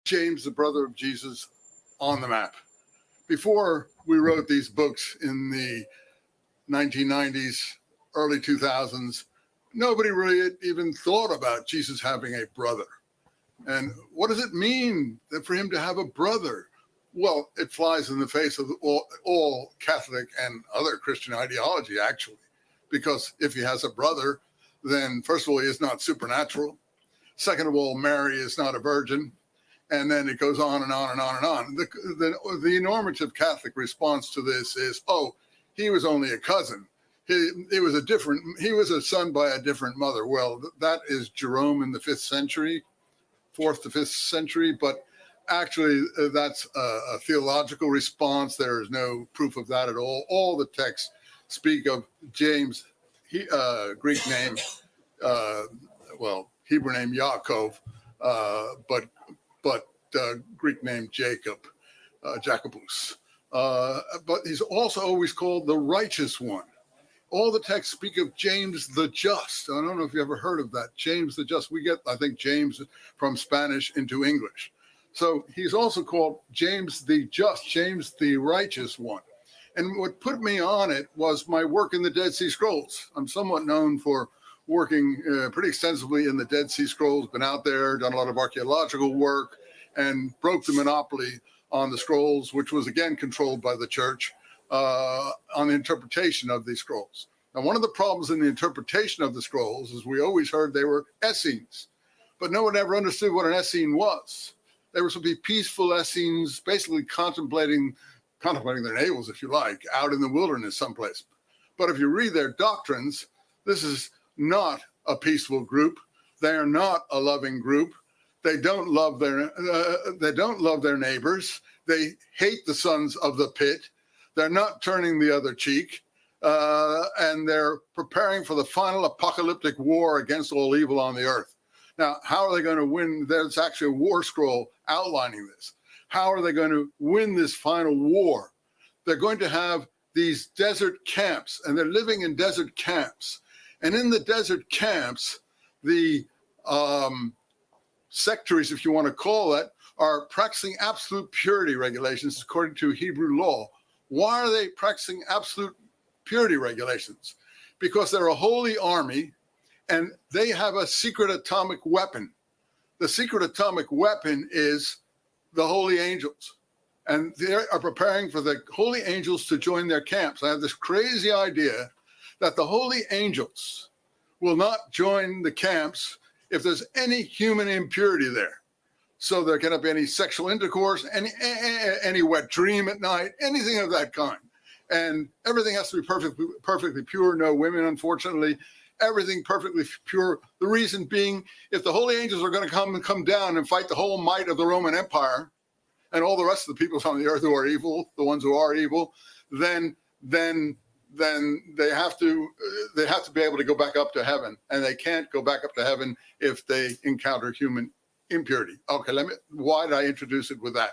James, the brother of Jesus, on the map. Before we wrote these books in the 1990s, early 2000s, nobody really even thought about Jesus having a brother. And what does it mean for him to have a brother? Well, it flies in the face of all Catholic and other Christian ideology, actually, because if he has a brother, then first of all, he is not supernatural. Second of all, Mary is not a virgin. And then it goes on and on and on and on. The normative Catholic response to this is, oh, he was only a cousin. He was a son by a different mother. Well, that is Jerome in the 5th century, 4th to 5th century. But actually, that's a theological response. There is no proof of that at all. All the texts speak of James, Greek name, Hebrew name Yaakov, but Greek name Jacob, Jacobus. But he's also always called the righteous one. All the texts speak of James the Just. I don't know if you ever heard of that, James the Just. We get, I think, James from Spanish into English. So he's also called James the Just, James the Righteous One. And what put me on it was my work in the Dead Sea Scrolls. I'm somewhat known for working pretty extensively in the Dead Sea Scrolls, been out there, done a lot of archaeological work, and broke the monopoly on the scrolls, which was again controlled by the church, on the interpretation of these scrolls. Now, one of the problems in the interpretation of the scrolls is we always heard they were Essenes, but no one ever understood what an Essene was. They were supposed to be peaceful Essenes, basically contemplating their navels, if you like, out in the wilderness someplace. But if you read their doctrines, this is not a peaceful group. They are not a loving group. They don't love their neighbors. They hate the sons of the pit. They're not turning the other cheek. And they're preparing for the final apocalyptic war against all evil on the earth. Now, how are they going to win? There's actually a war scroll outlining this. How are they going to win this final war? They're going to have these desert camps, and they're living in desert camps. And in the desert camps, the sectaries, if you want to call it, are practicing absolute purity regulations according to Hebrew law. Why are they practicing absolute purity regulations? Because they're a holy army, and they have a secret atomic weapon. The secret atomic weapon is the holy angels. And they are preparing for the holy angels to join their camps. I have this crazy idea that the holy angels will not join the camps if there's any human impurity there. So there cannot be any sexual intercourse, any wet dream at night, anything of that kind. And everything has to be perfectly pure. No women, unfortunately. Everything perfectly pure. The reason being, if the holy angels are going to come down and fight the whole might of the Roman Empire and all the rest of the peoples on the earth who are evil, the ones who are evil, then they have to be able to go back up to heaven, and they can't go back up to heaven if they encounter human impurity. Okay, why did I introduce it with that?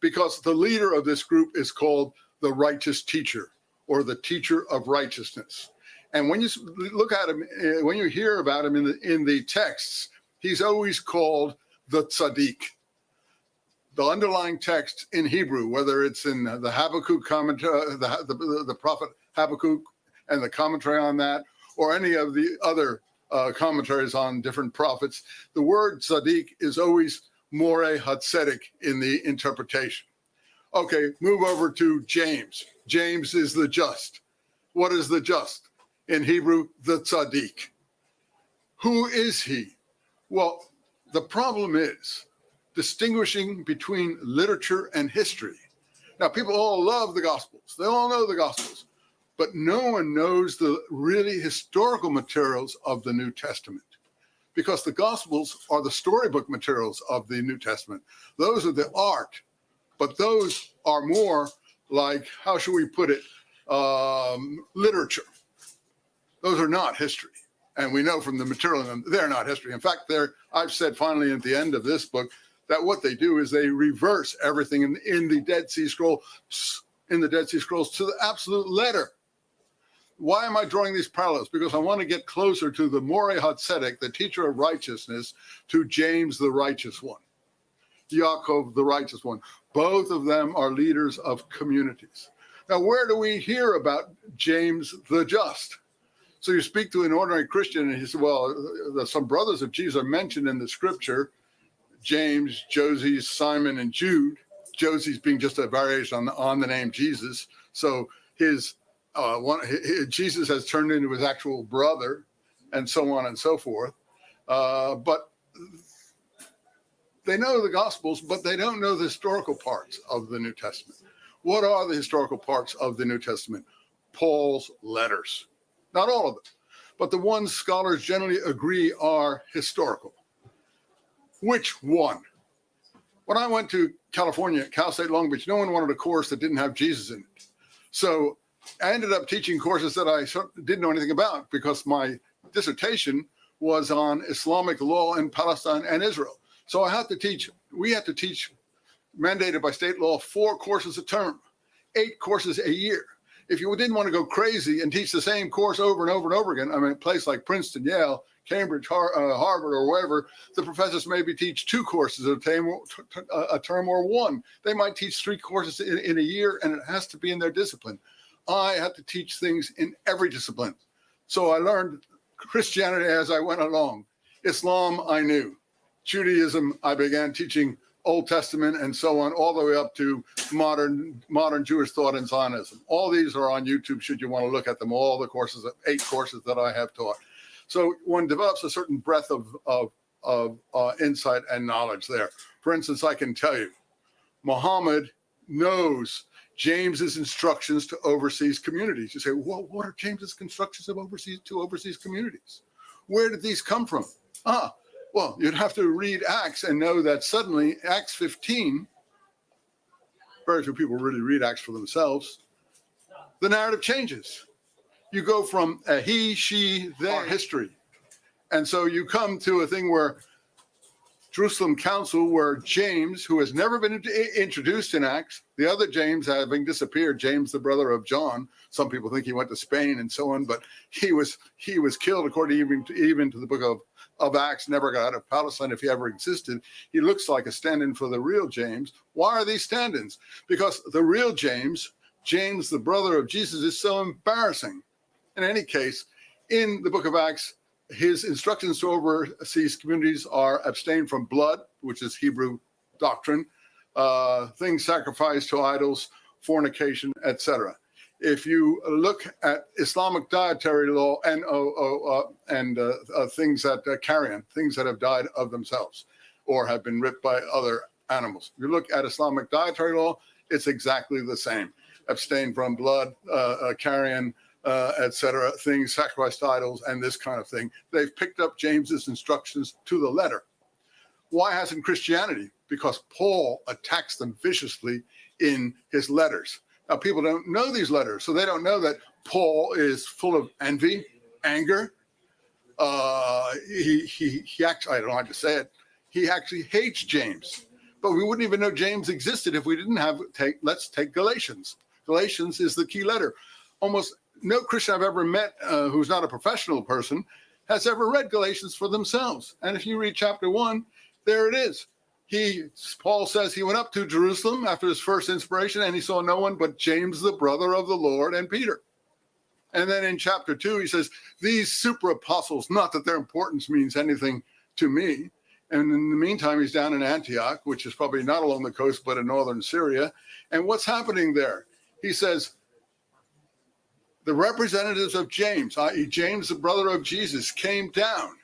Because the leader of this group is called the righteous teacher, or the teacher of righteousness. And when you look at him, when you hear about him in the texts, he's always called the tzaddik. The underlying text in Hebrew, whether it's in the Habakkuk commentary, the prophet Habakkuk and the commentary on that, or any of the other commentaries on different prophets, the word tzaddik is always moreh hatzedek in the interpretation. Okay, move over to James. James is the just. What is the just? In Hebrew, the tzaddik. Who is he? Well, the problem is distinguishing between literature and history. Now, people all love the Gospels. They all know the Gospels. But no one knows the really historical materials of the New Testament, because the Gospels are the storybook materials of the New Testament. Those are the art, but those are more like, how should we put it, literature. Those are not history. And we know from the material in them, they're not history. In fact, I've said finally at the end of this book that what they do is they reverse everything in the Dead Sea Scrolls to the absolute letter. Why am I drawing these parallels? Because I want to get closer to the Moreh HaTzedek, the teacher of righteousness, to James the righteous one. Yaakov, the righteous one. Both of them are leaders of communities. Now, where do we hear about James the Just? So you speak to an ordinary Christian and he said, well, some brothers of Jesus are mentioned in the scripture, James, Joses, Simon, and Jude. Joses being just a variation on the name Jesus. So his Jesus has turned into his actual brother, and so on and so forth. But they know the Gospels, but they don't know the historical parts of the New Testament. What are the historical parts of the New Testament? Paul's letters. Not all of them, but the ones scholars generally agree are historical. Which one? When I went to California, Cal State Long Beach, no one wanted a course that didn't have Jesus in it. So I ended up teaching courses that I didn't know anything about because my dissertation was on Islamic law in Palestine and Israel. So we had to teach, mandated by state law, 4 courses a term, 8 courses a year. If you didn't want to go crazy and teach the same course over and over and over again, I mean, a place like Princeton, Yale, Cambridge, Harvard, or wherever, the professors maybe teach 2 courses a term or 1. They might teach 3 courses in a year, and it has to be in their discipline. I had to teach things in every discipline. So I learned Christianity as I went along. Islam, I knew. Judaism, I began teaching Old Testament and so on, all the way up to modern Jewish thought and Zionism. All these are on YouTube, should you want to look at them, all the courses, 8 courses that I have taught. So one develops a certain breadth of insight and knowledge there. For instance, I can tell you, Muhammad knows James's instructions to overseas communities. You say, well, what are James's instructions to overseas communities? Where did these come from? Well, you'd have to read Acts and know that suddenly Acts 15, very few people really read Acts for themselves, the narrative changes. You go from a he, she, their history. And so you come to a thing where Jerusalem Council, where James, who has never been introduced in Acts, the other James having disappeared, James, the brother of John. Some people think he went to Spain and so on, but he was killed according even to the book of Acts, never got out of Palestine if he ever existed. He looks like a stand-in for the real James. Why are these stand-ins? Because the real James, the brother of Jesus, is so embarrassing. In any case, in the book of Acts, his instructions to overseas communities are abstain from blood, which is Hebrew doctrine, things sacrificed to idols, fornication, etc. If you look at Islamic dietary law and things that carrion, things that have died of themselves or have been ripped by other animals. If you look at Islamic dietary law, it's exactly the same. Abstain from blood, carrion, etc., things sacrificed to idols, and this kind of thing. They've picked up James's instructions to the letter. Why hasn't Christianity? Because Paul attacks them viciously in his letters. Now, people don't know these letters, so they don't know that Paul is full of envy, anger. He actually, I don't know how to say it, he actually hates James. But we wouldn't even know James existed if we didn't let's take Galatians. Galatians is the key letter. Almost no Christian I've ever met who's not a professional person has ever read Galatians for themselves. And if you read chapter 1, there it is. Paul says he went up to Jerusalem after his first inspiration, and he saw no one but James, the brother of the Lord, and Peter. And then in chapter 2, he says, these super apostles, not that their importance means anything to me. And in the meantime, he's down in Antioch, which is probably not along the coast, but in northern Syria. And what's happening there? He says, the representatives of James, i.e. James, the brother of Jesus, came down.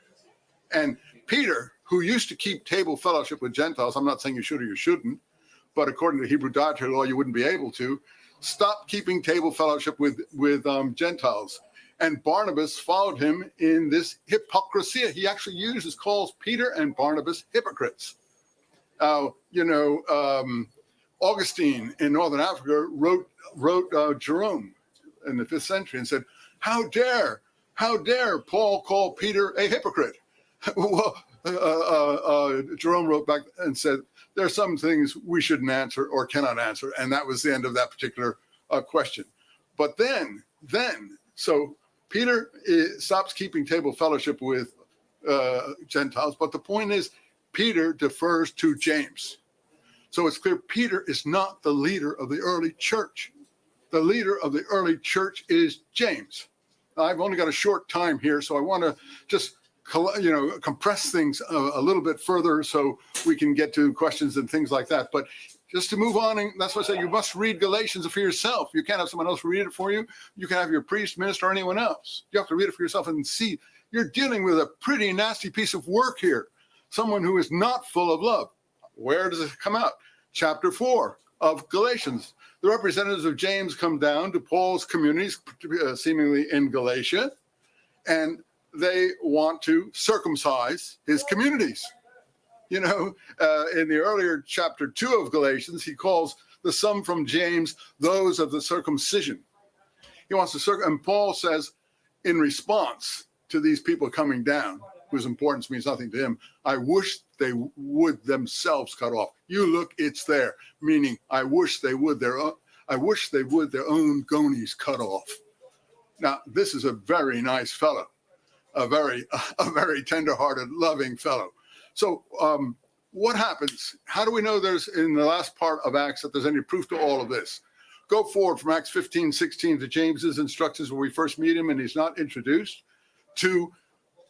And Peter, who used to keep table fellowship with Gentiles, I'm not saying you should or you shouldn't, but according to Hebrew dietary law, you wouldn't be able to, stop keeping table fellowship with Gentiles. And Barnabas followed him in this hypocrisy. He actually calls Peter and Barnabas hypocrites. Augustine in Northern Africa wrote Jerome in the 5th century and said, how dare Paul call Peter a hypocrite? Well, Jerome wrote back and said, there are some things we shouldn't answer or cannot answer. And that was the end of that particular question. But then, so Peter stops keeping table fellowship with Gentiles. But the point is, Peter defers to James. So it's clear Peter is not the leader of the early church. The leader of the early church is James. Now, I've only got a short time here, so I want to just compress things a little bit further so we can get to questions and things like that. But just to move on, and that's why I say you must read Galatians for yourself. You can't have someone else read it for you. You can have your priest, minister, or anyone else. You have to read it for yourself and see you're dealing with a pretty nasty piece of work here. Someone who is not full of love. Where does it come out? Chapter 4 of Galatians. The representatives of James come down to Paul's communities, seemingly in Galatia, and they want to circumcise his communities. In the earlier chapter 2 of Galatians, he calls the some from James those of the circumcision. He wants to and Paul says, in response to these people coming down, whose importance means nothing to him, I wish they would themselves cut off. You look, it's there, meaning I wish they would their own gonies cut off. Now, this is a very nice fellow, a very tender-hearted, loving fellow. So what happens? How do we know there's, in the last part of Acts, that there's any proof to all of this? Go forward from Acts 15:16 to James's instructions where we first meet him and he's not introduced, to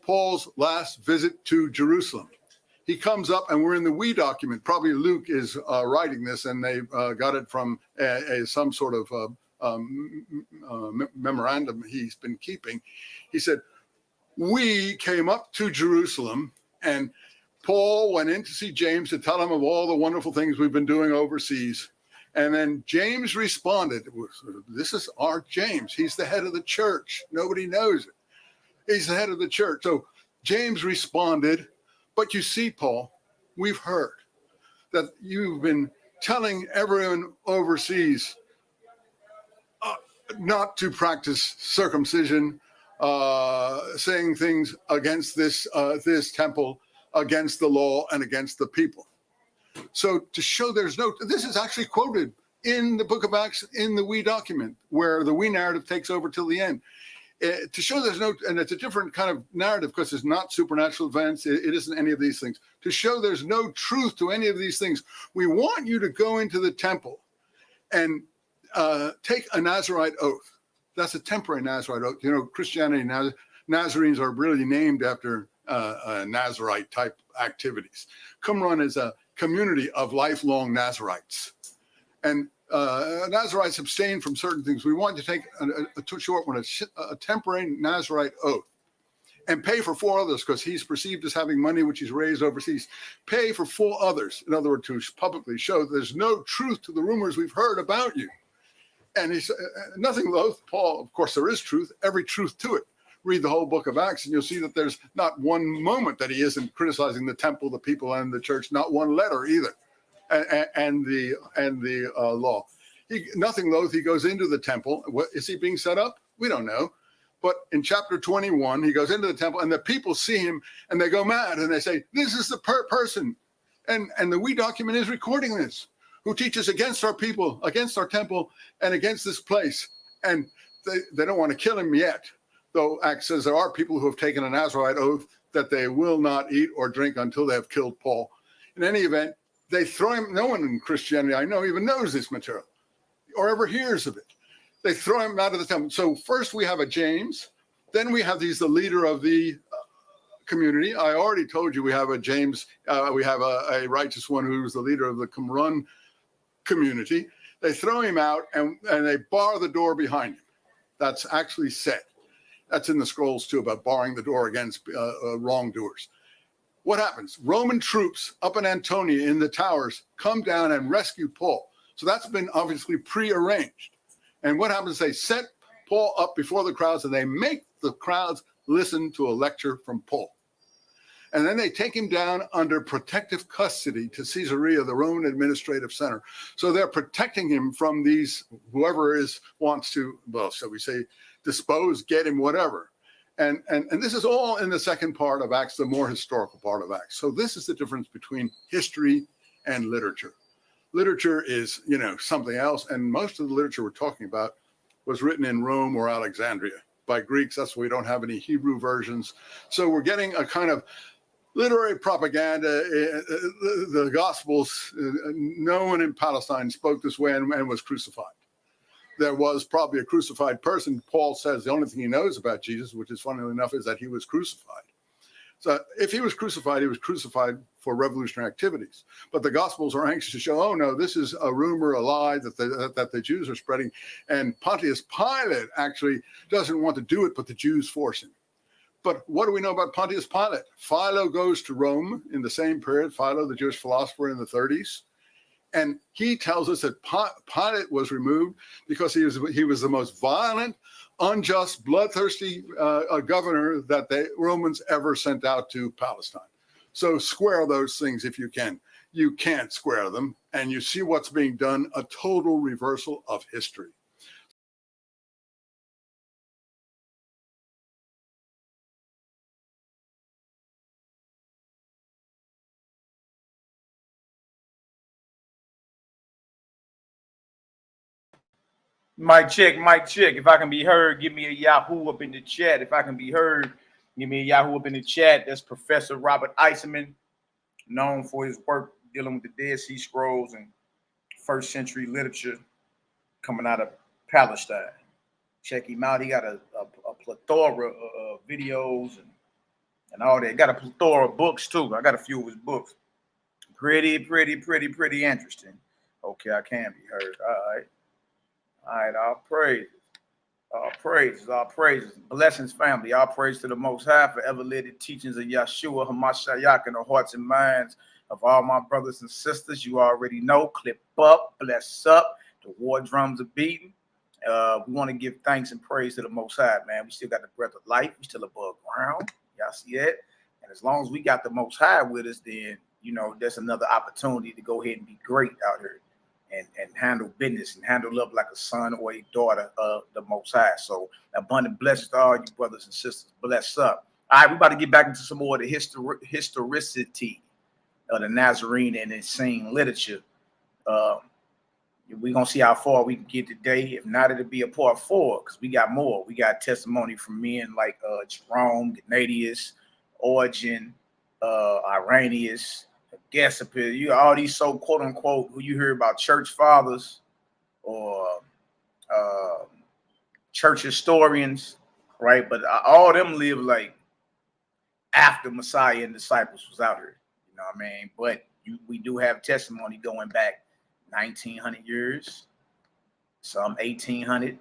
Paul's last visit to Jerusalem. He comes up, and we're in the we document. Probably Luke is writing this, and they got it from some sort of memorandum he's been keeping. He said, we came up to Jerusalem, and Paul went in to see James to tell him of all the wonderful things we've been doing overseas. And then James responded, this is our James. He's the head of the church. Nobody knows it. He's the head of the church. So James responded, but you see, Paul, we've heard that you've been telling everyone overseas not to practice circumcision, saying things against this temple, against the law, and against the people. So to show there's no, this is actually quoted in the book of Acts in the we document, where the we narrative takes over till the end. To show there's no, and it's a different kind of narrative because it's not supernatural events, it isn't any of these things. To show there's no truth to any of these things, we want you to go into the temple and take a Nazarite oath. That's a temporary Nazarite oath. Christianity, Nazarenes are really named after Nazarite type activities. Qumran is a community of lifelong Nazarites. And Nazarites abstain from certain things. We want to take a short one, a temporary Nazarite oath, and pay for 4 others because he's perceived as having money which he's raised overseas. Pay for 4 others, in other words, to publicly show there's no truth to the rumors we've heard about you. And he's nothing loath, Paul, of course there is truth, every truth to it. Read the whole book of Acts and you'll see that there's not one moment that he isn't criticizing the temple, the people, and the church, not one letter either. And the law. Nothing loath, he goes into the temple. What is he being set up? We don't know. But in chapter 21, he goes into the temple, and the people see him, and they go mad, and they say, "This is the person," and the we document is recording this, who teaches against our people, against our temple, and against this place. And they don't want to kill him yet, though Acts says there are people who have taken a Nazarite oath that they will not eat or drink until they have killed Paul. In any event, they throw him. No one in Christianity I know even knows this material or ever hears of it. They throw him out of the temple. So first we have a James, then we have the leader of the community. I already told you we have a James, we have a righteous one who's the leader of the Qumran community. They throw him out and they bar the door behind him. That's actually said. That's in the scrolls too, about barring the door against wrongdoers. What happens? Roman troops up in Antonia in the towers come down and rescue Paul. So that's been obviously prearranged. And what happens? They set Paul up before the crowds and they make the crowds listen to a lecture from Paul. And then they take him down under protective custody to Caesarea, the Roman administrative center. So they're protecting him from these, whoever wants to, well, shall we say, dispose, get him, whatever. And this is all in the second part of Acts, the more historical part of Acts. So this is the difference between history and literature. Literature is, something else. And most of the literature we're talking about was written in Rome or Alexandria by Greeks. That's why we don't have any Hebrew versions. So we're getting a kind of literary propaganda. The Gospels, no one in Palestine spoke this way and was crucified. There was probably a crucified person. Paul says the only thing he knows about Jesus, which is funnily enough, is that he was crucified. So if he was crucified for revolutionary activities. But the Gospels are anxious to show, oh no, this is a rumor, a lie that the Jews are spreading. And Pontius Pilate actually doesn't want to do it, but the Jews force him. But what do we know about Pontius Pilate? Philo goes to Rome in the same period, Philo, the Jewish philosopher in the 30s. And he tells us that Pilate was removed because he was the most violent, unjust, bloodthirsty governor that the Romans ever sent out to Palestine. So square those things if you can. You can't square them. And you see what's being done, a total reversal of history. Mic check, mic check. If I can be heard, give me a Yahoo up in the chat. If I can be heard, give me a Yahoo up in the chat. That's Professor Robert Essene, known for his work dealing with the Dead Sea Scrolls and first century literature coming out of Palestine. Check him out. He got a plethora of videos and all that. Got a plethora of books too. I got a few of his books. Pretty interesting. Okay, I can be heard. All right, all praises. Blessings, family. All praise to the Most High for ever led the teachings of Yahshua HaMashiach in the hearts and minds of all my brothers and sisters. You already know. Clip up, bless up. The war drums are beating. We want to give thanks and praise to the Most High, man. We still got the breath of life. We still above ground. Y'all see that? And as long as we got the Most High with us, then, you know, there's another opportunity to go ahead and be great out here. And handle business and handle up like a son or a daughter of the Most High. So abundant blessings to all you brothers and sisters. Bless up. All right, we're about to get back into some more of the historicity of the Nazarene and Essene literature. We're going to see how far we can get today. If not, it'll be a part 4 because we got more. We got testimony from men like Jerome, Gennadius, Origen, Irenaeus, you all these so quote unquote who you hear about church fathers or church historians, right? But all of them live like after Messiah and disciples was out here, you know what I mean? But we do have testimony going back 1900 years, some 1800,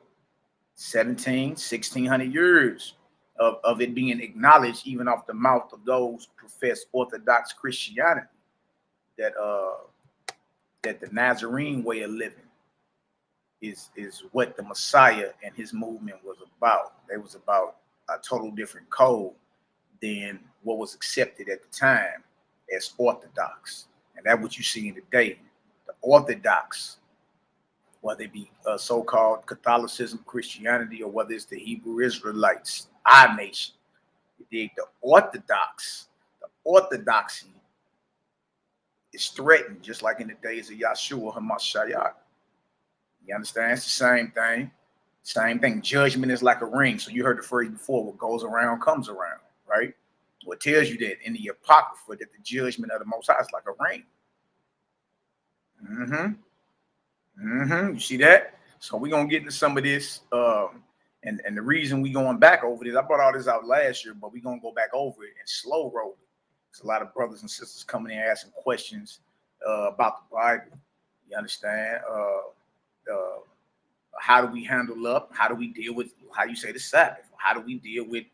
17, 1600 years of it being acknowledged even off the mouth of those who profess Orthodox Christianity. That the Nazarene way of living is what the Messiah and his movement was about. It was about a total different code than what was accepted at the time as Orthodox. And that's what you see in today. The Orthodox, whether it be so-called Catholicism, Christianity, or whether it's the Hebrew Israelites, our nation. The orthodoxy is threatened, just like in the days of Yahshua HaMashiach. You understand? It's the same thing. Same thing. Judgment is like a ring. So you heard the phrase before, what goes around comes around, right? What tells you that in the Apocrypha that the judgment of the Most High is like a ring. You see that? So we're going to get into some of this. And the reason we going back over this, I brought all this out last year, but we're going to go back over it and slow roll it. There's a lot of brothers and sisters coming in asking questions about the Bible. You understand? How do we handle up? How do we deal with, how you say, the Sabbath? How do we deal with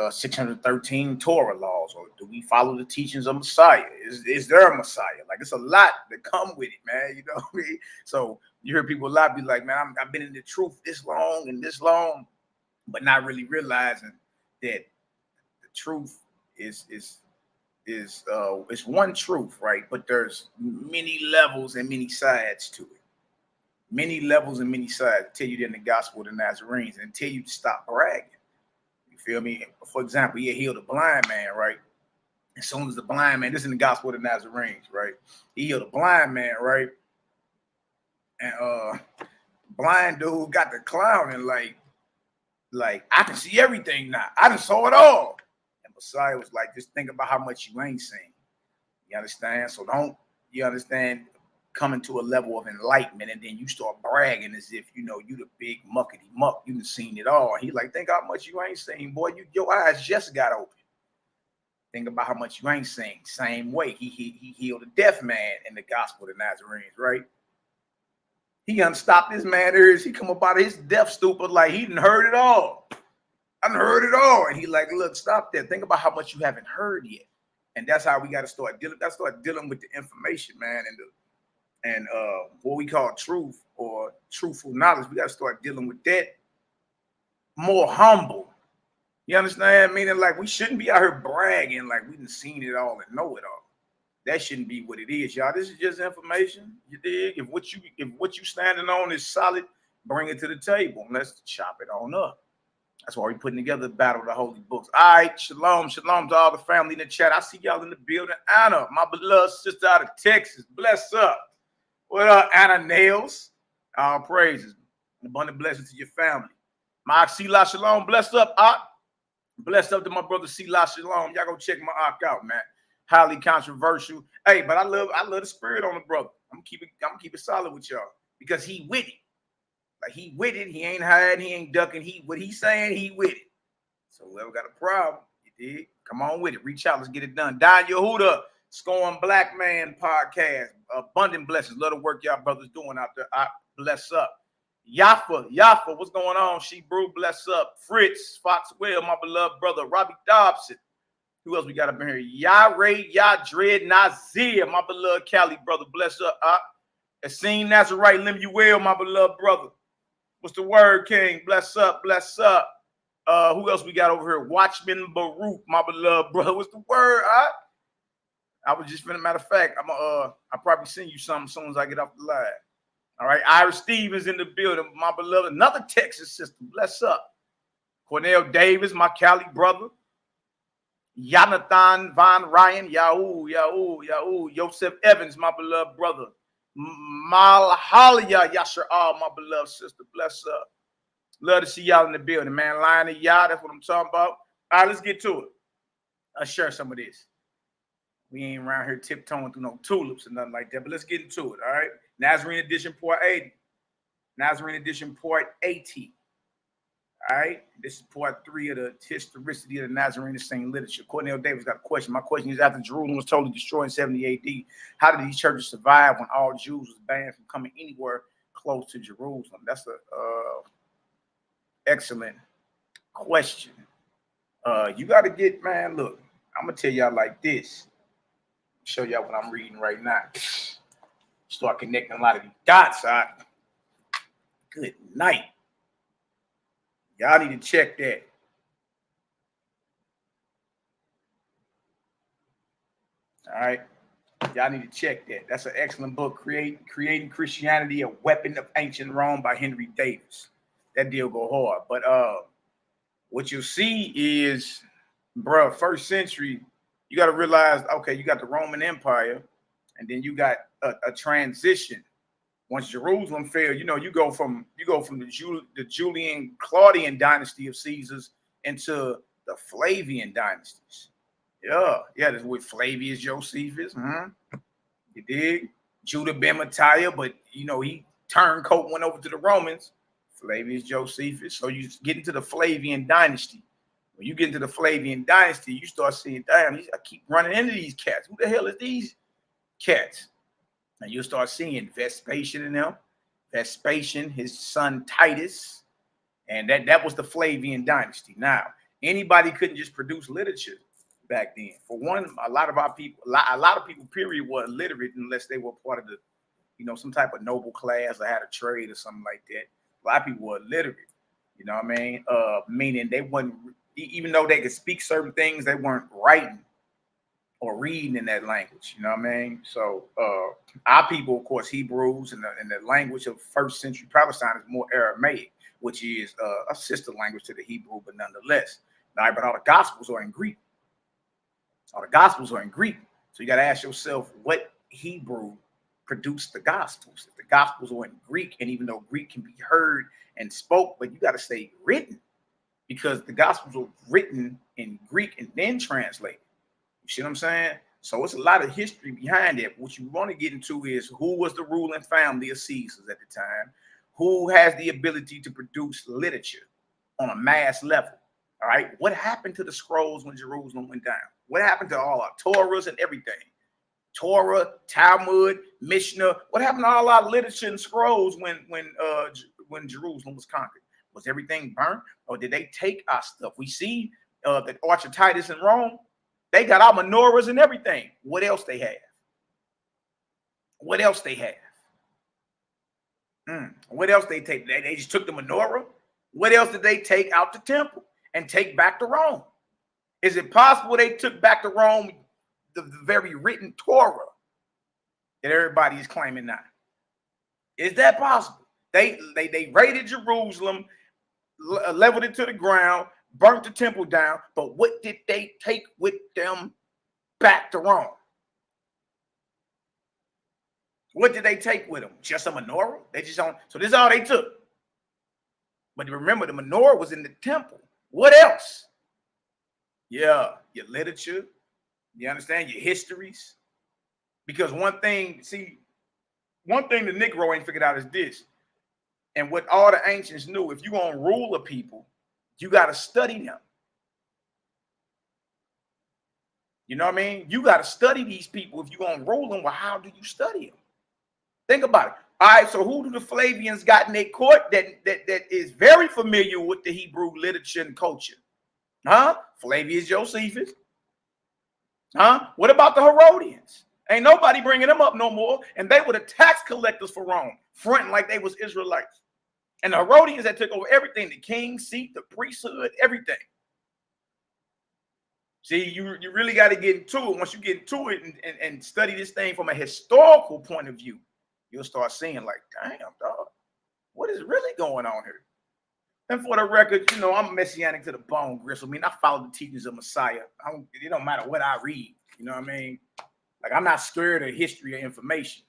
613 Torah laws? Or do we follow the teachings of Messiah? Is there a Messiah? Like, it's a lot that come with it, man. You know what I mean? So you hear people a lot be like, man, I've been in the truth this long, but not really realizing that the truth is it's one truth, right? But there's many levels and many sides to it. Many levels and many sides. Tell you that in the Gospel of the Nazarenes and tell you to stop bragging. You feel me? For example, he healed a blind man, right? As soon as the blind man, this is in the Gospel of the Nazarenes, right? He healed a blind man, right? And blind dude got the clowning like I can see everything now. I done saw it all. And Messiah was like, just think about how much you ain't seen. You understand? So don't, you understand, coming to a level of enlightenment and then you start bragging as if, you know, you the big muckety muck. You done seen it all. He like, think how much you ain't seen, boy. Your eyes just got open. Think about how much you ain't seen. Same way. He healed a deaf man in the Gospel of the Nazarenes, right? He unstopped this man's ears. He come up out of his deaf stupor like he done heard it all. I done heard it all. And he like, look, stop that. Think about how much you haven't heard yet. And that's how we got to start dealing. That's start dealing with the information, man, and what we call truth or truthful knowledge. We got to start dealing with that more humble. You understand? Meaning like we shouldn't be out here bragging like we done seen it all and know it all. That shouldn't be what it is, y'all. This is just information. You dig? If what you standing on is solid, bring it to the table and let's chop it on up. That's why we're putting together the Battle of the Holy Books. All right, shalom, shalom to all the family in the chat. I see y'all in the building. Anna, my beloved sister out of Texas, bless up. What up, Anna Nails? All praises. Abundant blessings to your family. My Selah Shalom, blessed up, blessed up to my brother Selah Shalom. Y'all go check my out, man. Highly controversial. Hey, but I love the spirit on the brother. I'm gonna keep it solid with y'all because he with it. Like he with it. He ain't hiding. He ain't ducking. What he's saying, he with it. So whoever got a problem, you dig? Come on with it. Reach out. Let's get it done. Don Yehuda, Scorn Black Man podcast. Abundant blessings. Love the work y'all brothers doing out there. Bless up. Yafa, what's going on? She Brew, bless up. Fritz, Foxwell, my beloved brother. Robbie Dobson. Who else we got up in here? Yah-Ray, Yah-Dread, Nazir, my beloved Cali brother. Bless up. Essene, Nazarene Lemuel, my beloved brother. What's the word, King? Bless up, bless up. Who else we got over here? Watchman Baruch, my beloved brother. What's the word? I was just, matter of fact, I'll probably send you something as soon as I get off the live. All right, Ira Stevens in the building, my beloved, another Texas sister. Bless up. Cornell Davis, my Cali brother. Jonathan Von Ryan, Yahoo. Joseph Evans, my beloved brother. Malakia Yasher, my beloved sister. Bless up. Love to see y'all in the building, man. Lion of Yah, that's what I'm talking about. All right, let's get to it. I'll share some of this. We ain't around here tiptoeing through no tulips or nothing like that, but let's get into it, all right? Nazarene edition, part 80. Nazarene edition, part 80. All right, this is part 3 of the Historicity of the Nazarene Saint literature. Cornell Davis got a question. My question is, after Jerusalem was totally destroyed in 70 AD, how did these churches survive when all Jews was banned from coming anywhere close to Jerusalem? That's a excellent question. You got to get, man, look, I'm going to tell y'all like this. Show y'all what I'm reading right now. Start connecting a lot of these dots out. Good night. Y'all need to check that. All right. Y'all need to check that. That's an excellent book, Creating Christianity, a Weapon of Ancient Rome by Henry Davis. That deal go hard. But what you'll see is, bro, first century, you got to realize, okay, you got the Roman Empire, and then you got a transition. Once Jerusalem fell, you know, you go from the Julian Claudian dynasty of Caesars into the Flavian dynasties. Yeah, that's with Flavius Josephus. You dig? Judah ben Matthias, but you know, he turncoat went over to the Romans. Flavius Josephus. So you get into the Flavian dynasty. When you get into the Flavian dynasty, you start seeing, damn, I keep running into these cats. Who the hell is these cats? And you'll start seeing Vespasian in them. Vespasian, his son Titus. And that was the Flavian dynasty. Now, anybody couldn't just produce literature back then. For one, a lot of people, period, were illiterate unless they were part of the, you know, some type of noble class or had a trade or something like that. A lot of people were illiterate. You know what I mean? Meaning they wasn't, even though they could speak certain things, they weren't writing or reading in that language. You know what I mean? So our people, of course, Hebrews, and the language of first century Palestine is more Aramaic, which is a sister language to the Hebrew, but nonetheless. All right, but all the Gospels are in Greek. All the Gospels are in Greek. So you got to ask yourself, what Hebrew produced the Gospels? If the Gospels are in Greek, and even though Greek can be heard and spoke, but you got to stay written, because the Gospels were written in Greek and then translated. You see what I'm saying? So it's a lot of history behind it. What you want to get into is who was the ruling family of Caesars at the time, who has the ability to produce literature on a mass level. All right. What happened to the scrolls when Jerusalem went down? What happened to all our Torahs and everything? Torah, Talmud, Mishnah. What happened to all our literature and scrolls when Jerusalem was conquered? Was everything burnt, or did they take our stuff? We see that Arch of Titus in Rome, they got our menorahs and everything. What else they have? What else they have? What else they take? They just took the menorah. What else did they take out the temple and take back to Rome? Is it possible they took back to Rome the very written Torah that everybody is claiming now? Is that possible? They raided Jerusalem, leveled it to the ground, burnt the temple down, but what did they take with them back to Rome? What did they take with them? Just a menorah? They just don't. So this is all they took. But remember, the menorah was in the temple. What else? Yeah, your literature. You understand? Your histories. Because one thing the Negro ain't figured out is this. And what all the ancients knew, if you're going to rule a people, you got to study them. You know what I mean? You got to study these people if you're going to rule them. Well, how do you study them? Think about it. All right, so who do the Flavians got in their court that is very familiar with the Hebrew literature and culture? Huh? Flavius Josephus. Huh? What about the Herodians? Ain't nobody bringing them up no more. And they were the tax collectors for Rome, fronting like they was Israelites. And the Herodians that took over everything, the king's seat, the priesthood, everything. See, you really got to get into it. Once you get into it and study this thing from a historical point of view, you'll start seeing like, damn, dog, what is really going on here? And for the record, you know, I'm messianic to the bone, Gristle. I mean, I follow the teachings of Messiah. It don't matter what I read. You know what I mean? Like, I'm not scared of history or information.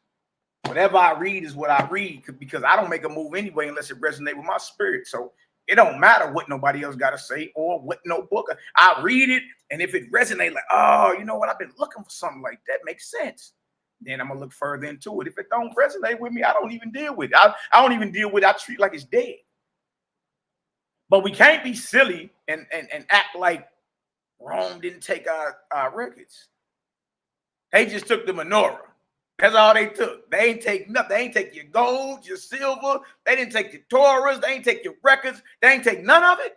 Whatever I read is what I read because I don't make a move anyway unless it resonates with my spirit. So it don't matter what nobody else got to say or what no book. I read it, and if it resonates, like, oh, you know what? I've been looking for something like that. Makes sense. Then I'm going to look further into it. If it don't resonate with me, I don't even deal with it. I don't even deal with it. I treat it like it's dead. But we can't be silly and act like Rome didn't take our records. They just took the menorah. That's all they took. They ain't take nothing. They ain't take your gold, your silver. They didn't take your Torahs. They ain't take your records. They ain't take none of it.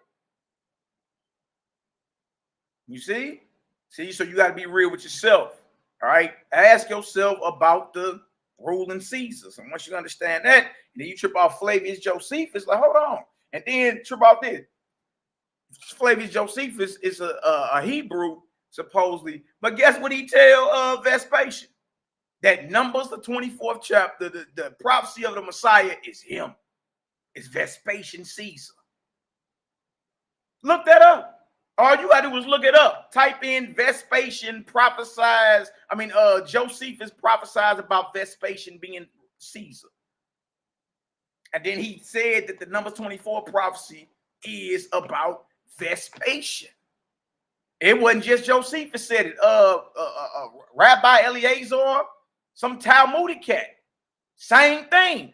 You see? See, so you got to be real with yourself. All right? Ask yourself about the ruling Caesars. And once you understand that, and then you trip off Flavius Josephus, like, hold on. And then trip off this. Flavius Josephus is a Hebrew, supposedly. But guess what he tell Vespasian? That Numbers, the 24th chapter, the prophecy of the Messiah is him. It's Vespasian Caesar. Look that up. All you got to do is look it up. Type in Vespasian prophesies. Josephus prophesies about Vespasian being Caesar. And then he said that the Numbers 24 prophecy is about Vespasian. It wasn't just Josephus said it. Rabbi Eleazar, some Talmudic cat, same thing.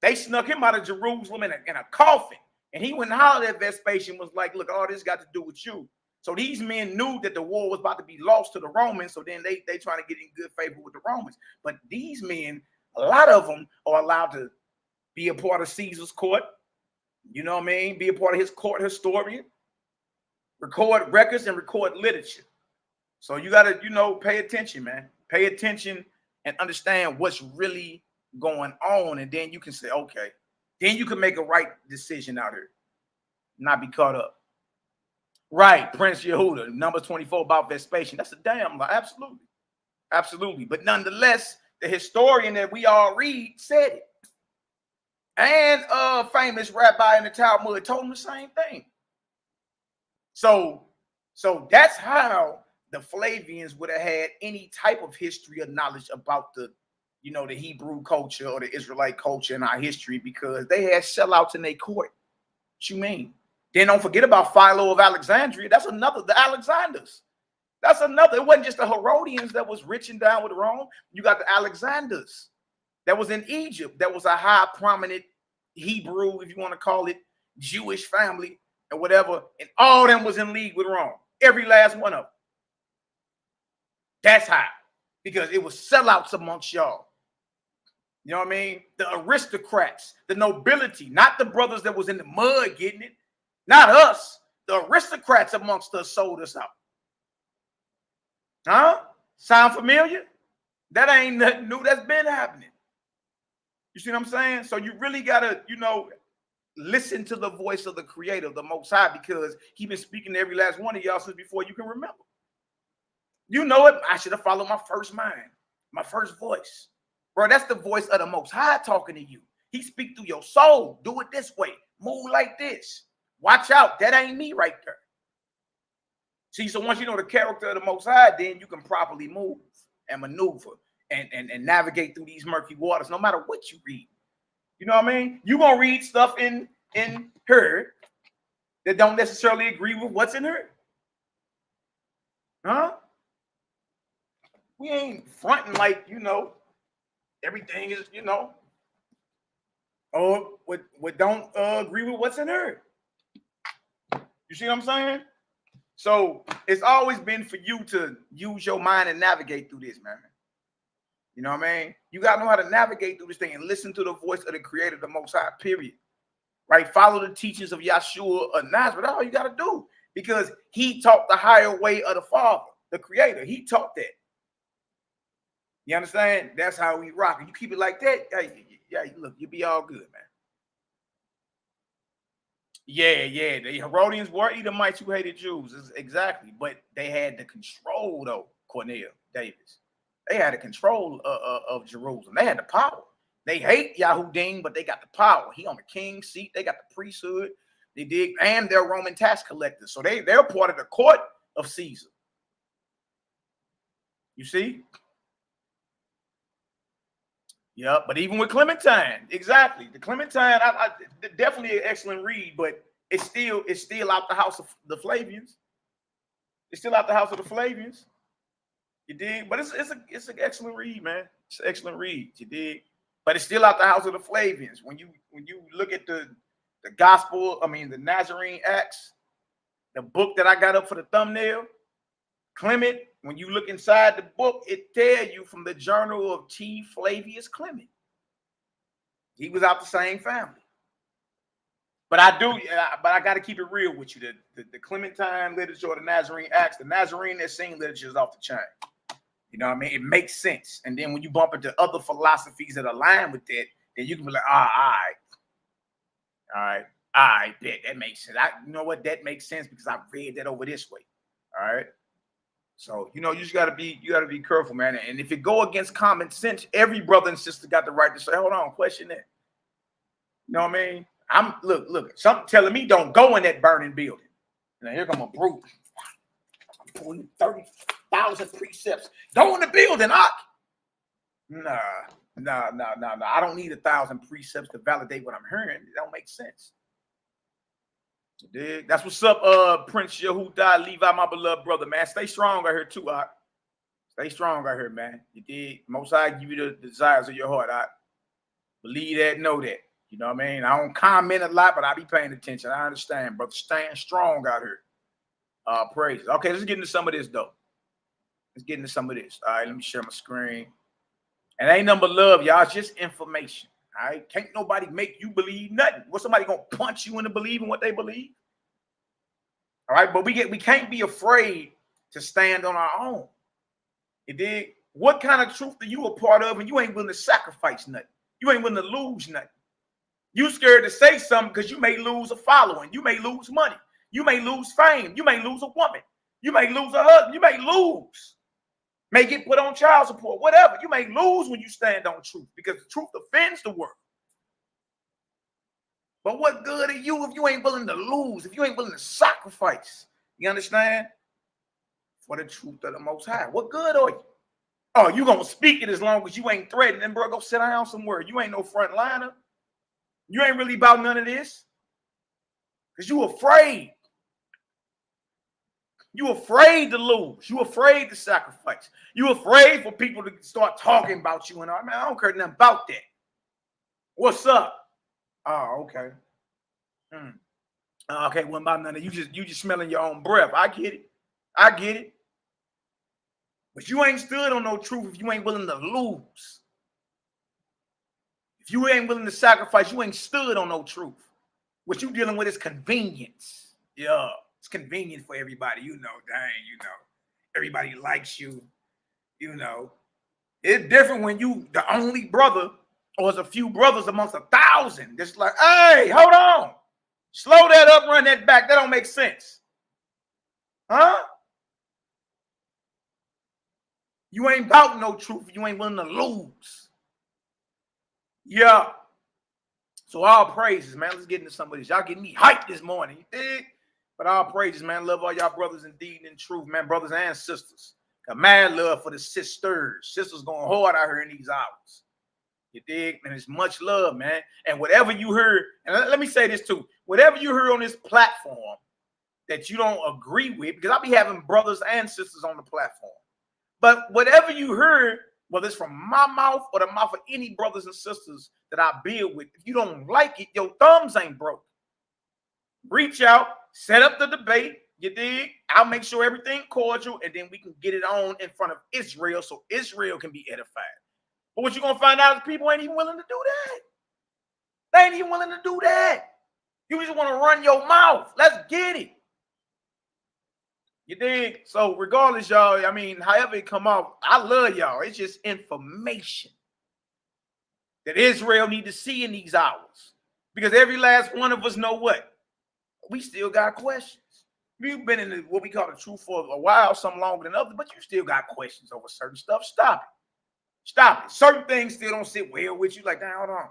They snuck him out of Jerusalem in a coffin. And he went and hollered at Vespasian, was like, look, all this got to do with you. So these men knew that the war was about to be lost to the Romans. So then they trying to get in good favor with the Romans. But these men, a lot of them are allowed to be a part of Caesar's court. You know what I mean? Be a part of his court historian. Record records and record literature. So you got to, pay attention, man. Pay attention and understand what's really going on. And then you can say, okay, then you can make a right decision out here. Not be caught up. Right, Prince Yehuda, Numbers 24 about Vespasian. That's a damn lie. Absolutely. Absolutely. But nonetheless, the historian that we all read said it. And a famous rabbi in the Talmud told him the same thing. So that's how the Flavians would have had any type of history or knowledge about the Hebrew culture or the Israelite culture in our history, because they had sellouts in their court. What you mean? Then don't forget about Philo of Alexandria. That's another, the Alexanders. That's another. It wasn't just the Herodians that was rich and down with Rome. You got the Alexanders that was in Egypt. That was a high prominent Hebrew, if you want to call it, Jewish family or whatever. And all of them was in league with Rome. Every last one of them. That's how. Because it was sellouts amongst y'all. You know what I mean? The aristocrats, the nobility, not the brothers that was in the mud getting it. Not us. The aristocrats amongst us sold us out. Huh? Sound familiar? That ain't nothing new. That's been happening. You see what I'm saying? So you really got to, you know, listen to the voice of the Creator, the Most High, because He been speaking to every last one of y'all since before you can remember. You know it. I should have followed my first mind, my first voice. Bro, that's the voice of the Most High talking to you. He speak through your soul. Do it this way. Move like this. Watch out. That ain't me right there. See, so once you know the character of the Most High, then you can properly move and maneuver and navigate through these murky waters, no matter what you read. You know what I mean? You're going to read stuff in her that don't necessarily agree with what's in her. Huh? We ain't fronting like, you know, everything is, you know, or what don't agree with what's in her. You see what I'm saying? So it's always been for you to use your mind and navigate through this, man. You know what I mean? You got to know how to navigate through this thing and listen to the voice of the Creator, the Most High, period. Right? Follow the teachings of Yahshua of Nazareth. That's all you got to do, because He taught the higher way of the Father, the Creator. He taught that. You understand? That's how we rock. And you keep it like that, yeah, look, you'll be all good, man. Yeah, the Herodians were Edomites who hated Jews. Exactly. But they had the control, though, Cornel Davis. They had the control of Jerusalem. They had the power. They hate Yahudim, but they got the power. He on the king's seat. They got the priesthood. They did, and they're Roman tax collectors. So they're part of the court of Caesar. You see? Yeah, but even with Clementine, exactly. The Clementine, I definitely an excellent read, but it's still out the house of the Flavians. It's still out the house of the Flavians. You dig? But it's an excellent read, man. It's an excellent read. You dig? But it's still out the house of the Flavians. When you look at the gospel, I mean the Nazarene Acts, the book that I got up for the thumbnail, Clement, when you look inside the book, it tells you from the journal of T. Flavius Clement. He was out the same family. But I got to keep it real with you. The Clementine literature or the Nazarene Acts, the Nazarene Essene literature is off the chain. You know what I mean? It makes sense. And then when you bump into other philosophies that align with that, then you can be like, all right, bet that makes sense. You know what? That makes sense because I read that over this way. All right. So, you know, you just gotta be careful, man. And if it go against common sense, every brother and sister got the right to say, hold on, question that. You know what I mean? Look, something telling me don't go in that burning building. Now here come a brute. I'm pulling 30,000 precepts. Go in the building, Ak. Nah. I don't need 1,000 precepts to validate what I'm hearing. It don't make sense. Dig? That's what's up, Prince Yehuda Levi, my beloved brother, man. Stay strong out here too, Ak. Stay strong out here, man. You dig? Most I give you the desires of your heart, Ak. Believe that, know that. You know what I mean? I don't comment a lot, but I be paying attention. I understand, brother. Stand strong out here. Praise. Okay, let's get into some of this, though. Let's get into some of this. All right, let me share my screen. And ain't nothing but love, y'all. It's just information. All right, can't nobody make you believe nothing. What's somebody gonna punch you into believing what they believe? All right, but we can't be afraid to stand on our own. You dig? What kind of truth are you a part of, and you ain't willing to sacrifice nothing? You ain't willing to lose nothing. You scared to say something because you may lose a following. You may lose money. You may lose fame. You may lose a woman. You may lose a husband. You may lose. May get put on child support, whatever. You may lose when you stand on truth because the truth offends the world. But what good are you if you ain't willing to lose, if you ain't willing to sacrifice? You understand? For the truth of the Most High. What good are you? Oh, you going to speak it as long as you ain't threatening. Then, bro, go sit down somewhere. You ain't no front liner. You ain't really about none of this. Because you afraid. You afraid to lose. You afraid to sacrifice. You afraid for people to start talking about you and all. Man, I don't care nothing about that. What's up? Oh, okay. Okay, well, about none of you just smelling your own breath. I get it. I get it. But you ain't stood on no truth if you ain't willing to lose. If you ain't willing to sacrifice, you ain't stood on no truth. What you dealing with is convenience. Yeah, it's convenient for everybody. You know, dang, you know. Everybody likes you. You know. It's different when you the only brother or there's a few brothers amongst 1,000. Just like, hey, hold on. Slow that up, run that back. That don't make sense. Huh? You ain't about no truth. You ain't willing to lose. Yeah. So all praises, man. Let's get into some of this. Y'all getting me hyped this morning. You dig? But all praises, man. Love all y'all brothers indeed in truth, man. Brothers and sisters. Got mad love for the sisters. Sisters going hard out here in these hours. You dig? And it's much love, man. And whatever you heard, and let me say this too. Whatever you heard on this platform that you don't agree with, because I'll be having brothers and sisters on the platform. But whatever you heard, whether it's from my mouth or the mouth of any brothers and sisters that I build with, if you don't like it, your thumbs ain't broke. Reach out, set up the debate, you dig? I'll make sure everything cordial, and then we can get it on in front of Israel so Israel can be edified. But what you're going to find out is people ain't even willing to do that. They ain't even willing to do that. You just want to run your mouth. Let's get it. You dig? So regardless, y'all, I mean, however it come out, I love y'all. It's just information that Israel need to see in these hours. Because every last one of us know what? We still got questions. You've been in what we call the truth for a while, some longer than others, but you still got questions over certain stuff. Stop it. Stop it. Certain things still don't sit well with you. Like, hold on.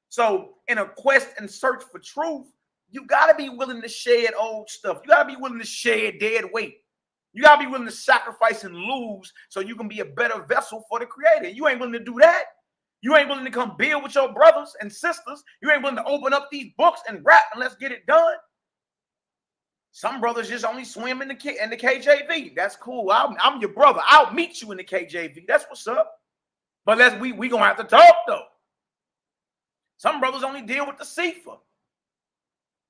So in a quest and search for truth, you got to be willing to shed old stuff. You got to be willing to shed dead weight. You got to be willing to sacrifice and lose so you can be a better vessel for the Creator. You ain't willing to do that. You ain't willing to come build with your brothers and sisters. You ain't willing to open up these books and rap and let's get it done. Some brothers just only swim in the KJV. That's cool. I'm your brother. I'll meet you in the KJV. That's what's up. But we going to have to talk, though. Some brothers only deal with the Sefer.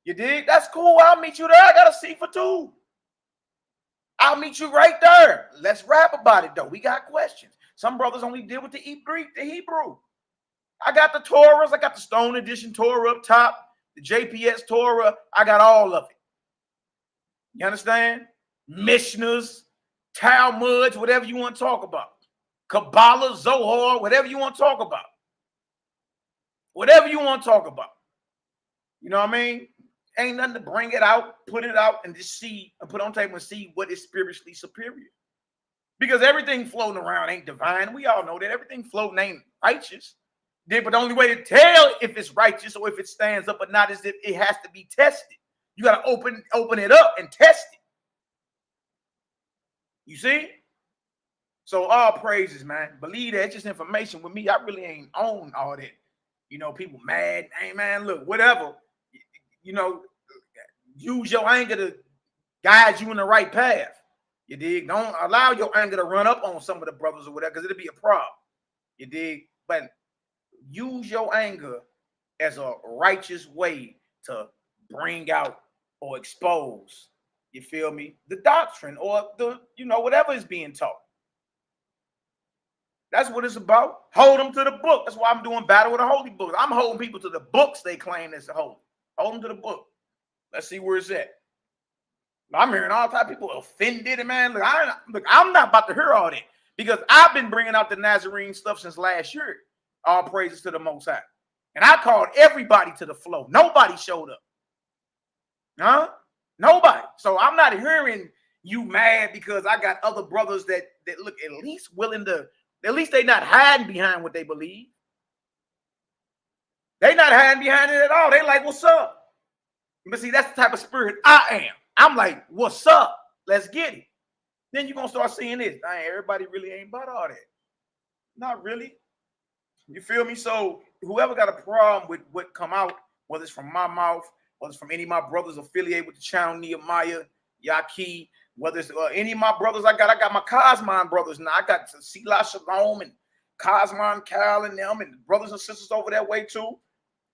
You dig? That's cool. I'll meet you there. I got a Sefer, too. I'll meet you right there. Let's rap about it, though. We got questions. Some brothers only deal with the Greek, the Hebrew. I got the Torahs. I got the Stone Edition Torah up top, the JPS Torah. I got all of it. You understand? Mishnahs, Talmuds, whatever you want to talk about. Kabbalah, Zohar, whatever you want to talk about. Whatever you want to talk about. You know what I mean? Ain't nothing to bring it out, put it out, and just see, and put on table and see what is spiritually superior. Because everything floating around ain't divine. We all know that. Everything floating ain't righteous. But the only way to tell if it's righteous or if it stands up or not is if it has to be tested. You got to open it up and test it. You see? So all praises, man. Believe that. It's just information with me. I really ain't on all that. You know, people mad. Hey, man, look, whatever. You know, use your anger to guide you in the right path. You dig? Don't allow your anger to run up on some of the brothers or whatever, because it'll be a problem. You dig? But use your anger as a righteous way to bring out or expose, you feel me, the doctrine or the, you know, whatever is being taught. That's what it's about. Hold them to the book. That's why I'm doing Battle with the Holy Books. I'm holding people to the books they claim as the holy. Hold them to the book. Let's see where it's at. I'm hearing all type of people offended, and man, look, I'm not about to hear all that because I've been bringing out the Nazarene stuff since last year. All praises to the Most High. And I called everybody to the flow. Nobody showed up. Huh? Nobody. So I'm not hearing you mad because I got other brothers that look at least willing to, at least they not hiding behind what they believe. They not hiding behind it at all. They like, what's up? But see, that's the type of spirit I am. I'm like, what's up? Let's get it. Then you're going to start seeing this. Dang, everybody really ain't about all that. Not really. You feel me? So whoever got a problem with what come out, whether it's from my mouth whether it's from any of my brothers affiliated with the channel, NehemiYAH, YAH'KI, whether it's any of my brothers I got my Cosmon brothers now. I got SHALOM and Cosmon, Cal, and them, and brothers and sisters over that way too.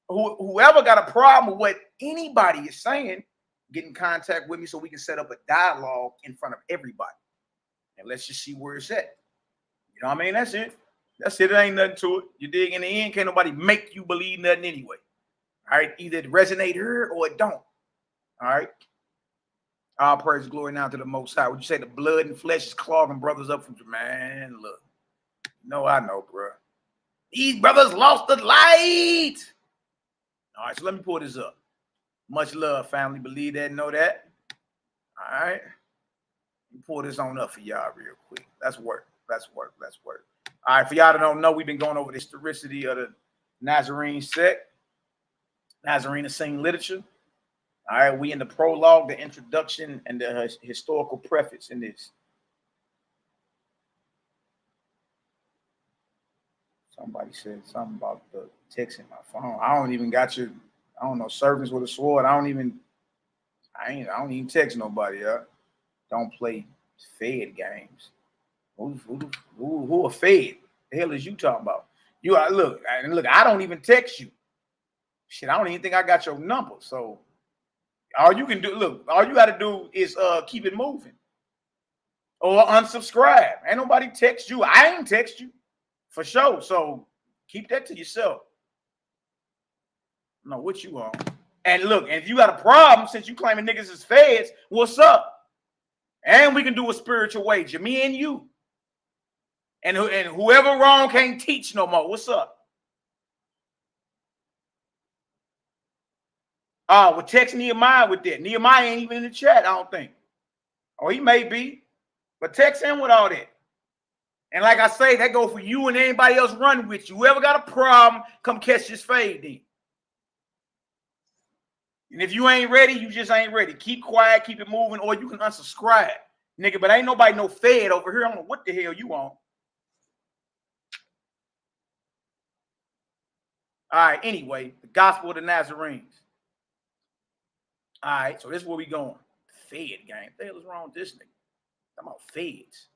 Whoever got a problem with what anybody is saying, get in contact with me so we can set up a dialogue in front of everybody. And let's just see where it's at. You know what I mean? That's it. That's it. It ain't nothing to it. You dig? In the end, can't nobody make you believe nothing anyway. All right? Either it resonate here or it don't. All right? All praise glory now to the Most High. Would you say the blood and flesh is clogging brothers up from, man, look. No, I know, bro. These brothers lost the light. All right, so let me pull this up. Much love, family. Believe that, know that. All right. Let me pull this on up for y'all real quick. Let's work. Let's work. Let's work. All right, for y'all that don't know, we've been going over the historicity of the Nazarene sect, Nazarene Essene literature. All right, we in the prologue, the introduction, and the historical preface in this. Somebody said something about the text in my phone. I don't even got your, I don't know, servants with a sword. I don't even text nobody. Don't play fed games. Who are fed? The hell is you talking about? You are look. I don't even text you. Shit, I don't even think I got your number. So all you can do, look, all you got to do is keep it moving or unsubscribe. Ain't nobody text you. I ain't text you for sure. So keep that to yourself. I don't know what you on. And look, and if you got a problem, since you claiming niggas is feds, what's up? And we can do a spiritual wager, me and you. And whoever wrong can't teach no more. What's up? Well, text NehemiYAH with that. NehemiYAH ain't even in the chat, I don't think. Or he may be. But text him with all that. And like I say, that go for you and anybody else running with you. Whoever got a problem, come catch this fade then. And if you ain't ready, you just ain't ready. Keep quiet, keep it moving, or you can unsubscribe. Nigga, but ain't nobody no fed over here. I don't know what the hell you on. All right, anyway, the Gospel of the Nazarenes. All right, so this is where we going. Fed gang. What the hell is wrong with this nigga? I'm about feds.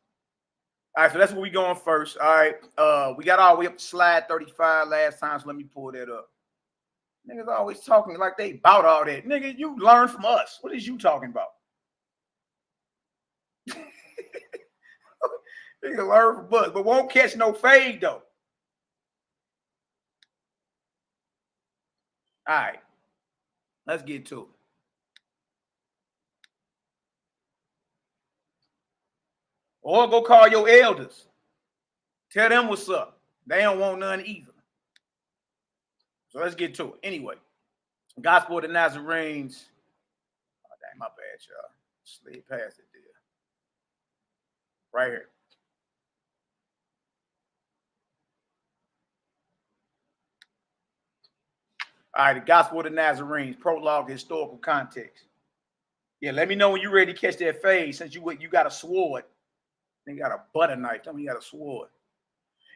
All right, so that's where we going first. All right, we got all the way up to slide 35 last time, so let me pull that up. Niggas always talking like they about all that. Nigga, you learn from us. What is you talking about? Nigga learn from us, but won't catch no fade though. All right, let's get to it. Or go call your elders. Tell them what's up. They don't want none either. So let's get to it. Anyway, Gospel of the Nazarenes. Oh, dang, my bad, y'all. Slid past it there. Right here. All right, the Gospel of the Nazarenes, prologue, historical context. Yeah, let me know when you're ready to catch that fade. Since you got a sword, then you got a butter knife. Tell me you got a sword.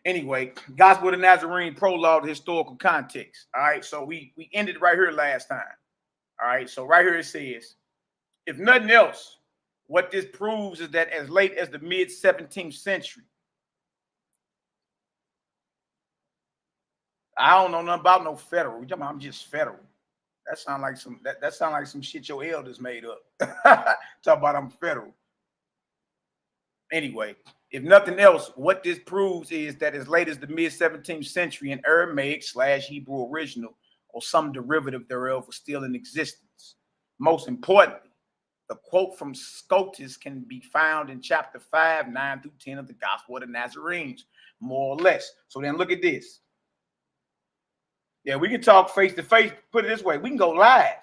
Anyway, Gospel of the Nazarene, prologue, historical context. All right, so we ended right here last time. All right, so right here it says, if nothing else, what this proves is that as late as the mid-17th century, I don't know nothing about no federal. You talking about I'm just federal. That sound like some that sound like some shit your elders made up. Talk about I'm federal. Anyway, if nothing else, what this proves is that as late as the mid-17th century, an Aramaic/Hebrew original or some derivative thereof was still in existence. Most importantly, the quote from Scotus can be found in chapter 5, 9 through 10 of the Gospel of the Nazarenes, more or less. So then look at this. Yeah, we can talk face to face. Put it this way. We can go live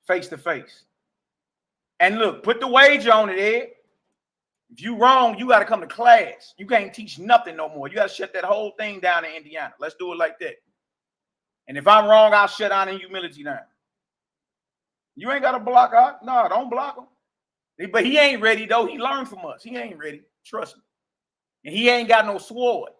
face to face. And look, put the wager on it, Ed. If you wrong, you got to come to class. You can't teach nothing no more. You got to shut that whole thing down in Indiana. Let's do it like that. And if I'm wrong, I'll shut down in humility down. You ain't got to block out. No, don't block him. But he ain't ready, though. He learned from us. He ain't ready. Trust me. And he ain't got no sword.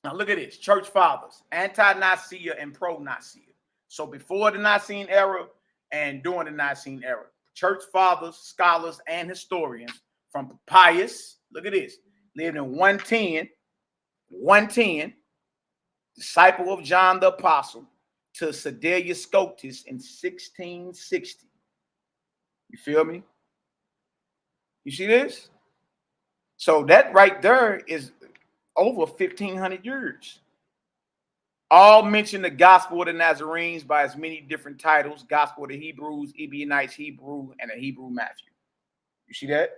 Now, look at this. Church fathers, anti-Nicaea and pro-Nicaea. So before the Nicene era and during the Nicene era, church fathers, scholars, and historians from Papias, look at this, lived in 110, disciple of John the Apostle, to Sedalia Scotus in 1660. You feel me? You see this? So that right there is over 1,500 years. All mention the Gospel of the Nazarenes by as many different titles: Gospel of the Hebrews, Ebionites Hebrew, and the Hebrew Matthew. You see that?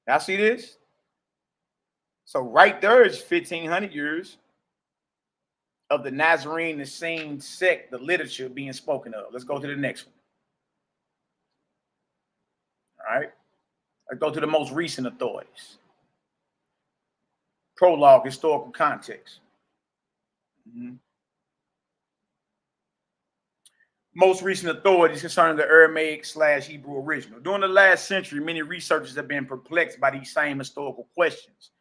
Y'all see this? So right there is 1,500 years of the Nazarene, the same sect, the literature being spoken of. Let's go to the next one. All right. Let's go to the most recent authorities. Prologue, historical context. Most recent authorities concerning the Aramaic/Hebrew original. During the last century, many researchers have been perplexed by these same historical questions.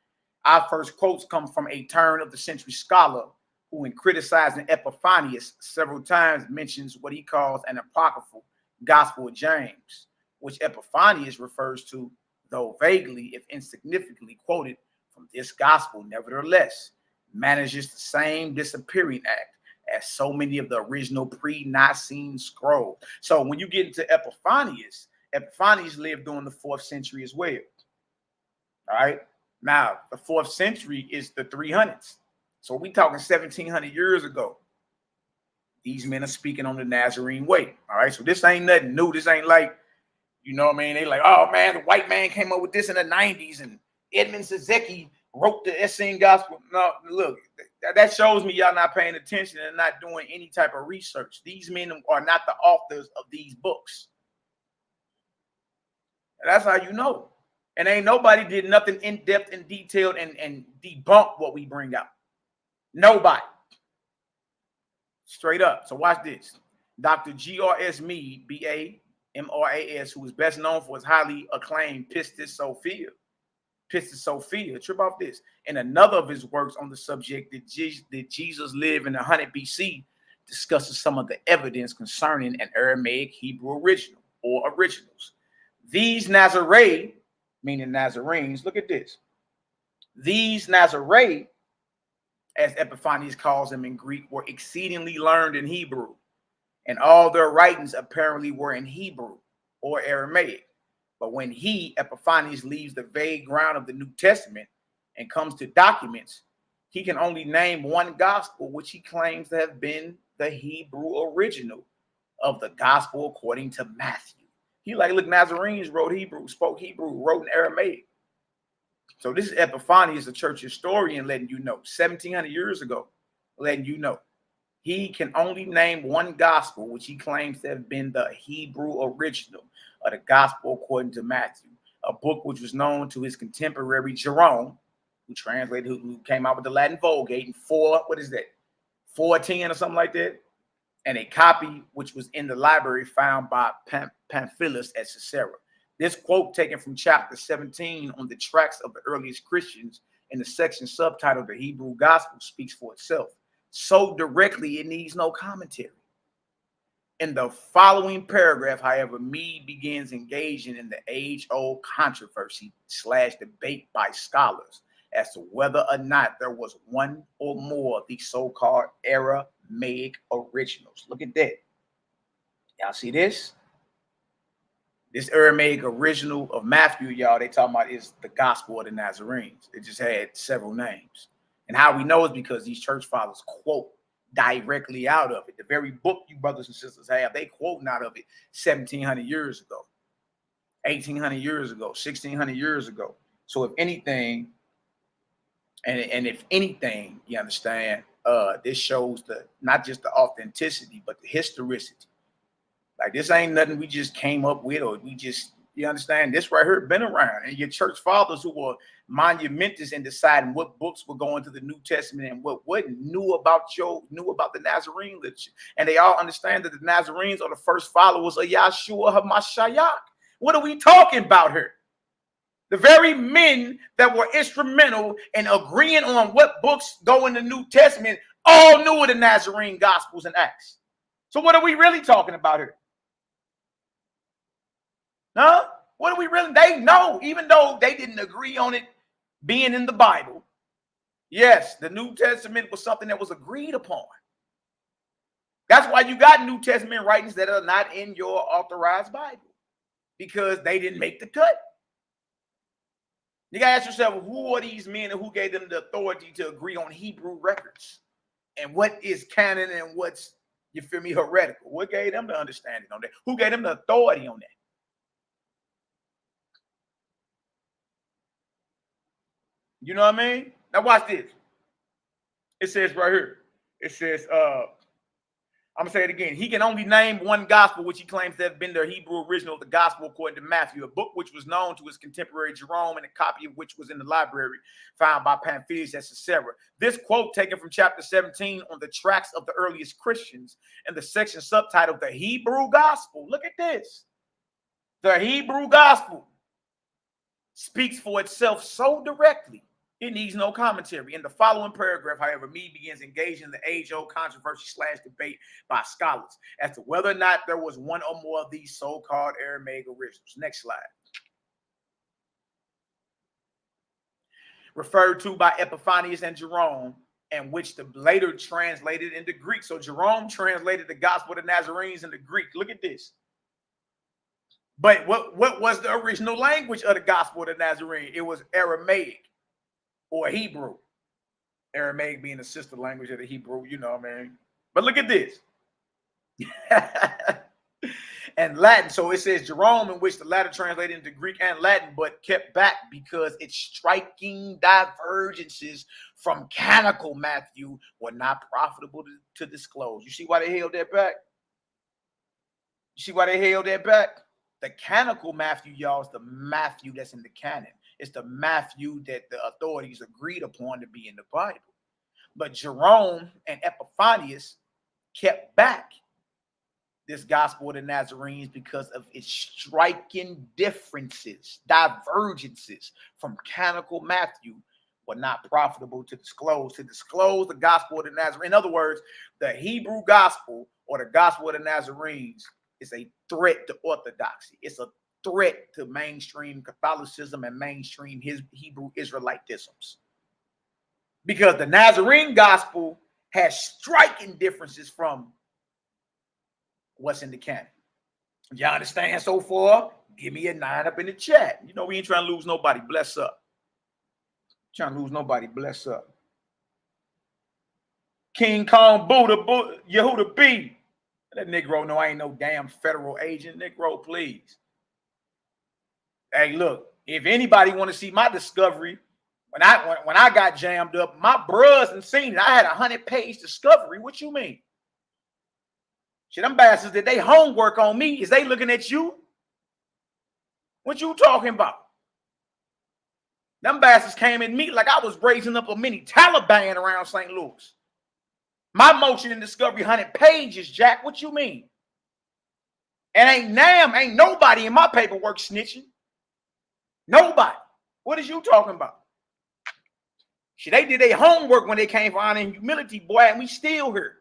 Our first quotes come from a turn-of-the-century scholar who, in criticizing Epiphanius, several times mentions what he calls an apocryphal Gospel of James, which Epiphanius refers to, though vaguely, if insignificantly quoted from this gospel, nevertheless manages the same disappearing act as so many of the original pre-Nicene scrolls. So when you get into Epiphanius, Epiphanius lived during the 4th century as well. All right. Now, the 4th century is the 300s. So we talking 1,700 years ago. These men are speaking on the Nazarene way. All right. So this ain't nothing new. This ain't like, you know what I mean? They like, oh man, the white man came up with this in the 90s and Edmund Zizeki wrote the Essene Gospel. No, look, that shows me y'all not paying attention and not doing any type of research. These men are not the authors of these books. And that's how you know. And ain't nobody did nothing in depth and detailed and debunk what we bring out. Nobody. Straight up. So watch this. Dr. G.R.S. Mead, B.A.M.R.A.S., who is best known for his highly acclaimed Pistis Sophia. Trip off this. In another of his works on the subject, Did Jesus live in 100 BC, discusses some of the evidence concerning an Aramaic Hebrew original or originals. These Nazarene, meaning Nazarenes, look at this. These Nazarene, as Epiphanius calls them in Greek, were exceedingly learned in Hebrew, and all their writings apparently were in Hebrew or Aramaic. But when Epiphanius, leaves the vague ground of the New Testament and comes to documents, he can only name one gospel, which he claims to have been the Hebrew original of the gospel according to Matthew. He like, look, Nazarenes wrote Hebrew, spoke Hebrew, wrote in Aramaic. So this is Epiphanius, a church historian, letting you know, 1,700 years ago, letting you know. He can only name one gospel, which he claims to have been the Hebrew original of the gospel according to Matthew, a book which was known to his contemporary Jerome, who came out with the Latin Vulgate in 410 or something like that, and a copy which was in the library found by Pamphilus at Caesarea. This quote, taken from chapter 17 on the tracts of the earliest Christians in the section subtitled The Hebrew Gospel, speaks for itself. So directly, it needs no commentary. In the following paragraph, however, Mead begins engaging in the age-old controversy / debate by scholars as to whether or not there was one or more of these so-called Aramaic originals. Look at that. Y'all see this? This Aramaic original of Matthew, y'all, they talking about is the Gospel of the Nazarenes. It just had several names. And how we know is because these church fathers quote directly out of it. The very book you brothers and sisters have, they quoting out of it 1,700 years ago, 1,800 years ago, 1,600 years ago. So if anything, and if anything, you understand, this shows the not just the authenticity, but the historicity. Like this ain't nothing we just came up with, or we just, you understand, this right here been around. And your church fathers who were monumentous in deciding what books were going to the New Testament and what wouldn't, knew about the Nazarene literature. And they all understand that the Nazarenes are the first followers of Yahshua HaMashiach. What are we talking about here? The very men that were instrumental in agreeing on what books go in the New Testament all knew of the Nazarene Gospels and Acts. So what are we really talking about here? Huh? What are we really? They know, even though they didn't agree on it being in the Bible. Yes, the New Testament was something that was agreed upon. That's why you got New Testament writings that are not in your authorized Bible, because they didn't make the cut. You got to ask yourself, who are these men and who gave them the authority to agree on Hebrew records? And what is canon and what's, you feel me, heretical? What gave them the understanding on that? Who gave them the authority on that? You know what I mean? Now watch this. It says right here. It says, I'm going to say it again. He can only name one gospel, which he claims to have been the Hebrew original of the gospel according to Matthew, a book which was known to his contemporary Jerome and a copy of which was in the library found by Pamphilus at Caesarea. This quote taken from chapter 17 on the tracts of the earliest Christians and the section subtitled The Hebrew Gospel. Look at this. The Hebrew Gospel speaks for itself so directly, it needs no commentary. In the following paragraph, however, me begins engaging in the age-old controversy / debate by scholars as to whether or not there was one or more of these so-called Aramaic originals. Next slide. Referred to by Epiphanius and Jerome, and which the later translated into Greek. So Jerome translated the Gospel of the Nazarenes into Greek. Look at this. But what was the original language of the Gospel of the Nazarene? It was Aramaic. Or Hebrew. Aramaic being the sister language of the Hebrew, you know what I mean? But look at this. And Latin. So it says Jerome, in which the latter translated into Greek and Latin, but kept back because its striking divergences from canonical Matthew were not profitable to disclose. You see why they held that back? You see why they held that back? The canonical Matthew, y'all, is the Matthew that's in the canon. It's the Matthew that the authorities agreed upon to be in the Bible. But Jerome and Epiphanius kept back this Gospel of the Nazarenes because of its striking differences, divergences from canonical Matthew were not profitable to disclose. To disclose the Gospel of the Nazarenes. In other words, the Hebrew Gospel or the Gospel of the Nazarenes is a threat to orthodoxy. It's a threat to mainstream Catholicism and mainstream Hebrew Israelitisms. Because the Nazarene Gospel has striking differences from what's in the canon. Y'all understand so far? Give me a 9 up in the chat. You know, we ain't trying to lose nobody. Bless up. Trying to lose nobody. Bless up. King Kong Buddha, Yehuda B. Let Negro know I ain't no damn federal agent. Negro, please. Hey, look, if anybody want to see my discovery, when I got jammed up, my bros and seen it. I had a 100-page discovery. What you mean? Shit, them bastards did they homework on me. Is they looking at you? What you talking about? Them bastards came at me like I was raising up a mini Taliban around St. Louis. My motion and discovery 100 pages, Jack. What you mean? And ain't nobody in my paperwork snitching. Nobody. What is you talking about? Shit, they did their homework when they came for honor and humility, boy, and we still here.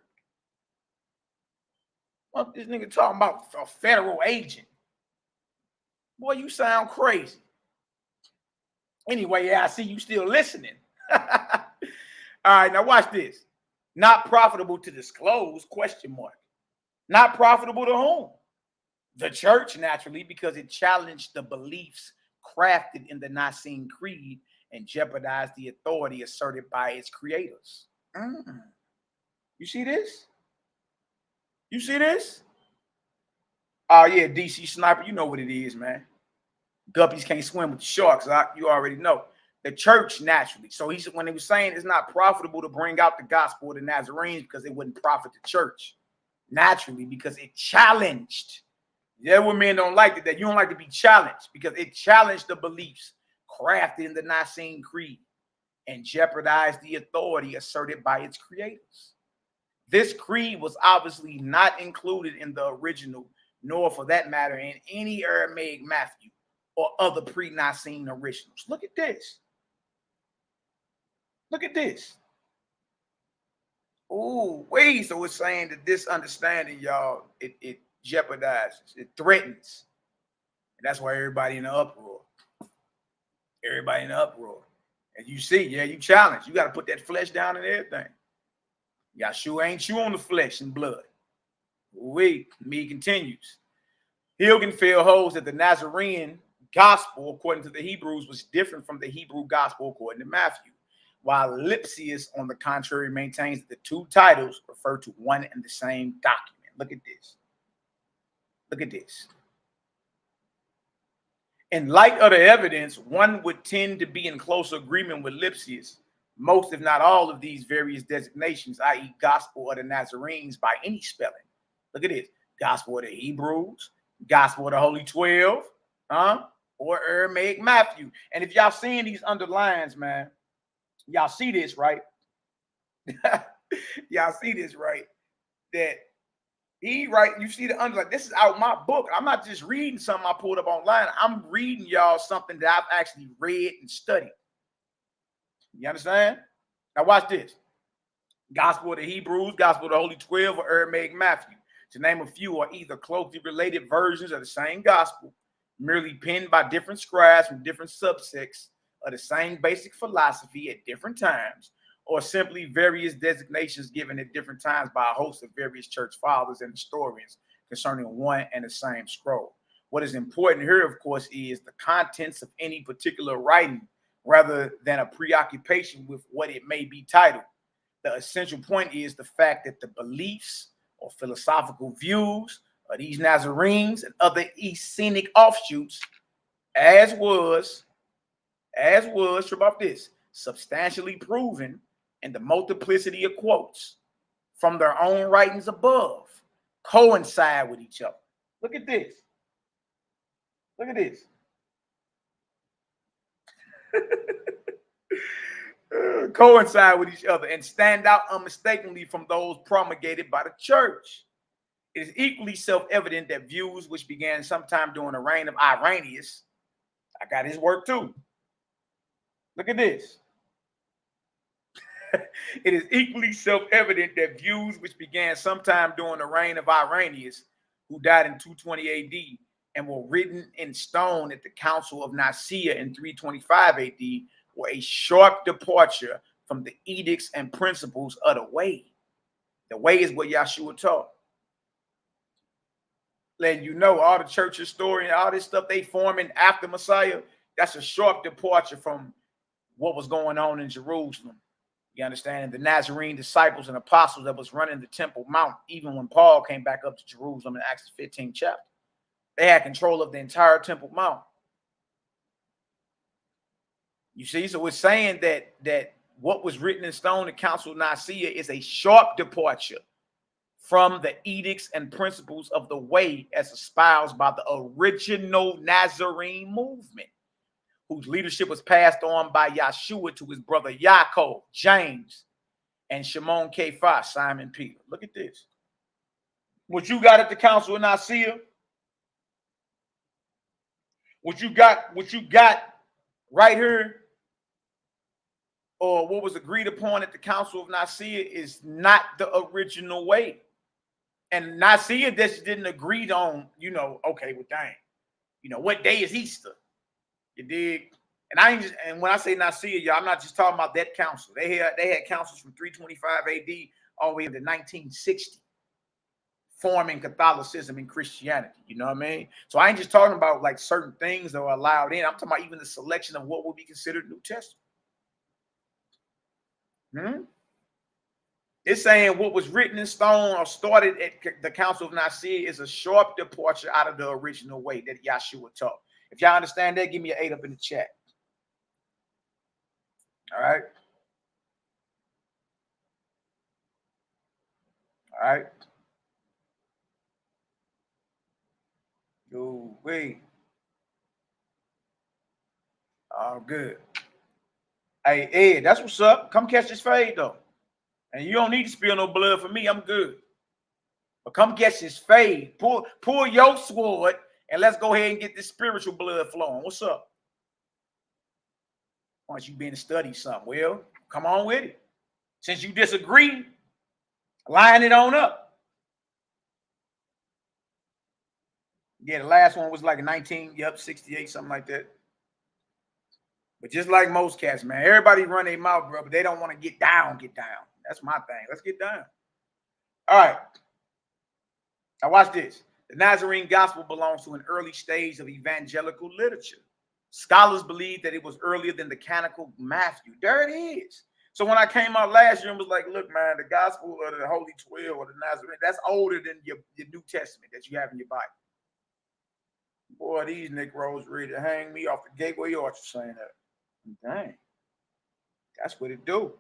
What this nigga talking about? A federal agent. Boy, you sound crazy. Anyway, yeah, I see you still listening. All right, now watch this. Not profitable to disclose, question mark. Not profitable to whom? The church, naturally, because it challenged the beliefs crafted in the Nicene Creed and jeopardized the authority asserted by its creators. You see this? You see this? Oh, yeah, DC Sniper, you know what it is, man. Guppies can't swim with the sharks. You already know. The church, naturally. So when he was saying it's not profitable to bring out the gospel of the Nazarenes because it wouldn't profit the church. Naturally, because it challenged. The other men don't like it, that you don't like to be challenged because it challenged the beliefs crafted in the Nicene Creed and jeopardized the authority asserted by its creators. This creed was obviously not included in the original, nor for that matter in any Aramaic Matthew or other pre-Nicene originals. Look at this. Look at this. Ooh, wait. So it's saying that this understanding, y'all, it jeopardizes, it threatens. And that's why everybody in the uproar. Everybody in the uproar. And you see, yeah, you challenge. You got to put that flesh down and everything. Yahshua ain't you on the flesh and blood. Wait, me continues. Hilgenfeld holds that the Nazarene Gospel, according to the Hebrews, was different from the Hebrew Gospel according to Matthew, while Lipsius, on the contrary, maintains that the two titles refer to one and the same document. Look at this. Look at this. In light of the evidence, one would tend to be in close agreement with Lipsius. Most, if not all, of these various designations, i.e. Gospel of the Nazarenes by any spelling. Look at this. Gospel of the Hebrews, Gospel of the Holy 12, or Aramaic Matthew. And if y'all seeing these underlines, man, y'all see this, right? Y'all see this, right? That he, right, you see the underline. This is out my book. I'm not just reading something I pulled up online. I'm reading y'all something that I've actually read and studied. You understand? Now watch this. Gospel of the Hebrews, Gospel of the Holy 12, or Aramaic Matthew. To name a few, are either closely related versions of the same gospel, merely penned by different scribes from different subsects of the same basic philosophy at different times, or simply various designations given at different times by a host of various church fathers and historians concerning one and the same scroll. What is important here, of course, is the contents of any particular writing rather than a preoccupation with what it may be titled. The essential point is the fact that the beliefs or philosophical views of these Nazarenes and other Essenic offshoots, as was, trip off this, substantially proven in the multiplicity of quotes from their own writings above, coincide with each other. Look at this. Look at this. Coincide with each other and stand out unmistakably from those promulgated by the church. It is equally self-evident that views which began sometime during the reign of Irenaeus, I got his work too. Look at this. It is equally self-evident that views which began sometime during the reign of Irenaeus, who died in 220 AD, and were written in stone at the Council of Nicaea in 325 AD, were a sharp departure from the edicts and principles of the way. The way is what Yahshua taught. Letting you know, all the church historians, all this stuff they forming after Messiah, that's a sharp departure from what was going on in Jerusalem. You understand? The Nazarene disciples and apostles that was running the Temple Mount, even when Paul came back up to Jerusalem in Acts 15 chapter. They had control of the entire Temple Mount. You see, so it's saying that what was written in stone, the Council of Nicaea, is a sharp departure from the edicts and principles of the way as espoused by the original Nazarene movement, whose leadership was passed on by Yahshua to his brother Yaakov, James, and Shimon Kephas, Simon Peter. Look at this. What you got at the Council of Nicaea, what you got right here, or what was agreed upon at the Council of Nicaea, is not the original way. And Nicaea just didn't agree on, okay, well, dang, what day is Easter? You dig? And when I say Nicaea, y'all, I'm not just talking about that council. They had councils from 325 AD all the way to 1960, forming Catholicism and Christianity. You know what I mean? So I ain't just talking about like certain things that are allowed in. I'm talking about even the selection of what would be considered New Testament. It's saying what was written in stone or started at the Council of Nicaea is a sharp departure out of the original way that Yahshua taught. If y'all understand that, give me an 8 up in the chat. All right. All right. Yo, wait. Oh, good. Hey, Ed, that's what's up. Come catch this fade, though. And you don't need to spill no blood for me. I'm good. But come catch this fade. Pull your sword, and let's go ahead and get this spiritual blood flowing. What's up? Why don't you been to study something? Well, come on with it. Since you disagree, Line it on up. Yeah, the last one was like 68, something like that. But just like most cats, man, everybody run their mouth, bro, but they don't want to get down, That's my thing. Let's get down. All right. Now watch this. The Nazarene Gospel belongs to an early stage of evangelical literature. Scholars believe that it was earlier than the canonical Matthew. There it is. So when I came out last year and was like, look, man, the Gospel of the Holy 12 or the Nazarene, that's older than your New Testament that you have in your Bible. Boy, these Negroes ready to hang me off the Gateway Arch for saying that. Dang. That's what it do.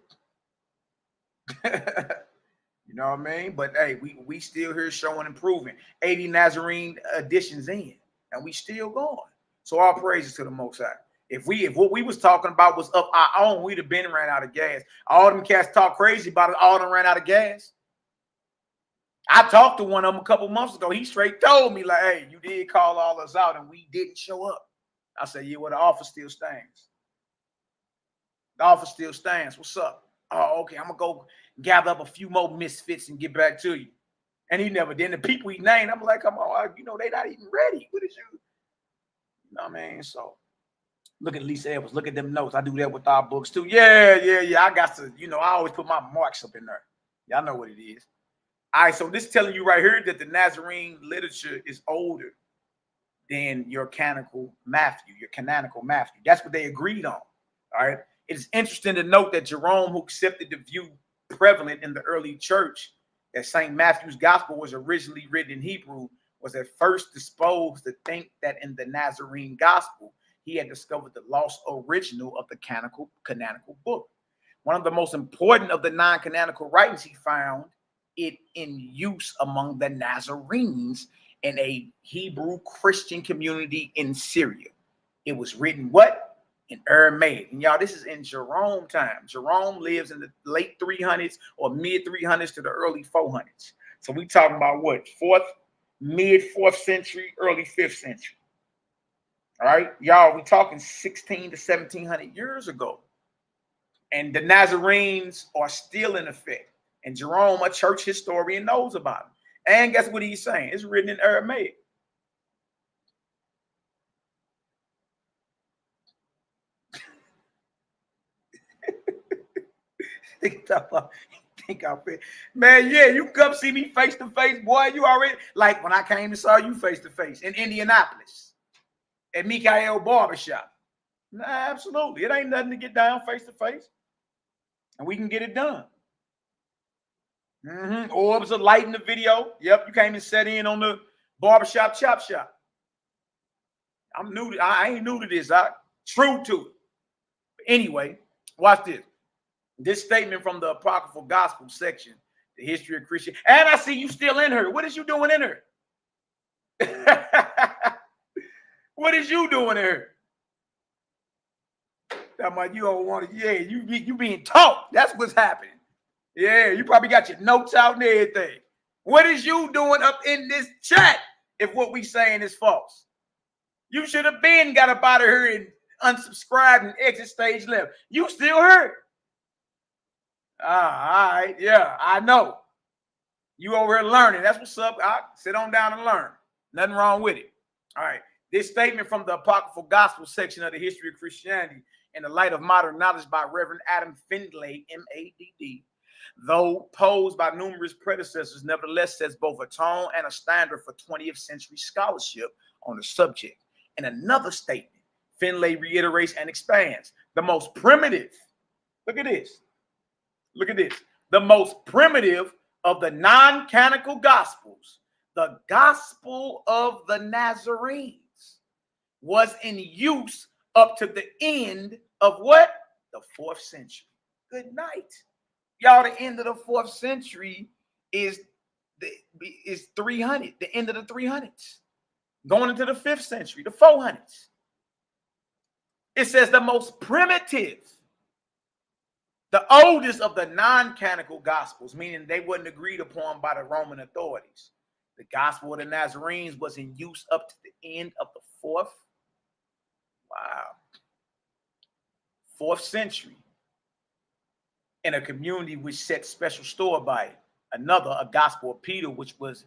You know what I mean? But hey, we still here showing and proving. 80 Nazarene editions in, and we still going. So all praises to the Most High. If what we was talking about was of our own, we'd have been ran out of gas. All them cats talk crazy about it. All them ran out of gas. I talked to one of them a couple months ago. He straight told me, like, hey, you did call all us out and we didn't show up. I said, yeah, well, the offer still stands. The offer still stands. What's up? Oh, okay, I'm going to go gather up a few more misfits and get back to you. And he never did. And the people he named, I'm like, come on, you know, they not even ready. What is you? You know what I mean? So look at Lisa Edwards. Look at them notes. I do that with our books too. Yeah. I got to, you know, I always put my marks up in there. Y'all know what it is. All right, so this is telling you right here that the Nazarene literature is older than your canonical Matthew, That's what they agreed on. All right. It is interesting to note that Jerome, who accepted the view prevalent in the early church that St. Matthew's gospel was originally written in Hebrew, was at first disposed to think that in the Nazarene gospel, he had discovered the lost original of the canonical book. One of the most important of the non-canonical writings he found it in use among the Nazarenes in a Hebrew Christian community in Syria. It was written what? In Aramaic. And y'all, this is in Jerome time. Jerome lives in the late 300s or mid 300s to the early 400s. So we talking about what? Mid 4th century, early 5th century. All right, y'all, we talking 16 to 1700 years ago. And the Nazarenes are still in effect. And Jerome, a church historian, knows about them. And guess what he's saying? It's written in Aramaic. Think I'm fit. Man, yeah, you come see me face to face, boy. You already, like when I came and saw you face to face in Indianapolis at Mikael Barbershop. Nah, absolutely. It ain't nothing to get down face to face. And we can get it done. Or it was a light in the video. Yep, you came and set in on the barbershop chop shop. I'm new to, I ain't new to this. I true to it. But anyway, watch this. This statement from the Apocryphal Gospel section, the history of Christian. And I see you still in her. What is you doing in her? What is you doing in her? That might you don't want to. Yeah, you being taught. That's what's happening. Yeah, you probably got your notes out and everything. What is you doing up in this chat if what we saying is false? You should have been got up out of here and unsubscribed and exit stage left. You still here. All right. Yeah, I know. You over here learning. That's what's up. All right, sit on down and learn. Nothing wrong with it. All right. This statement from the Apocryphal Gospel section of the history of Christianity in the light of modern knowledge by Reverend Adam Findlay, M.A.D.D., though posed by numerous predecessors, nevertheless sets both a tone and a standard for 20th century scholarship on the subject. In another statement, Findlay reiterates and expands the most primitive. Look at this. Look at this. The most primitive of the non-canonical gospels, the gospel of the Nazarenes, was in use up to the end of what? The 4th century. Good night. Y'all, the end of the 4th century is 300, the end of the 300s. Going into the 5th century, the 400s. It says the most primitive, the oldest of the non-canonical gospels, meaning they wasn't agreed upon by the Roman authorities. The gospel of the Nazarenes was in use up to the end of the 4th century in a community which set special store by it. Another, a Gospel of Peter, which was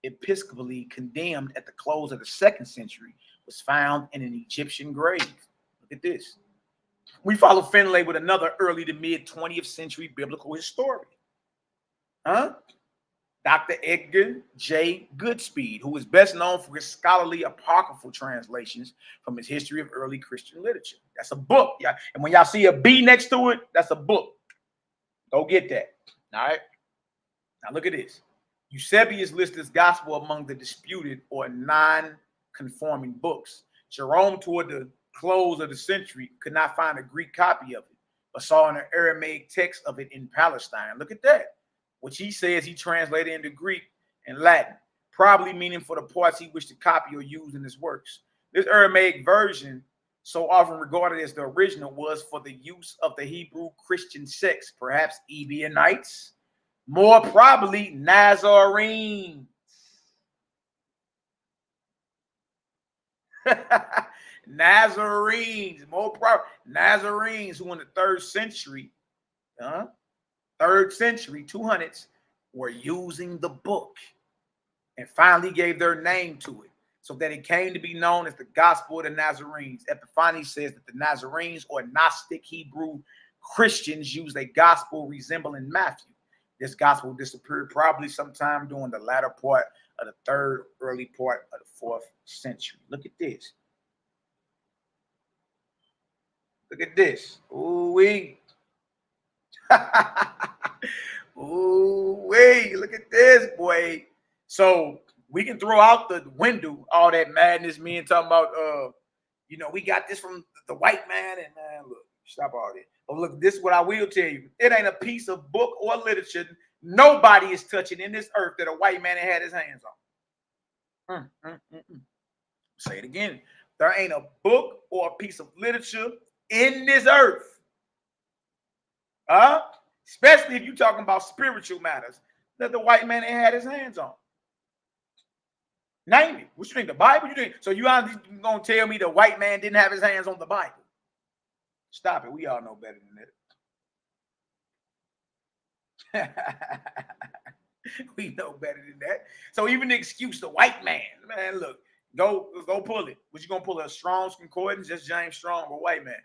episcopally condemned at the close of the 2nd century, was found in an Egyptian grave. Look at this. We follow Finlay with another early to mid 20th century biblical historian. Dr. Edgar J. Goodspeed, who is best known for his scholarly apocryphal translations from his history of early Christian literature. That's a book. Yeah. And when y'all see a B next to it, that's a book. Go get that. All right. Now look at this. Eusebius lists this gospel among the disputed or non-conforming books. Jerome, toward the close of the century, could not find a Greek copy of it, but saw an Aramaic text of it in Palestine. Look at that, which he says he translated into Greek and Latin, probably meaning for the parts he wished to copy or use in his works. This Aramaic version, so often regarded as the original, was for the use of the Hebrew Christian sects, perhaps Ebionites, more probably Nazarenes. Nazarenes, more probably Nazarenes, who in the 3rd century, 200s, were using the book and finally gave their name to it, so that it came to be known as the Gospel of the Nazarenes. Epiphanes says that the Nazarenes, or Gnostic Hebrew Christians, used a gospel resembling Matthew. This gospel disappeared probably sometime during the latter part of the 3rd, early part of the 4th century. Look at this. Look at this. Ooh-wee. Ooh-wee. Look at this, boy. So we can throw out the window all that madness, me and talking about, we got this from the white man, and man, look, stop all this. But look, this is what I will tell you. It ain't a piece of book or literature nobody is touching in this earth that a white man had his hands on. Say it again. There ain't a book or a piece of literature in this earth, especially if you're talking about spiritual matters, that the white man ain't had his hands on. Name it. What you think, the Bible? You think so? You gonna tell me the white man didn't have his hands on the Bible? Stop it. We all know better than that. We know better than that. So even the excuse, the white man, look, go pull it. Was you gonna pull a Strong's Concordance, just James Strong, or white man?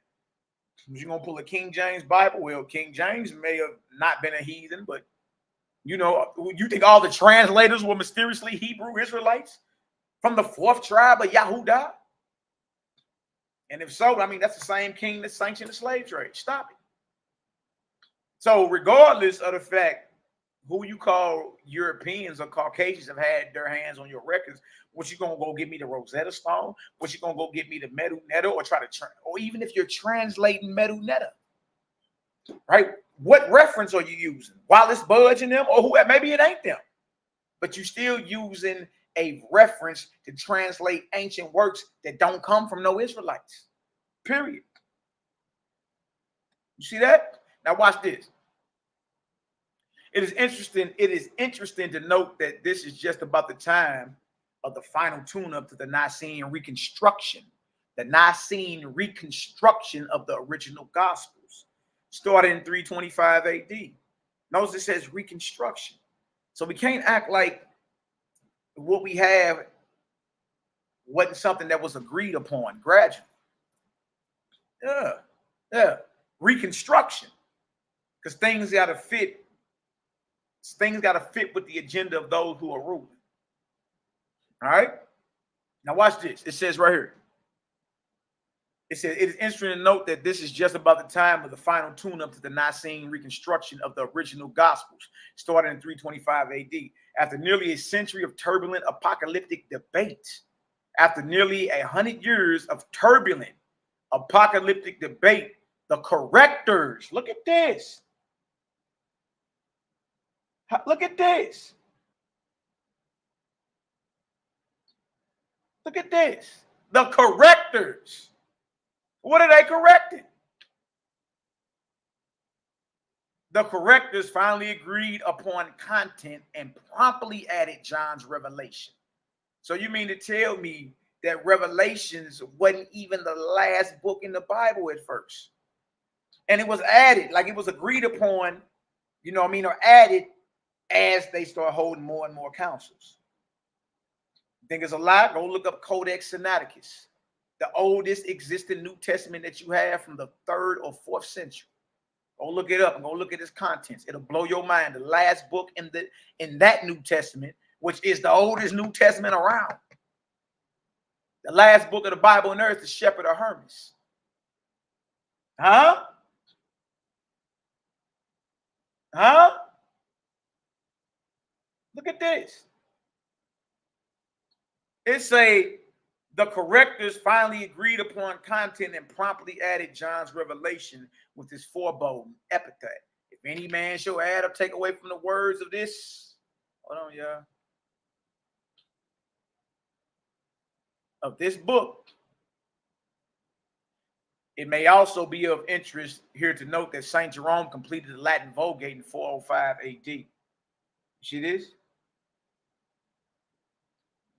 Was you gonna pull a King James Bible? Well, King James may have not been a heathen, but you think all the translators were mysteriously Hebrew Israelites from the 4th tribe of Yahudah? And if so, that's the same king that sanctioned the slave trade. Stop it. So regardless of the fact who you call Europeans or Caucasians have had their hands on your records, what you gonna go get me the Rosetta Stone? What you gonna go get me the Medu Netta, or or even if you're translating Medu Netta, right? What reference are you using? While it's budging them, or who? Maybe it ain't them, but you still using a reference to translate ancient works that don't come from no Israelites. Period. You see that? Now watch this. It is interesting to note that this is just about the time of the final tune-up to the Nicene reconstruction. The Nicene reconstruction of the original Gospels started in 325 AD. Notice it says reconstruction. So we can't act like what we have wasn't something that was agreed upon gradually. Yeah. Reconstruction. Because things got to fit. Things got to fit with the agenda of those who are ruling. All right? Now watch this. It says right here. It says, it is interesting to note that this is just about the time of the final tune-up to the Nicene reconstruction of the original Gospels, started in 325 AD. After nearly a century of turbulent apocalyptic debate, after nearly 100 years of turbulent apocalyptic debate, the correctors, look at this. Look at this. Look at this. The correctors. What are they correcting? The correctors finally agreed upon content and promptly added John's revelation. So you mean to tell me that Revelations wasn't even the last book in the Bible at first? And it was added, like it was agreed upon, or added as they start holding more and more councils. Think it's a lie? Go look up Codex Sinaiticus, the oldest existing New Testament that you have from the 3rd or 4th century. Go look it up and go look at its contents. It'll blow your mind. The last book in that New Testament, which is the oldest New Testament around. The last book of the Bible on earth, the Shepherd of Hermas. Huh? Huh? Look at this. It say the correctors finally agreed upon content and promptly added John's revelation with his foreboding epithet. If any man shall add or take away from the words of this, hold on, y'all, of this book, it may also be of interest here to note that St. Jerome completed the Latin Vulgate in 405 AD. You see this?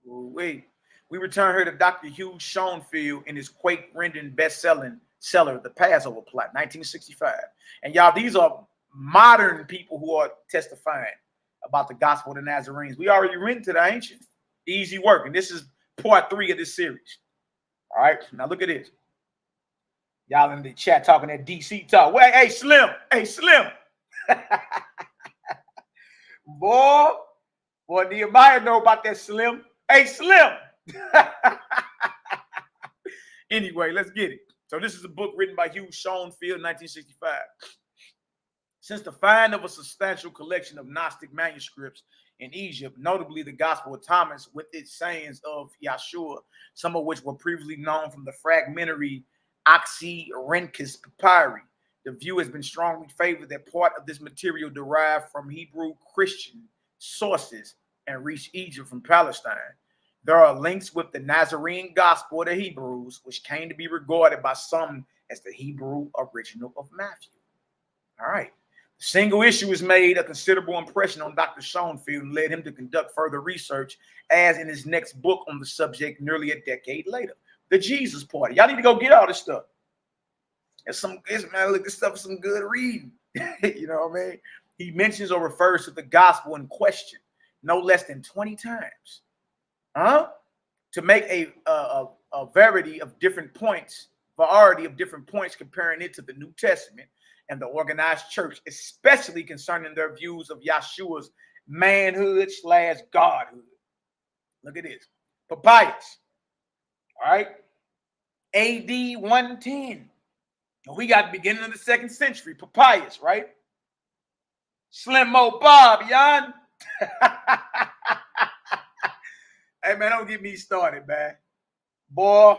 Wait. We return here to Dr. Hugh Schoenfield in his quake-rendering best-selling seller, The Passover Plot, 1965. And y'all, these are modern people who are testifying about the gospel of the Nazarenes. We already went into the ancient. Easy work. And this is part 3 of this series. All right. Now look at this. Y'all in the chat talking that DC talk. Wait, hey, Slim. Hey, Slim. Boy, Nehemiah know about that, Slim. Hey, Slim. Anyway, let's get it. So this is a book written by Hugh Schoenfield, 1965. Since the find of a substantial collection of Gnostic manuscripts in Egypt, notably the Gospel of Thomas with its sayings of Yahshua, some of which were previously known from the fragmentary Oxyrhynchus papyri, the view has been strongly favored that part of this material derived from Hebrew Christian sources and reached Egypt from Palestine. There are links with the Nazarene Gospel of the Hebrews, which came to be regarded by some as the Hebrew original of Matthew. All right. The single issue has made a considerable impression on Dr. Schoenfield and led him to conduct further research, as in his next book on the subject nearly a decade later, The Jesus Party. Y'all need to go get all this stuff. Man, look, this stuff is some good reading. You know what I mean? He mentions or refers to the gospel in question no less than 20 times. To make a variety of different points, comparing it to the New Testament and the organized church, especially concerning their views of Yahshua's manhood/godhood. Look at this. Papyrus. All right. AD 110. We got the beginning of the 2nd century. Papyrus, right? Slim Mo Bob, Yon. Hey, man, don't get me started, man. Boy,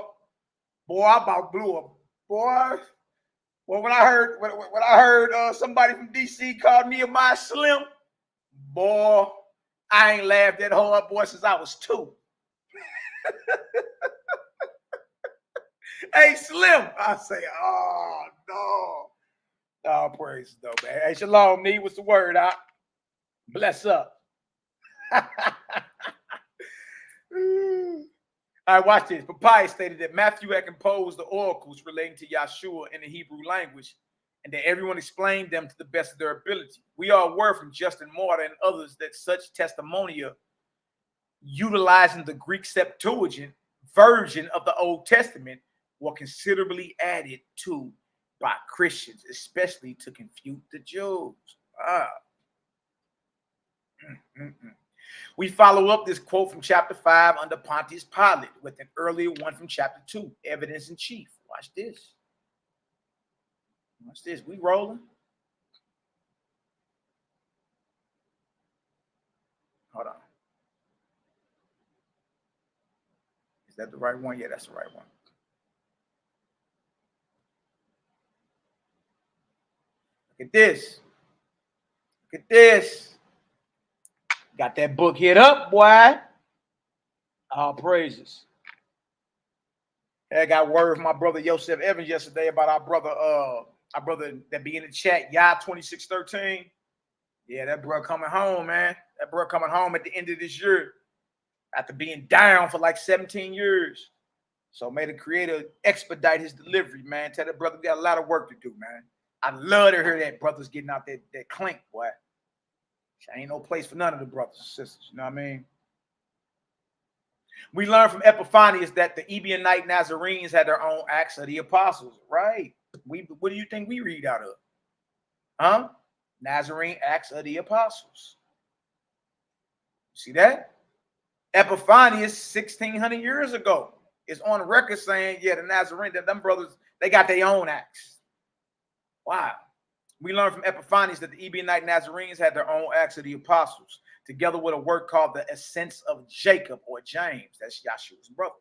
I about blew up. Boy, when I heard somebody from DC called NehemiYAH Slim, boy, I ain't laughed that hard, boy, since I was 2. Hey, Slim. I say, oh, no. Oh, praise though, man. Hey, shalom, Nee. What's the word, Doc? Bless up. All right, watch this. Papyrus stated that Matthew had composed the oracles relating to Yahshua in the Hebrew language, and that everyone explained them to the best of their ability. We are aware from Justin Martyr and others that such testimonia, utilizing the Greek Septuagint version of the Old Testament, were considerably added to by Christians, especially to confute the Jews. We follow up this quote from chapter 5 under Pontius Pilate with an earlier one from chapter 2, evidence in chief. Watch this. Watch this. We rolling. Hold on. Is that the right one? Yeah, that's the right one. Look at this. Look at this. Got that book hit up, boy. All praises. I got word from my brother Joseph Evans yesterday about our brother that be in the chat, YAH'KI 2613. Yeah, that bro coming home, man. That bro coming home at the end of this year after being down for like 17 years. So may the Creator expedite his delivery, man. Tell that brother we got a lot of work to do, man. I love to hear that brothers getting out that clink, boy. Ain't no place for none of the brothers and sisters. You know what I mean? We learn from Epiphanius that the Ebionite Nazarenes had their own Acts of the Apostles. Right. What do you think we read out of? Huh? Nazarene Acts of the Apostles. See that? Epiphanius 1600 years ago is on record saying, yeah, the Nazarene, them brothers, they got their own Acts. Wow. We learn from Epiphanius that the Ebionite Nazarenes had their own Acts of the Apostles, together with a work called the Essence of Jacob or James. That's Yahshua's brother.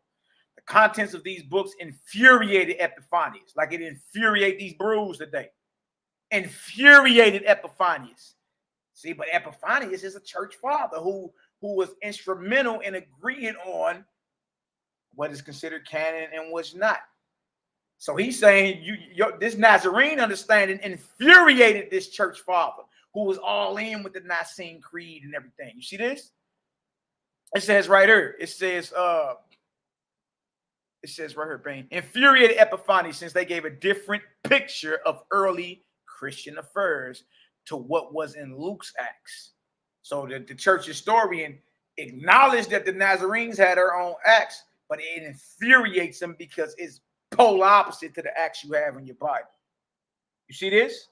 The contents of these books infuriated Epiphanius, like it infuriated these brews today. Infuriated Epiphanius. See, but Epiphanius is a church father who was instrumental in agreeing on what is considered canon and what's not. So he's saying this Nazarene understanding infuriated this church father who was all in with the Nicene Creed and everything. You see this? It says right here. It says right here, Bane. Infuriated Epiphanius since they gave a different picture of early Christian affairs to what was in Luke's Acts. So the church historian acknowledged that the Nazarenes had their own Acts, but it infuriates them because it's polar opposite to the Acts you have in your Bible. You see this?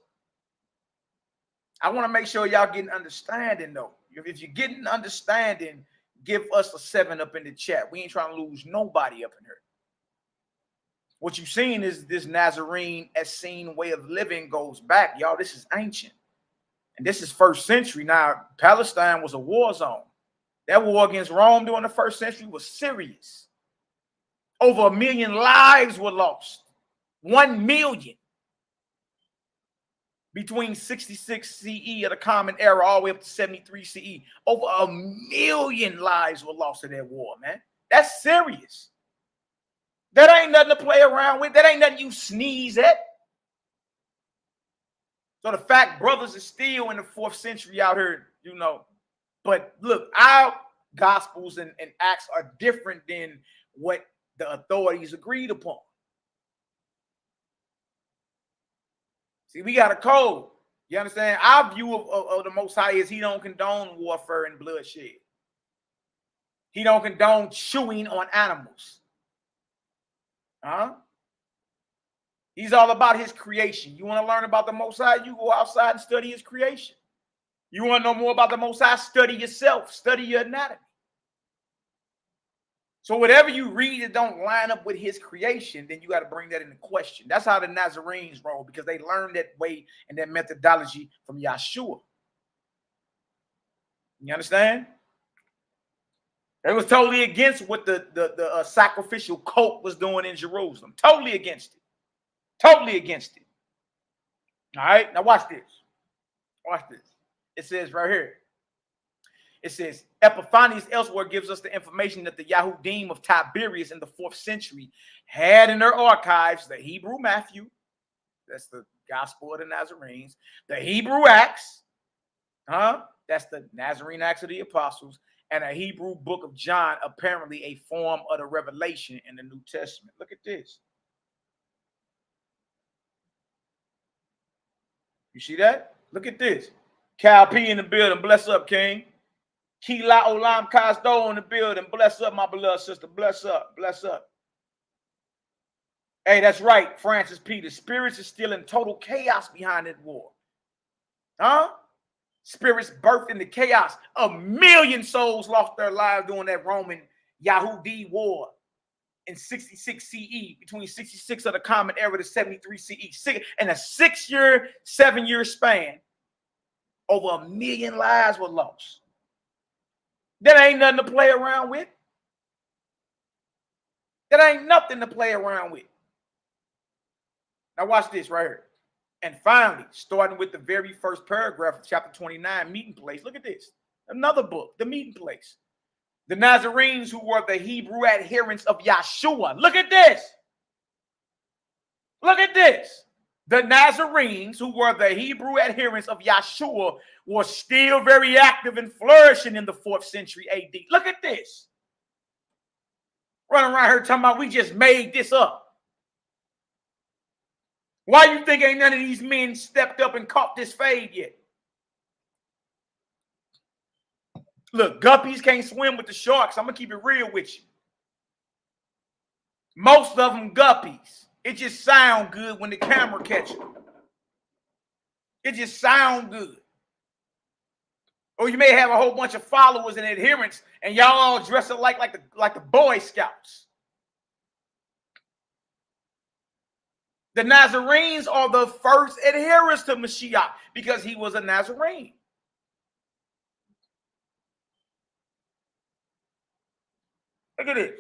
I want to make sure y'all getting understanding, though. If you're getting understanding, give us a 7 up in the chat. We ain't trying to lose nobody up in here. What you've seen is this Nazarene Essene way of living goes back. Y'all, this is ancient. And this is 1st century. Now, Palestine was a war zone. That war against Rome during the 1st century was serious. Over 1 million lives were lost. 1 million. Between 66 CE of the Common Era all the way up to 73 CE. Over 1 million lives were lost in that war, man. That's serious. That ain't nothing to play around with. That ain't nothing you sneeze at. So the fact brothers are still in the 4th century out here, you know. But look, our Gospels and Acts are different than what the authorities agreed upon. See, we got a code. You understand? Our view of the Most High is he don't condone warfare and bloodshed. He don't condone chewing on animals. Huh? He's all about his creation. You want to learn about the Most High? You go outside and study his creation. You want to know more about the Most High? Study yourself. Study your anatomy. So whatever you read that don't line up with his creation, then you got to bring that into question. That's how the Nazarenes roll, because they learned that way and that methodology from Yahshua. You understand? They was totally against what the sacrificial cult was doing in Jerusalem. Totally against it. Totally against it. All right, now watch this. Watch this. It says right here. It says, Epiphanius elsewhere gives us the information that the Yahudim of Tiberias in the 4th century had in their archives the Hebrew Matthew, that's the Gospel of the Nazarenes, the Hebrew Acts, that's the Nazarene Acts of the Apostles, and a Hebrew book of John, apparently a form of the Revelation in the New Testament. Look at this. You see that? Look at this. Cal P in the building. Bless up, King. Kila Olam Kazdo in the building. Bless up, my beloved sister. Bless up. Bless up. Hey, that's right, Francis P. The spirits is still in total chaos behind that war. Huh? Spirits birthed into chaos. 1 million souls lost their lives during that Roman Yahudi war in 66 CE, between 66 of the Common Era to 73 CE. In a 6-year, 7-year span, over 1 million lives were lost. That ain't nothing to play around with. That ain't nothing to play around with. Now watch this right here. And finally, starting with the very first paragraph of chapter 29, Meeting Place. Look at this. Another book, The Meeting Place. The Nazarenes who were the Hebrew adherents of Yahshua. Look at this. Look at this. The Nazarenes who were the Hebrew adherents of Yahshua were still very active and flourishing in the 4th century AD. Look at this. Running around here talking about we just made this up. Why you think ain't none of these men stepped up and caught this fade yet? Look, guppies can't swim with the sharks. I'm going to keep it real with you. Most of them guppies. It just sound good when the camera catches them. It just sound good. Or you may have a whole bunch of followers and adherents, and y'all all dress up like the Boy Scouts. The Nazarenes are the first adherents to Mashiach because he was a Nazarene. Look at this.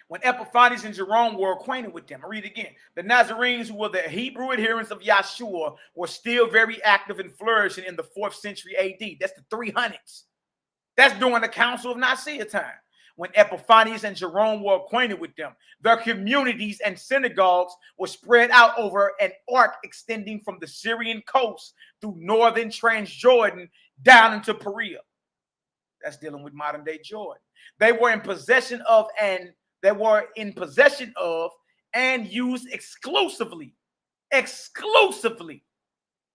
When Epiphanes and Jerome were acquainted with them, I read again. The Nazarenes, who were the Hebrew adherents of Yahshua, were still very active and flourishing in the 4th century AD. That's the 300s. That's during the Council of Nicaea time. When Epiphanes and Jerome were acquainted with them, their communities and synagogues were spread out over an arc extending from the Syrian coast through northern Transjordan down into Perea. That's dealing with modern day Jordan. They were in possession of and used exclusively.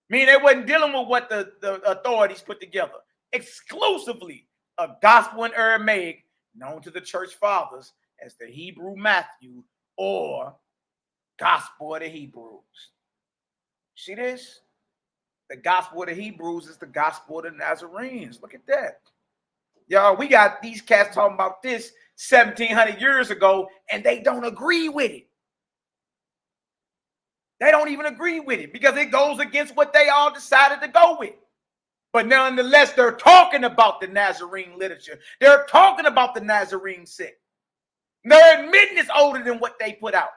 Meaning they wasn't dealing with what the authorities put together. Exclusively a gospel in Aramaic known to the church fathers as the Hebrew Matthew or Gospel of the Hebrews. See this? The Gospel of the Hebrews is the Gospel of the Nazarenes. Look at that. Y'all, we got these cats talking about this 1,700 years ago, and they don't agree with it. They don't even agree with it because it goes against what they all decided to go with. But nonetheless, they're talking about the Nazarene literature. They're talking about the Nazarene sect. They're admitting it's older than what they put out.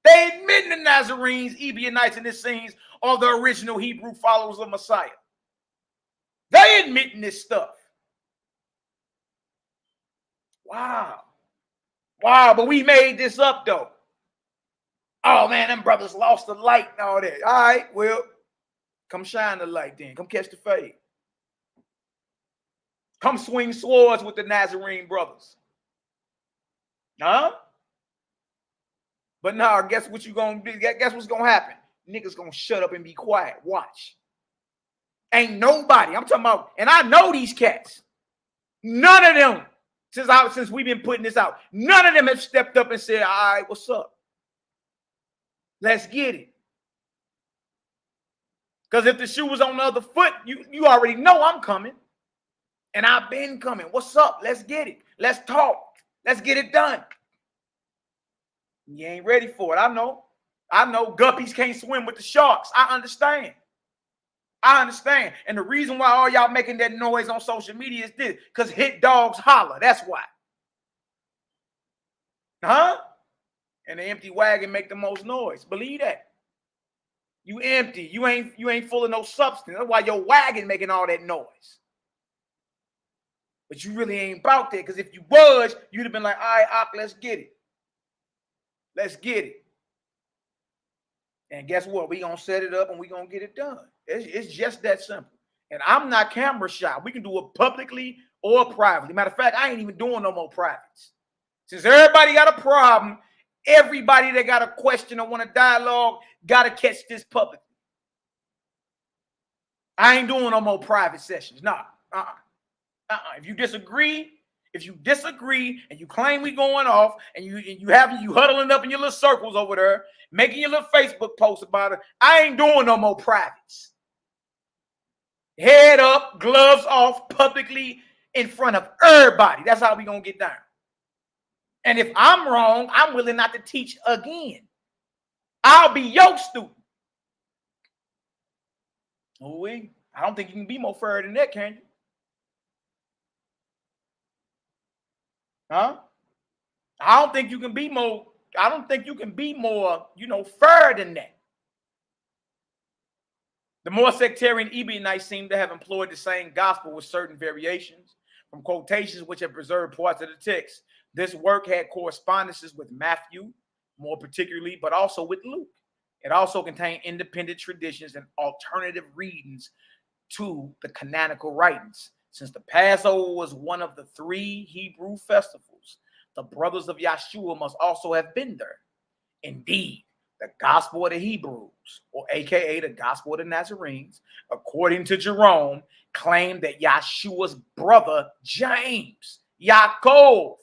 They admitting the Nazarenes, Ebionites, and Essenes are the original Hebrew followers of Messiah. They admitting this stuff. Wow. Wow, but we made this up, though. Oh, man, them brothers lost the light and all that. All right, well, come shine the light then. Come catch the fade. Come swing swords with the Nazarene brothers. Huh? But now, guess what you gonna do? Guess what's gonna happen? Niggas gonna shut up and be quiet. Watch. Ain't nobody. I'm talking about, and I know these cats. None of them, since we've been putting this out, none of them have stepped up and said, all right, what's up? Let's get it. Because if the shoe was on the other foot, you already know I'm coming. And I've been coming. What's up? Let's get it. Let's talk. Let's get it done. You ain't ready for it. I know. Guppies can't swim with the sharks. I understand. And the reason why all y'all making that noise on social media is this. Because hit dogs holler. That's why. Huh? And the empty wagon make the most noise. Believe that. You empty. You ain't full of no substance. That's why your wagon making all that noise. But you really ain't about that. Because if you was, you'd have been like, all right, Ak, let's get it. Let's get it. And guess what? We gonna set it up and we gonna get it done. It's just that simple. And I'm not camera shy. We can do it publicly or privately. Matter of fact, I ain't even doing no more privates. Since everybody got a problem, everybody that got a question or want to dialogue got to catch this publicly. I ain't doing no more private sessions. Nah. If you disagree and you claim we going off and you huddling up in your little circles over there, making your little Facebook posts about it, I ain't doing no more privates. Head up, gloves off, publicly in front of everybody. That's how we gonna get down. And if I'm wrong, I'm willing not to teach again. I'll be your student. I don't think you can be more fair than that, can you? Huh? I don't think you can be more, fair than that. The more sectarian Ebionites seem to have employed the same gospel with certain variations from quotations which have preserved parts of the text. This work had correspondences with Matthew, more particularly, but also with Luke. It also contained independent traditions and alternative readings to the canonical writings. Since the Passover was one of the 3 Hebrew festivals, the brothers of Yahshua must also have been there. Indeed, the Gospel of the Hebrews, or aka the Gospel of the Nazarenes, according to Jerome, claimed that Yeshua's brother James, Yaakov,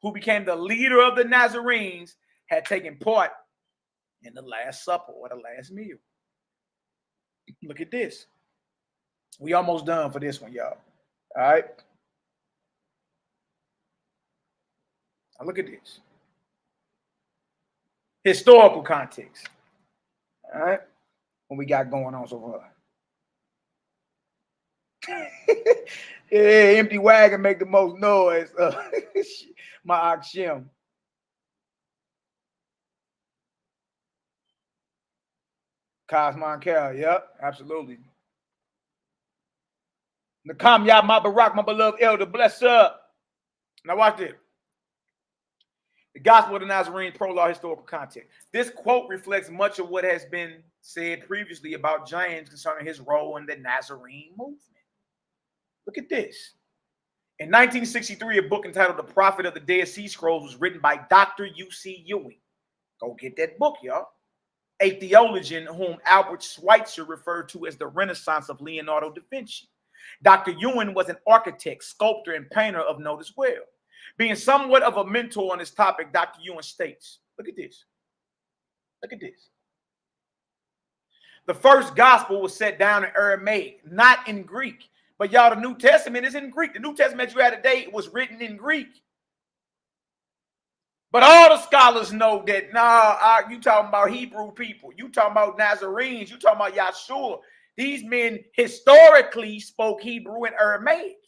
who became the leader of the Nazarenes, had taken part in the Last Supper or the last meal. Look at this. We almost done for this one, y'all. All right. Now look at this. Historical context. All right. What we got going on so far. Yeah, empty wagon make the most noise. My Akshem. Cosmon Cal, yep, absolutely. NehemiYAH, my Barak, my beloved elder, bless up. Now watch this. The Gospel of the Nazarene, prologue, historical context. This quote reflects much of what has been said previously about James concerning his role in the Nazarene movement. Look at this. In 1963, a book entitled The Prophet of the Dead Sea Scrolls was written by Dr. U.C. Ewing. Go get that book, y'all. A theologian whom Albert Schweitzer referred to as the Renaissance of Leonardo da Vinci. Dr. Ewing was an architect, sculptor, and painter of note as well. Being somewhat of a mentor on this topic, Dr. Ewing states, look at this. Look at this. The first gospel was set down in Aramaic, not in Greek. But y'all, the New Testament is in Greek. The New Testament you had today was written in Greek. But all the scholars know that, you talking about Hebrew people. You talking about Nazarenes. You talking about Yeshua. These men historically spoke Hebrew and Aramaic.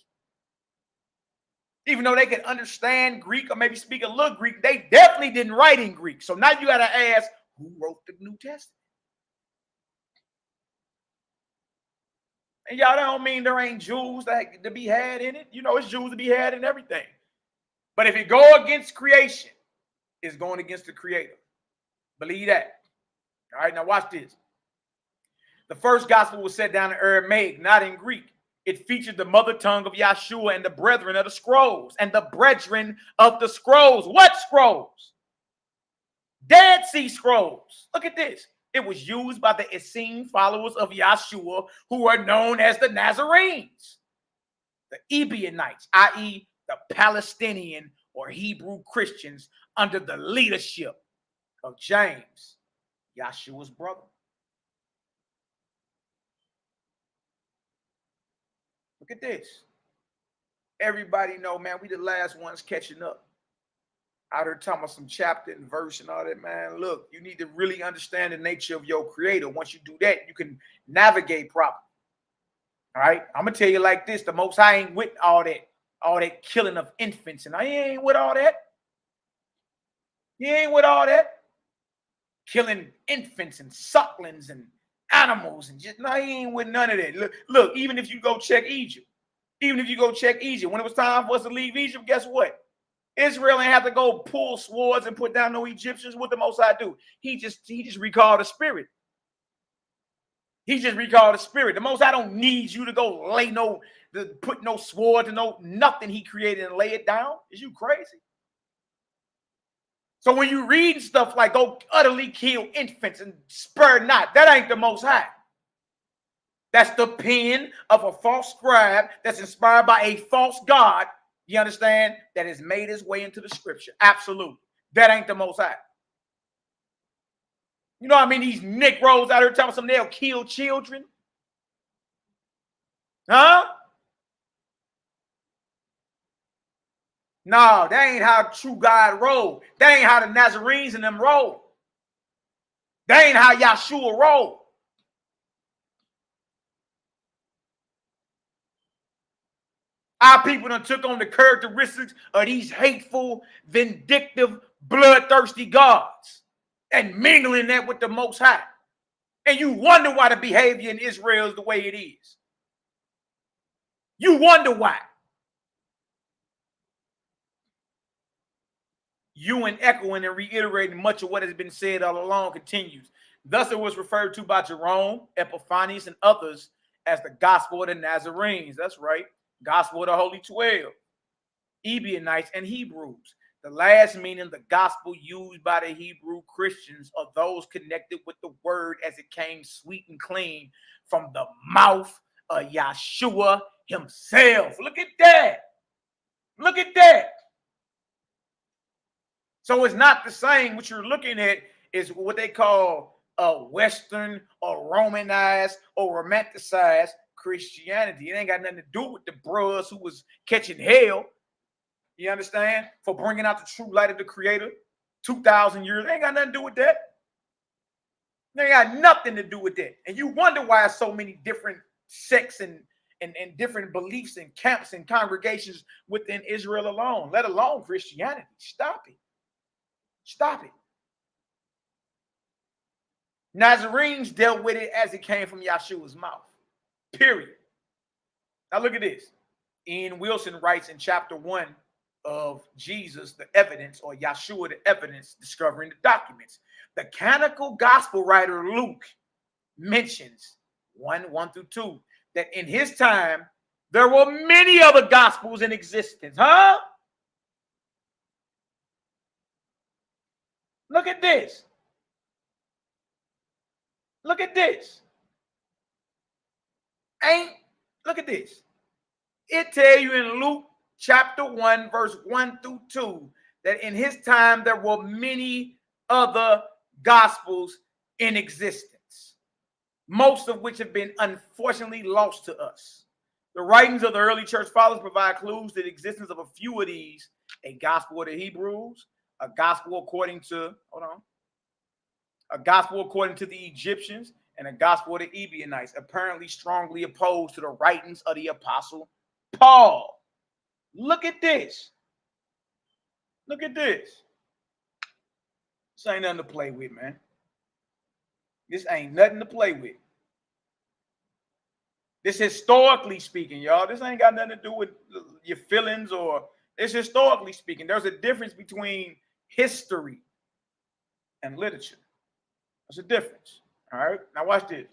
Even though they could understand Greek or maybe speak a little Greek, they definitely didn't write in Greek. So now you got to ask, who wrote the New Testament? And y'all don't mean there ain't Jews that to be had in it. You know, it's Jews to be had in everything. But if it go against creation, it's going against the Creator. Believe that. All right, now watch this. The first gospel was set down in Aramaic, not in Greek. It featured the mother tongue of Yeshua and the brethren of the scrolls. And the brethren of the scrolls. What scrolls? Dead Sea Scrolls. Look at this. It was used by the Essene followers of Yeshua, who are known as the Nazarenes. The Ebionites, i.e., the Palestinian or Hebrew Christians under the leadership of James, Yeshua's brother. Look at this. Everybody know, man, we the last ones catching up. Out here talking about some chapter and verse and all that, man. Look, you need to really understand the nature of your Creator. Once you do that, you can navigate properly. All right? I'm going to tell you like this. The Most High ain't with all that killing of infants. And I ain't with all that. He ain't with all that. Killing infants and sucklings and animals. And just, no, he ain't with none of that. Look, even if you go check Egypt. Even if you go check Egypt. When it was time for us to leave Egypt, guess what? Israel ain't have to go pull swords and put down no Egyptians. What the Most High do? He just recalled the spirit. He just recalled the spirit. The Most High don't need you to go put no sword to nothing he created and lay it down. Is you crazy? So when you read stuff like go utterly kill infants and spare not, that ain't the Most High. That's the pen of a false scribe that's inspired by a false God. You understand? That has made his way into the scripture. Absolutely. That ain't the Most High. You know what I mean? These Negroes out here telling them they'll kill children. Huh? No, that ain't how true God roll. That ain't how the Nazarenes and them roll. That ain't how Yeshua roll. Our people done took on the characteristics of these hateful, vindictive, bloodthirsty gods and mingling that with the Most High. And you wonder why the behavior in Israel is the way it is. You wonder why. Ewing echoing and reiterating much of what has been said all along continues. Thus it was referred to by Jerome, Epiphanius, and others as the Gospel of the Nazarenes. That's right. Gospel of the Holy 12, Ebionites, and Hebrews. The last meaning, the gospel used by the Hebrew Christians, are those connected with the word as it came sweet and clean from the mouth of Yahshua himself. Look at that. Look at that. So it's not the same. What you're looking at is what they call a Western or Romanized or romanticized Christianity. It ain't got nothing to do with the bros who was catching hell. You understand? For bringing out the true light of the Creator 2,000 years. It ain't got nothing to do with that. It ain't got nothing to do with that. And you wonder why so many different sects and different beliefs and camps and congregations within Israel alone, let alone Christianity. Stop it. Stop it. Nazarenes dealt with it as it came from Yahshua's mouth. Period. Now look at this. Ian Wilson writes in chapter 1 of Jesus, the evidence, or Yahshua, the evidence, discovering the documents. The canonical gospel writer Luke mentions 1:1-2 that in his time there were many other gospels in existence. Huh? Look at this. Look at this. Look at this. It tell you in Luke chapter 1, verse 1-2, that in his time there were many other gospels in existence, most of which have been unfortunately lost to us. The writings of the early church fathers provide clues to the existence of a few of these: a gospel of the Hebrews, a gospel according to, a gospel according to the Egyptians, and a gospel of the Ebionites, apparently strongly opposed to the writings of the apostle Paul. Look at this. Look at this. This ain't nothing to play with, man. This ain't nothing to play with. This historically speaking, y'all. This ain't got nothing to do with your feelings, or it's historically speaking. There's a difference between history and literature. There's a difference. All right. Now watch this.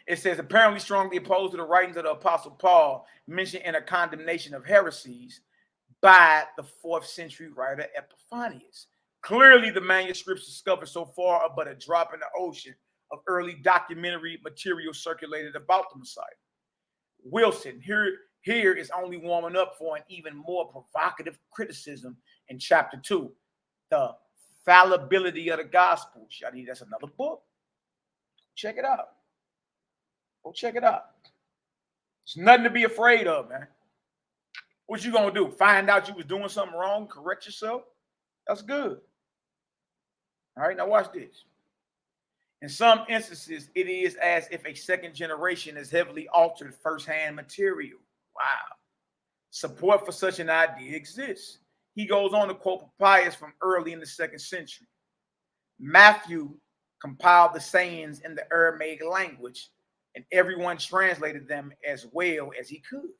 It says, apparently strongly opposed to the writings of the apostle Paul, mentioned in a condemnation of heresies by the 4th century writer Epiphanius. Clearly, the manuscripts discovered so far are but a drop in the ocean of early documentary material circulated about the Messiah. Wilson here is only warming up for an even more provocative criticism in chapter 2, the fallibility of the Gospels. That's another book. Check it out. Go check it out. It's nothing to be afraid of, man. What you gonna do? Find out you was doing something wrong, correct yourself? That's good. All right, now watch this. In some instances, it is as if a second generation has heavily altered first-hand material. Wow. Support for such an idea exists. He goes on to quote Papias from early in the 2nd century. Matthew compiled the sayings in the Aramaic language, and everyone translated them as well as he could.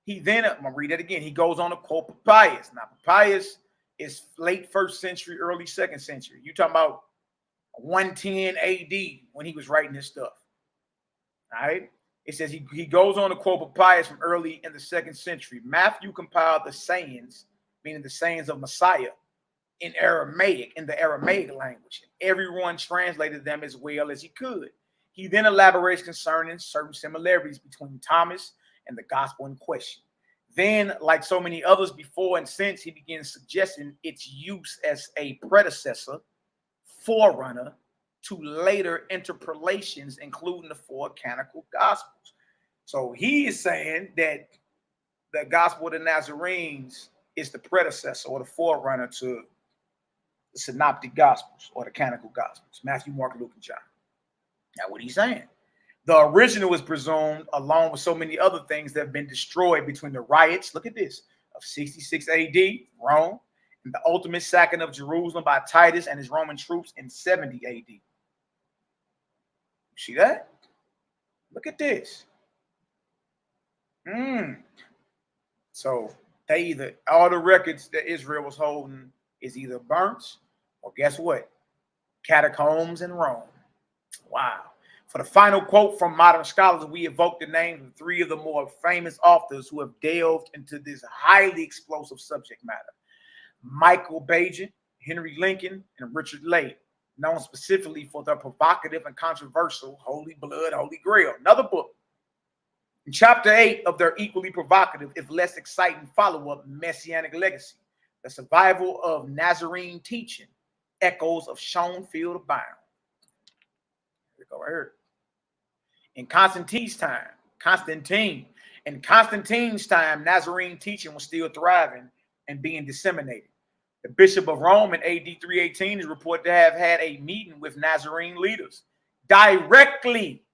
He then, I'm going to read it again. He goes on to quote Papias. Now, Papias is late 1st century, early 2nd century. You talking about 110 AD when he was writing this stuff. All right. It says he goes on to quote Papias from early in the 2nd century. Matthew compiled the sayings, meaning the sayings of Messiah, in Aramaic, in the Aramaic language. Everyone translated them as well as he could. He then elaborates concerning certain similarities between Thomas and the gospel in question. Then, like so many others before and since, he begins suggesting its use as a predecessor, forerunner to later interpolations, including the 4 canonical gospels. So he is saying that the gospel of the Nazarenes is the predecessor or the forerunner to the synoptic gospels or the canonical gospels, Matthew, Mark, Luke, and John. Now, what he's saying, the original is presumed, along with so many other things that have been destroyed between the riots, look at this, of 66 AD, Rome, and the ultimate sacking of Jerusalem by Titus and his Roman troops in 70 AD. You see that? Look at this. So they either, all the records that Israel was holding is either burnt or guess what? Catacombs in Rome. Wow. For the final quote from modern scholars, we evoke the names of three of the more famous authors who have delved into this highly explosive subject matter: Michael Bajan, Henry Lincoln, and Richard Lay, known specifically for their provocative and controversial Holy Blood, Holy Grail. Another book. In chapter 8 of their equally provocative, if less exciting follow-up, Messianic Legacy, the survival of Nazarene teaching, echoes of Schoenfield abound. Here we go right here. In Constantine's time, Nazarene teaching was still thriving and being disseminated. The Bishop of Rome in AD 318 is reported to have had a meeting with Nazarene leaders, directly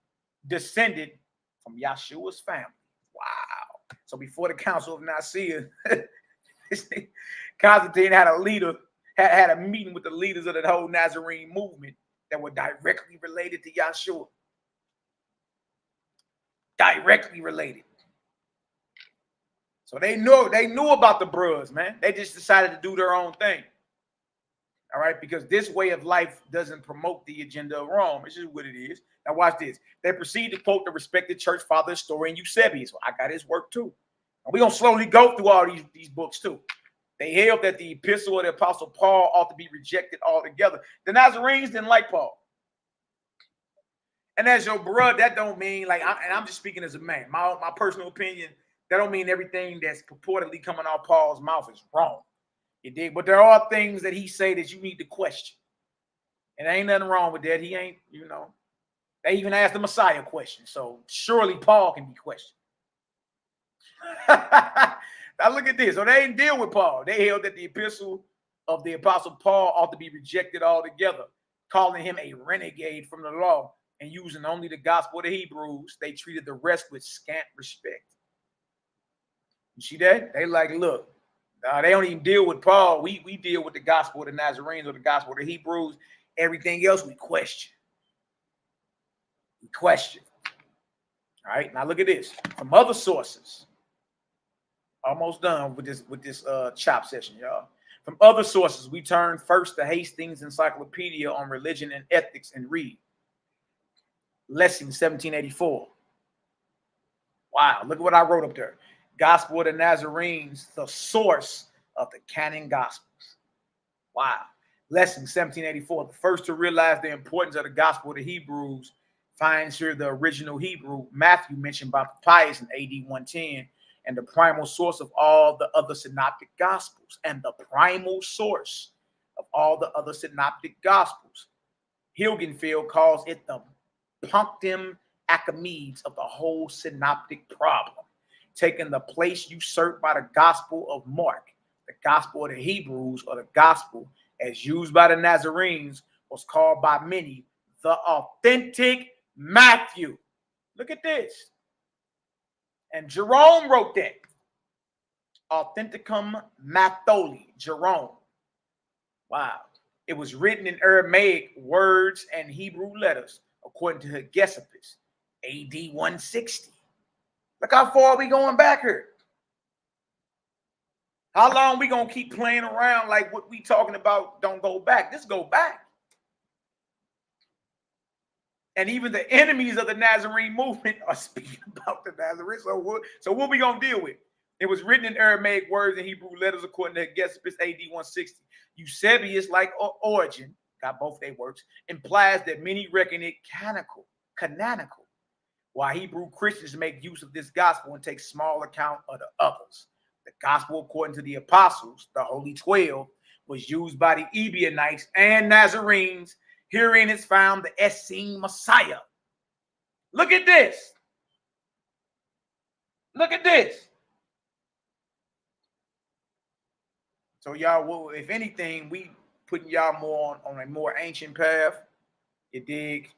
descended from Yahshua's family. Wow. So before the Council of Nicaea, Constantine had a meeting with the leaders of the whole Nazarene movement that were directly related to Yahshua. Directly related. So they knew about the bros, man. They just decided to do their own thing. All right, because this way of life doesn't promote the agenda of Rome. It's just what it is. Now watch this. They proceed to quote the respected church father historian Eusebius. Well, I got his work too. And we're going to slowly go through all these books too. They held that the epistle of the Apostle Paul ought to be rejected altogether. The Nazarenes didn't like Paul. And as your brother, that don't mean like, I'm just speaking as a man. My personal opinion, that don't mean everything that's purportedly coming out Paul's mouth is wrong. You dig? But there are things that he say that you need to question. And there ain't nothing wrong with that. He ain't, they even asked the Messiah question. So surely Paul can be questioned. Now look at this. So they didn't deal with Paul. They held that the epistle of the Apostle Paul ought to be rejected altogether, calling him a renegade from the law and using only the gospel of the Hebrews. They treated the rest with scant respect. You see that? They like, look, they don't even deal with Paul. We deal with the gospel of the Nazarenes or the gospel of the Hebrews. Everything else we question. We question. All right, now look at this. From other sources. Almost done with this chop session, y'all. From other sources, we turn first to Hastings' Encyclopedia on Religion and Ethics and read. Lessing 1784. Wow, look at what I wrote up there. Gospel of the Nazarenes, the source of the canon Gospels. Wow. Lesson 1784. The first to realize the importance of the gospel of the Hebrews finds here the original Hebrew, Matthew, mentioned by Papias in AD 110, and the primal source of all the other synoptic gospels. And the primal source of all the other synoptic gospels. Hilgenfeld calls it the punctum Achaemedes of the whole synoptic problem, taking the place usurped by the gospel of Mark. The gospel of the Hebrews, or the gospel as used by the Nazarenes, was called by many the authentic Matthew. Look at this. And Jerome wrote that. Authenticum Matholi, Jerome. Wow. It was written in Aramaic words and Hebrew letters, according to Hegesippus, AD 160. Look how far we going back here. How long we going to keep playing around like what we talking about don't go back? This go back. And even the enemies of the Nazarene movement are speaking about the Nazarenes. So what we going to deal with? It was written in Aramaic words and Hebrew letters, according to Hegesippus, AD 160. Eusebius, like Origen, got both their works, implies that many reckon it canonical, while Hebrew Christians make use of this gospel and take small account of the others. The gospel, according to the apostles, the Holy 12, was used by the Ebionites and Nazarenes. Herein is found the Essene Messiah. Look at this. Look at this. So y'all, well, if anything, we putting y'all more on a more ancient path. You dig?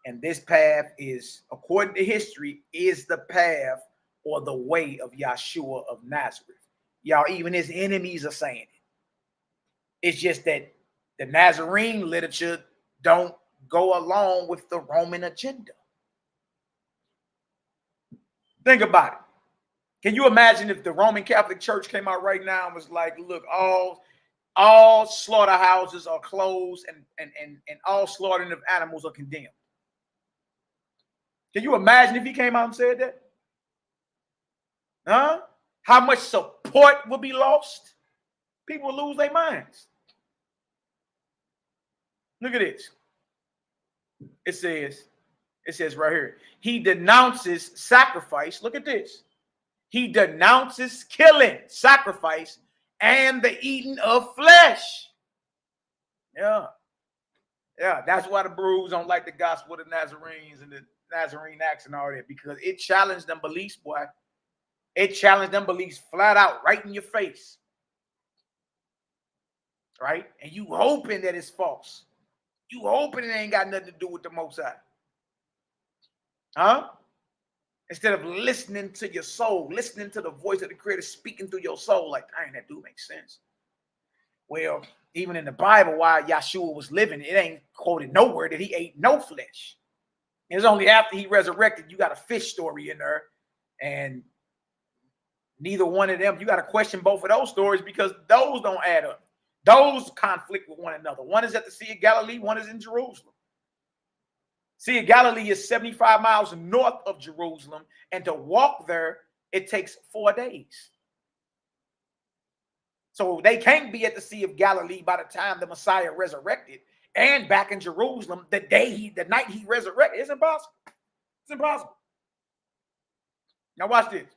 And this path is, according to history, is the path or the way of Yahshua of Nazareth. Y'all, even his enemies are saying it. It's just that the Nazarene literature don't go along with the Roman agenda. Think about it. Can you imagine if the Roman Catholic Church came out right now and was like, look, all slaughterhouses are closed and all slaughtering of animals are condemned? Can you imagine if he came out and said that? Huh? How much support would be lost? People will lose their minds. Look at this. It says right here, he denounces sacrifice. Look at this. He denounces killing, sacrifice, and the eating of flesh. Yeah. Yeah, that's why the Brews don't like the gospel of the Nazarenes and the Nazarene Acts and all that, because it challenged them beliefs, boy. It challenged them beliefs flat out, right in your face. Right? And you hoping that it's false. You hoping it ain't got nothing to do with the Most High. Huh? Instead of listening to your soul, listening to the voice of the Creator speaking through your soul, like, dang, that do make sense. Well, even in the Bible, while Yahshua was living, it ain't quoted nowhere that he ate no flesh. It's only after he resurrected, you got a fish story in there, and neither one of them, you got to question both of those stories because those don't add up. Those conflict with one another. One is at the Sea of Galilee, one is in Jerusalem. Sea of Galilee is 75 miles north of Jerusalem, and to walk there, it takes 4 days. So they can't be at the Sea of Galilee by the time the Messiah resurrected and back in Jerusalem the night he resurrected. It's impossible. It's impossible. Now watch this.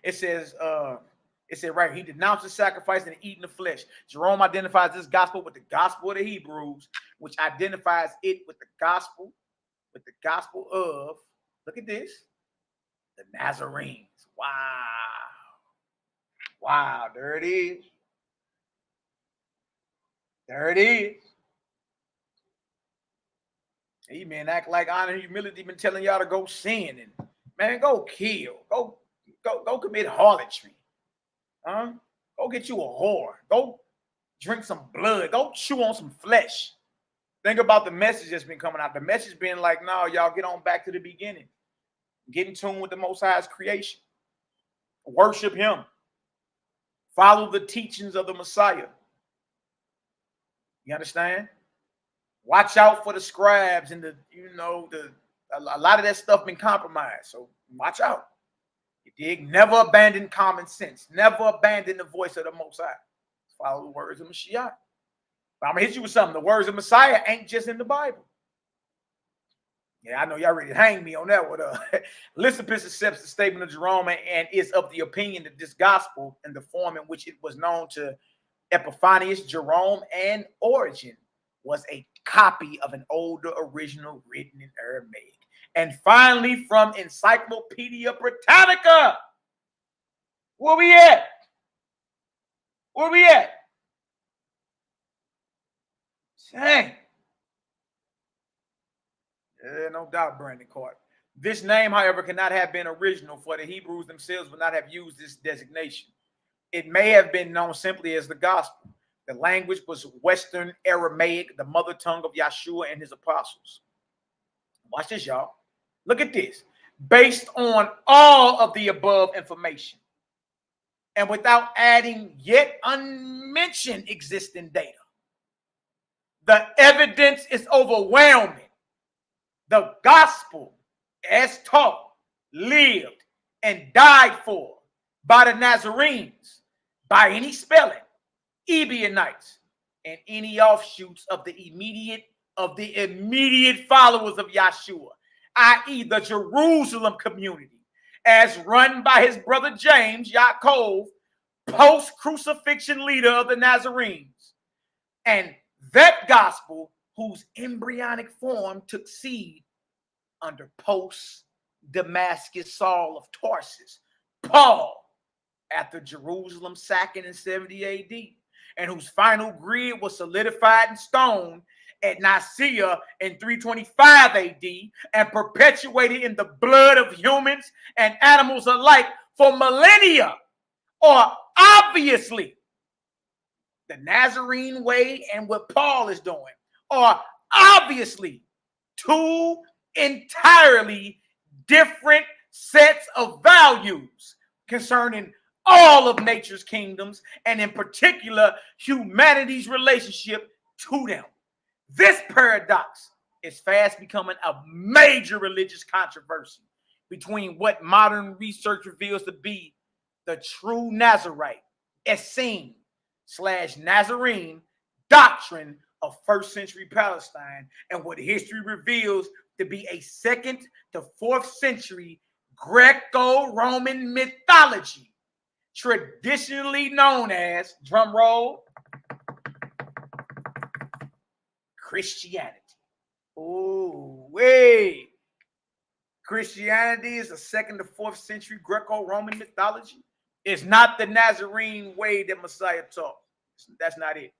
It said right, he denounces sacrifice and eating the flesh. Jerome identifies this gospel with the gospel of the Hebrews, which identifies it with the gospel of, look at this, the Nazarenes. Wow. Wow, there it is. There it is. Hey, man, act like honor and humility been telling y'all to go sin and, man, go kill. Go commit harlotry. Huh? Go get you a whore. Go drink some blood. Go chew on some flesh. Think about the message that's been coming out. The message being like, no, y'all get on back to the beginning. Get in tune with the Most High's creation. Worship him. Follow the teachings of the Messiah. You understand? Watch out for the scribes and a lot of that stuff been compromised. So watch out. You dig? Never abandon common sense. Never abandon the voice of the Most High. Follow the words of Mashiach. But I'm going to hit you with something. The words of Messiah ain't just in the Bible. Yeah, I know y'all ready to hang me on that one. Lysippus accepts the statement of Jerome and is of the opinion that this gospel, in the form in which it was known to Epiphanius, Jerome, and Origen, was a copy of an older original written in Aramaic. And finally, from Encyclopedia Britannica. Where we at? Where we at? Dang. Yeah, no doubt, Brandon Carter. This name, however, cannot have been original, for the Hebrews themselves would not have used this designation. It may have been known simply as the gospel. The language was Western Aramaic, the mother tongue of Yahshua and his apostles. Watch this, y'all. Look at this. Based on all of the above information, and without adding yet unmentioned existing data, the evidence is overwhelming. The gospel, as taught, lived, and died for by the Nazarenes, by any spelling, Ebionites, and any offshoots of the immediate followers of Yahshua, i.e. the Jerusalem community, as run by his brother James, Yaakov, post-crucifixion leader of the Nazarenes. And that gospel, whose embryonic form took seed under post-Damascus Saul of Tarsus, Paul, after Jerusalem sacking in 70 AD, and whose final grid was solidified in stone at Nicaea in 325 AD and perpetuated in the blood of humans and animals alike for millennia, or obviously the Nazarene way and what Paul is doing, are obviously two entirely different sets of values concerning all of nature's kingdoms, and in particular, humanity's relationship to them. This paradox is fast becoming a major religious controversy between what modern research reveals to be the true Nazarite, Essene / Nazarene doctrine of first century Palestine and what history reveals to be a 2nd to 4th century Greco-Roman mythology, traditionally known as, drum roll, Christianity. Oh, wait. Christianity is a 2nd to 4th century Greco-Roman mythology. It's not the Nazarene way that Messiah taught. That's not it.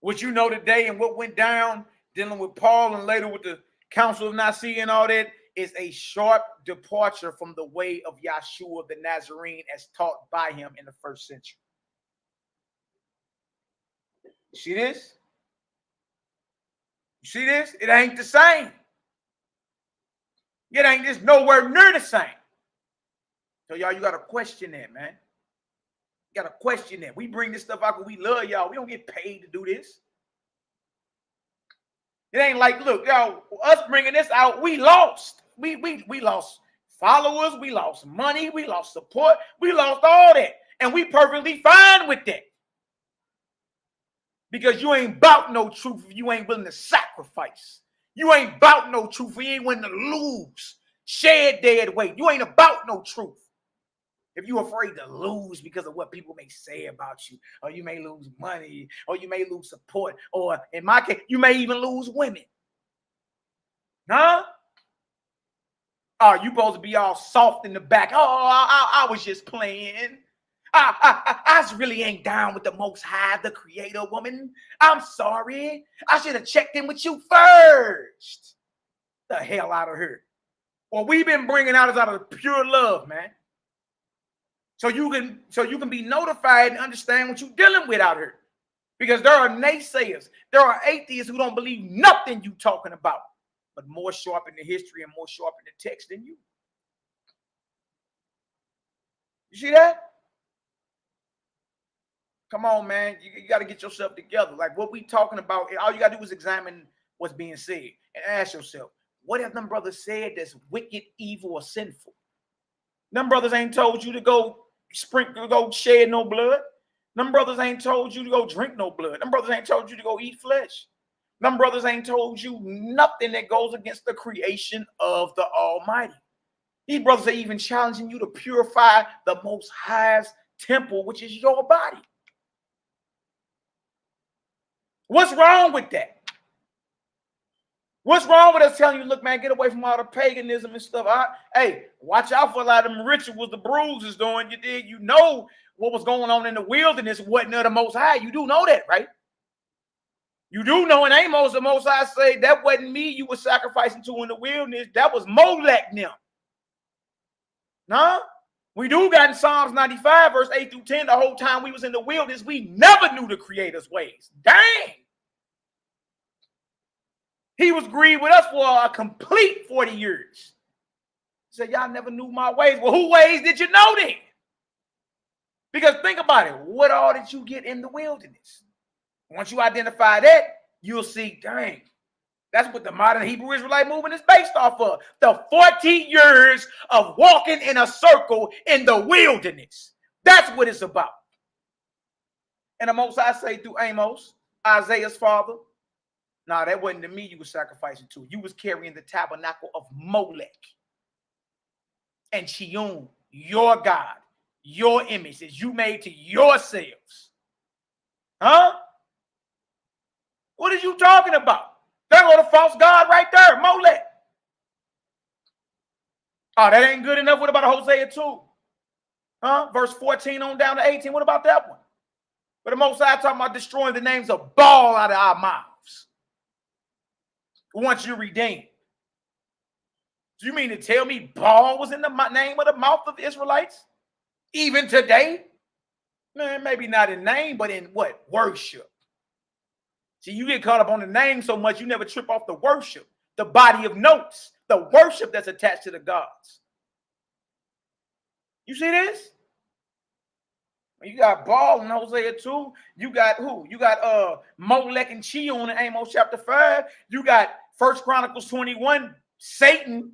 What you know today and what went down dealing with Paul and later with the Council of Nicaea and all that is a sharp departure from the way of Yahshua the Nazarene as taught by him in the 1st century. You see this? You see this? It ain't the same. It ain't just nowhere near the same. So y'all, you got to question that, man. You got to question that. We bring this stuff out because we love y'all. We don't get paid to do this. It ain't like, look, y'all, us bringing this out, we lost. We lost followers. We lost money. We lost support. We lost all that. And we perfectly fine with that. Because you ain't about no truth if you ain't willing to sacrifice. You ain't about no truth if you ain't willing to lose. Shed dead weight. You ain't about no truth. If you're afraid to lose because of what people may say about you, or you may lose money, or you may lose support, or in my case, you may even lose women. Huh? Oh, you supposed to be all soft in the back. Oh, I was just playing. I really ain't down with the Most High, the Creator, woman. I'm sorry. I should have checked in with you first. The hell out of here. What we've been bringing out is out of pure love, man. So you can be notified and understand what you're dealing with out here. Because there are naysayers. There are atheists who don't believe nothing you talking about, but more sharp in the history and more sharp in the text than you. You see that? Come on, man. You got to get yourself together. Like what we talking about, all you got to do is examine what's being said and ask yourself, what have them brothers said that's wicked, evil, or sinful? Them brothers ain't told you to go shed no blood. Them brothers ain't told you to go drink no blood. Them brothers ain't told you to go eat flesh. Them brothers ain't told you nothing that goes against the creation of the Almighty. These brothers are even challenging you to purify the Most High's temple, which is your body. What's wrong with that? What's wrong with us telling you, look, man, get away from all the paganism and stuff. Hey, watch out for a lot of them rituals the Bruise is doing. You know what was going on in the wilderness wasn't of the Most High. You do know that, right? You do know in Amos, the Most High say, that wasn't me you were sacrificing to in the wilderness. That was Molech now. Huh? We do got in Psalms 95, verse 8 through 10, the whole time we was in the wilderness, we never knew the Creator's ways. Dang! He was grieved with us for a complete 40 years. He said, y'all never knew my ways. Well, whose ways did you know then? Because think about it. What all did you get in the wilderness? Once you identify that, you'll see, dang, that's what the modern Hebrew Israelite movement is based off of. The 40 years of walking in a circle in the wilderness. That's what it's about. And the Most High say through Amos, Isaiah's father, nah, that wasn't to me you were sacrificing to. You was carrying the tabernacle of Molech and Chiun, your God, your image that you made to yourselves. Huh? What are you talking about? There go the false god right there, Molech. Oh, that ain't good enough. What about Hosea 2? Huh? Verse 14 on down to 18. What about that one? But the Most High talking about destroying the names of Baal out of our mouths. Once you're redeemed. Do you mean to tell me Baal was in the name of the mouth of the Israelites? Even today? Man, maybe not in name, but in what? Worship. See, you get caught up on the name so much, you never trip off the worship, the body of notes, the worship that's attached to the gods. You see this? You got Baal in Hosea 2. You got who? You got Molech and Chion in Amos chapter 5. You got 1 Chronicles 21, Satan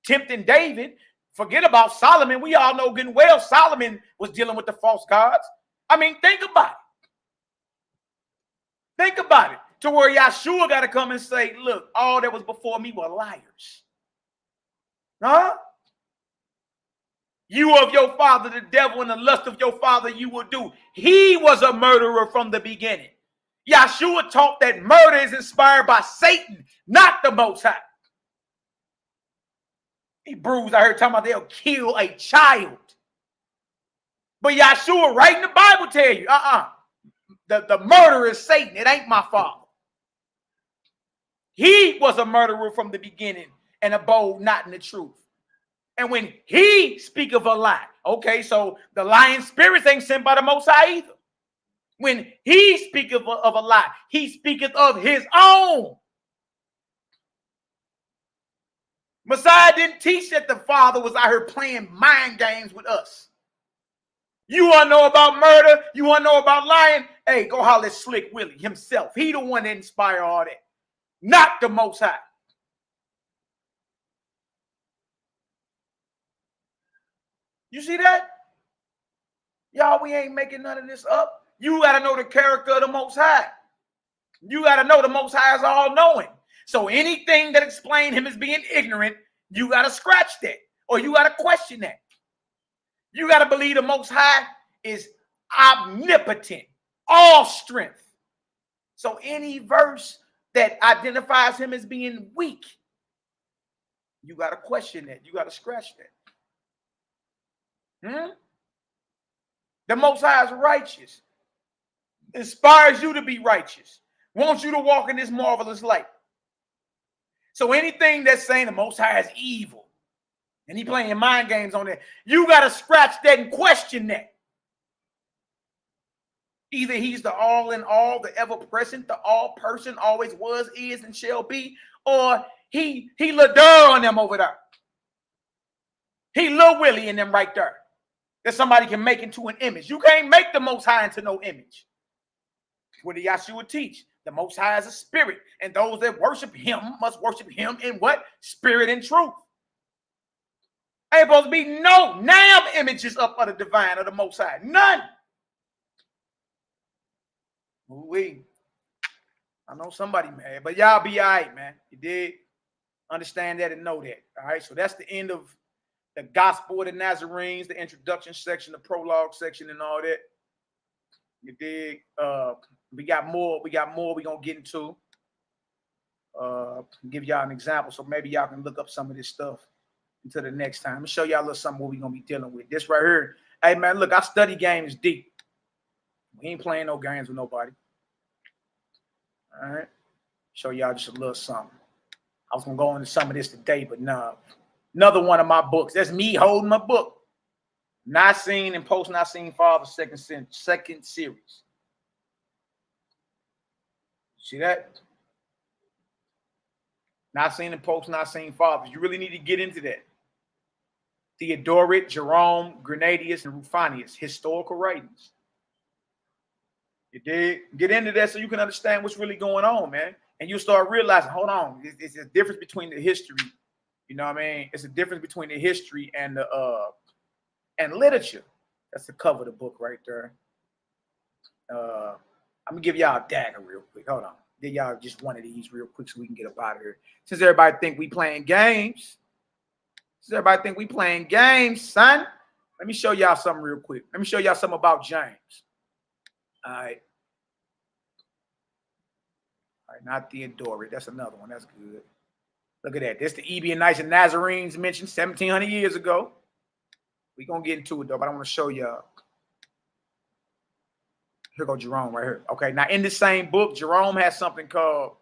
tempting David. Forget about Solomon. We all know good and well Solomon was dealing with the false gods. I mean, think about it. Think about it. To where Yahshua got to come and say, look, all that was before me were liars. Huh? You of your father, the devil, and the lust of your father you will do. He was a murderer from the beginning. Yahshua taught that murder is inspired by Satan, not the Most High. Hebrews, I heard talking about they'll kill a child. But Yahshua, right in the Bible, tell you, the murderer is Satan. It ain't my father. He was a murderer from the beginning and abode not in the truth. And when he speak of a lie, okay, so the lying spirits ain't sent by the Most High either. When he speak of a lie, he speaketh of his own. Messiah didn't teach that the Father was out here playing mind games with us. You want to know about murder? You want to know about lying? Hey, go holler at Slick Willie himself. He the one that inspired all that, not the Most High. You see that? Y'all, we ain't making none of this up. You got to know the character of the Most High. You got to know the Most High is all-knowing. So anything that explains him as being ignorant, you got to scratch that. Or you got to question that. You got to believe the Most High is omnipotent, all strength. So any verse that identifies him as being weak, you got to question that. You got to scratch that. The Most High is righteous. Inspires you to be righteous. Wants you to walk in this marvelous light. So anything that's saying the Most High is evil, and he playing mind games on that, you got to scratch that and question that. Either he's the all in all, the ever present, the all person, always was, is, and shall be, or he LaDur on them over there. He Lil Willie in them right there. That somebody can make into an image. You can't make the Most High into no image. What did Yahshua teach? The Most High is a spirit, and those that worship him must worship him in what? Spirit and truth. Ain't supposed to be no damn images up of the divine or the Most High. None. Ooh-wee. I know somebody mad, but y'all be all right, man. You did understand that and know that. All right, so that's the end of the Gospel of the Nazarenes, the introduction section, the prologue section, and all that. You dig? We got more we're gonna get into. Give y'all an example, so maybe y'all can look up some of this stuff until the next time. I'm gonna show y'all a little something what we're gonna be dealing with. This right here. Hey man, look, I study games deep. We ain't playing no games with nobody. All right. Show y'all just a little something. I was gonna go into some of this today, but no. Another one of my books. That's me holding my book. Nicene and post-Nicene Fathers, second series. See that? Nicene and post-Nicene Fathers. You really need to get into that. Theodoret, Jerome, Grenadius, and Rufinus. Historical writings. You did get into that so you can understand what's really going on, man. And you'll start realizing, hold on, it's a difference between the history. You know what I mean? It's a difference between the history and the and literature. That's the cover of the book right there. I'm gonna give y'all a dagger real quick. Hold on. Give y'all just one of these real quick so we can get up out of here. Since everybody think we playing games. Son, let me show y'all something real quick. Let me show y'all something about James. All right. All right, not Theodoret. That's another one. That's good. Look at that. This the Ebionites and Nazarenes mentioned 1,700 years ago. We're going to get into it, though, but I want to show y'all. Here go Jerome right here. Okay, now in the same book, Jerome has something called,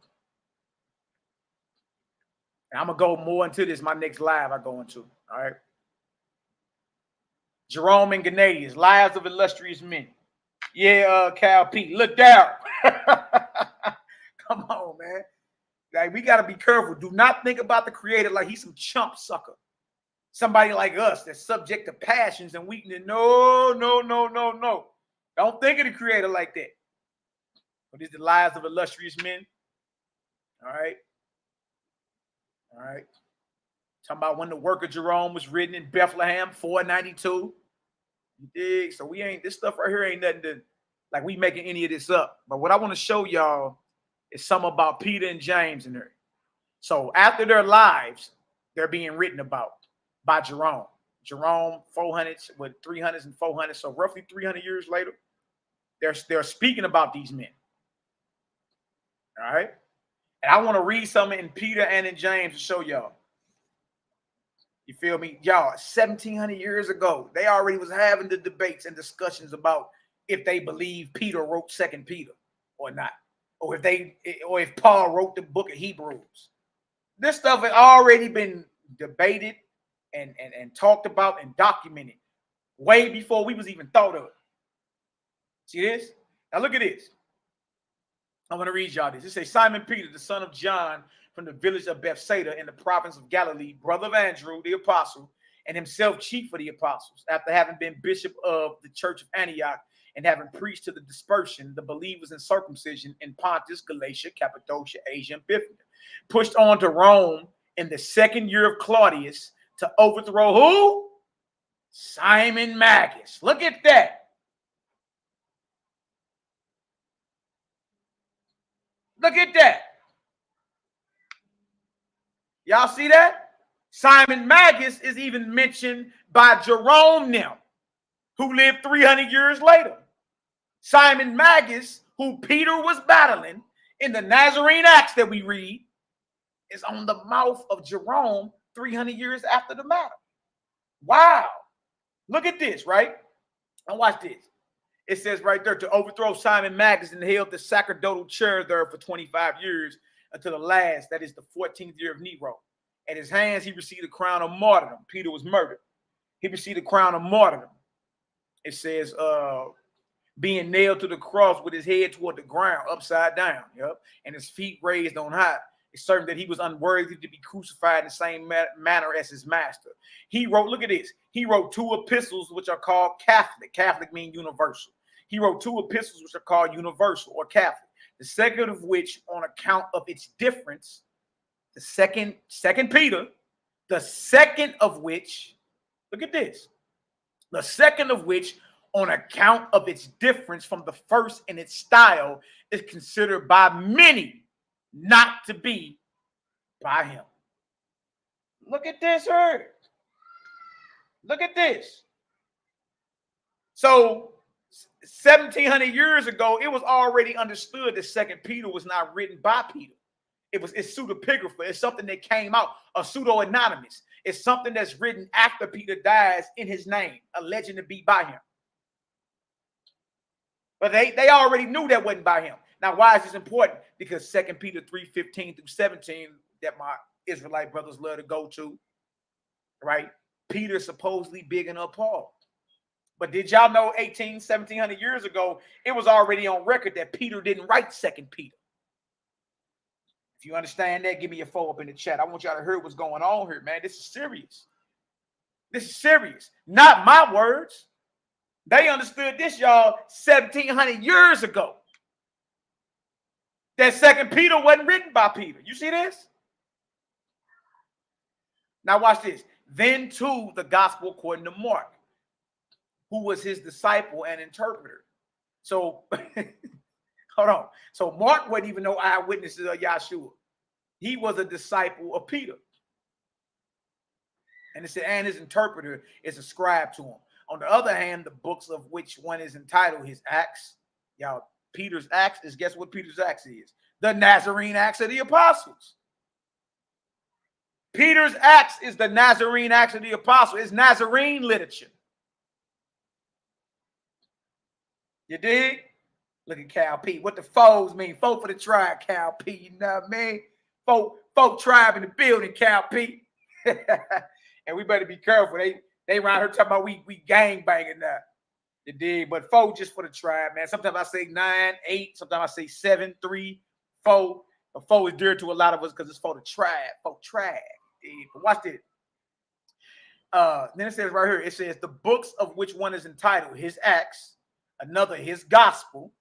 and I'm going to go more into this my next live I go into, all right? Jerome and Grenadius, Lives of Illustrious Men. Yeah, Cal P. Look down. Come on, man. Like, we got to be careful. Do not think about the creator like he's some chump sucker. Somebody like us that's subject to passions and weakness. No. Don't think of the creator like that. But it's the lives of illustrious men. All right. All right. Talking about when the work of Jerome was written in Bethlehem, 492. You dig? So we ain't, this stuff right here ain't nothing to, like we making any of this up. But what I want to show y'all is something about Peter and James in there. So after their lives, they're being written about by Jerome. Jerome, 400s with 300s and 400s. So roughly 300 years later, they're speaking about these men. All right. And I want to read something in Peter and in James to show y'all. You feel me? Y'all, 1700 years ago, they already was having the debates and discussions about if they believe Peter wrote 2 Peter or not. Or if Paul wrote the book of Hebrews. This stuff had already been debated and talked about and documented way before we was even thought of it. See this? Now look at this. I'm going to read y'all this. It says, Simon Peter, the son of John, from the village of Bethsaida in the province of Galilee, brother of Andrew, the apostle, and himself chief of the apostles, after having been bishop of the church of Antioch and having preached to the dispersion, the believers in circumcision in Pontus, Galatia, Cappadocia, Asia, and Bithynia, pushed on to Rome in the 2nd year of Claudius to overthrow who? Simon Magus. Look at that. Look at that. Y'all see that? Simon Magus is even mentioned by Jerome now, who lived 300 years later. Simon Magus, who Peter was battling in the Nazarene Acts that we read, is on the mouth of Jerome 300 years after the matter. Wow. Look at this, right? Now watch this. It says right there, to overthrow Simon Magus and held the sacerdotal chair there for 25 years until the last, that is the 14th year of Nero. At his hands, he received a crown of martyrdom. Peter was murdered. He received a crown of martyrdom. It says, being nailed to the cross with his head toward the ground, upside down, yep, and his feet raised on high. It's certain that he was unworthy to be crucified in the same manner as his master. He wrote, look at this, he wrote 2 epistles which are called Catholic. Catholic means universal. He wrote 2 epistles which are called universal or Catholic. The second of which, on account of its difference, the second Peter, the second of which, look at this, the second of which, on account of its difference from the first in its style, is considered by many not to be by him. Look at this here. Look at this. So 1700 years ago, it was already understood that 2 Peter was not written by Peter. It's pseudepigrapha. It's something that came out, a pseudo-anonymous. It's something that's written after Peter dies in his name, alleged to be by him. But they already knew that wasn't by him. Now, why is this important? Because 2 Peter 3:15 through 17, that my Israelite brothers love to go to, right? Peter supposedly bigging up Paul. But did y'all know 1700 years ago, it was already on record that Peter didn't write 2 Peter. If you understand that, give me your 4 up in the chat. I want y'all to hear what's going on here, man. This is serious. This is serious. Not my words. They understood this, y'all, 1700 years ago. That 2 Peter wasn't written by Peter. You see this? Now watch this. Then too, the gospel according to Mark, who was his disciple and interpreter. So, hold on. So Mark wasn't even no eyewitness of Yahshua. He was a disciple of Peter. And it said, and his interpreter is ascribed to him. On the other hand, the books of which one is entitled his Acts. Y'all, Peter's Acts is, guess what Peter's Acts is? The Nazarene Acts of the Apostles. Peter's Acts is the Nazarene Acts of the Apostles. It's Nazarene literature. You dig? Look at Cal P. What the foes mean? Folk for the tribe, Cal P. You know what I mean? Folk tribe in the building, Cal P. And we better be careful. They around here talking about we gang banging now. You dig? But 4 just for the tribe, man. Sometimes I say 9, 8. Sometimes I say 7, 3, 4. But 4 is dear to a lot of us because it's for the tribe. For tribe. But watch this. Then it says right here, it says the books of which one is entitled his Acts. another his gospel,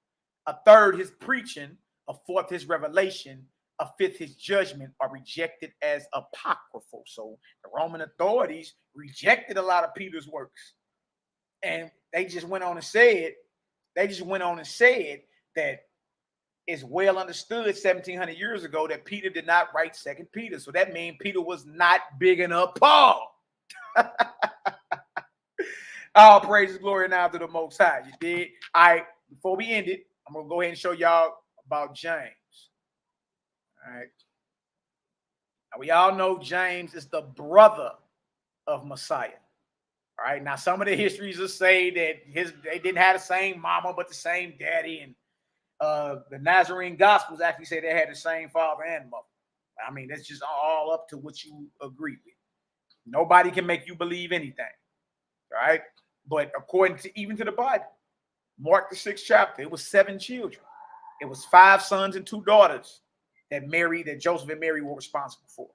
a third his preaching, a fourth his revelation, a fifth his judgment, are rejected as apocryphal. So the Roman authorities rejected a lot of Peter's works. And they just went on and said that it's well understood 1700 years ago that Peter did not write 2 Peter. So that means Peter was not bigging up Paul. All praises, glory, and honor to the Most High. You did? All right, before we end it, I'm going to go ahead and show y'all about James. All right. Now, we all know James is the brother of Messiah. All right. Now, some of the histories will say that they didn't have the same mama, but the same daddy. And the Nazarene Gospels actually say they had the same father and mother. I mean, that's just all up to what you agree with. Nobody can make you believe anything. All right. But according to even to the Bible, Mark the 6th chapter, it was 7 children. It was 5 sons and 2 daughters that Joseph and Mary were responsible for.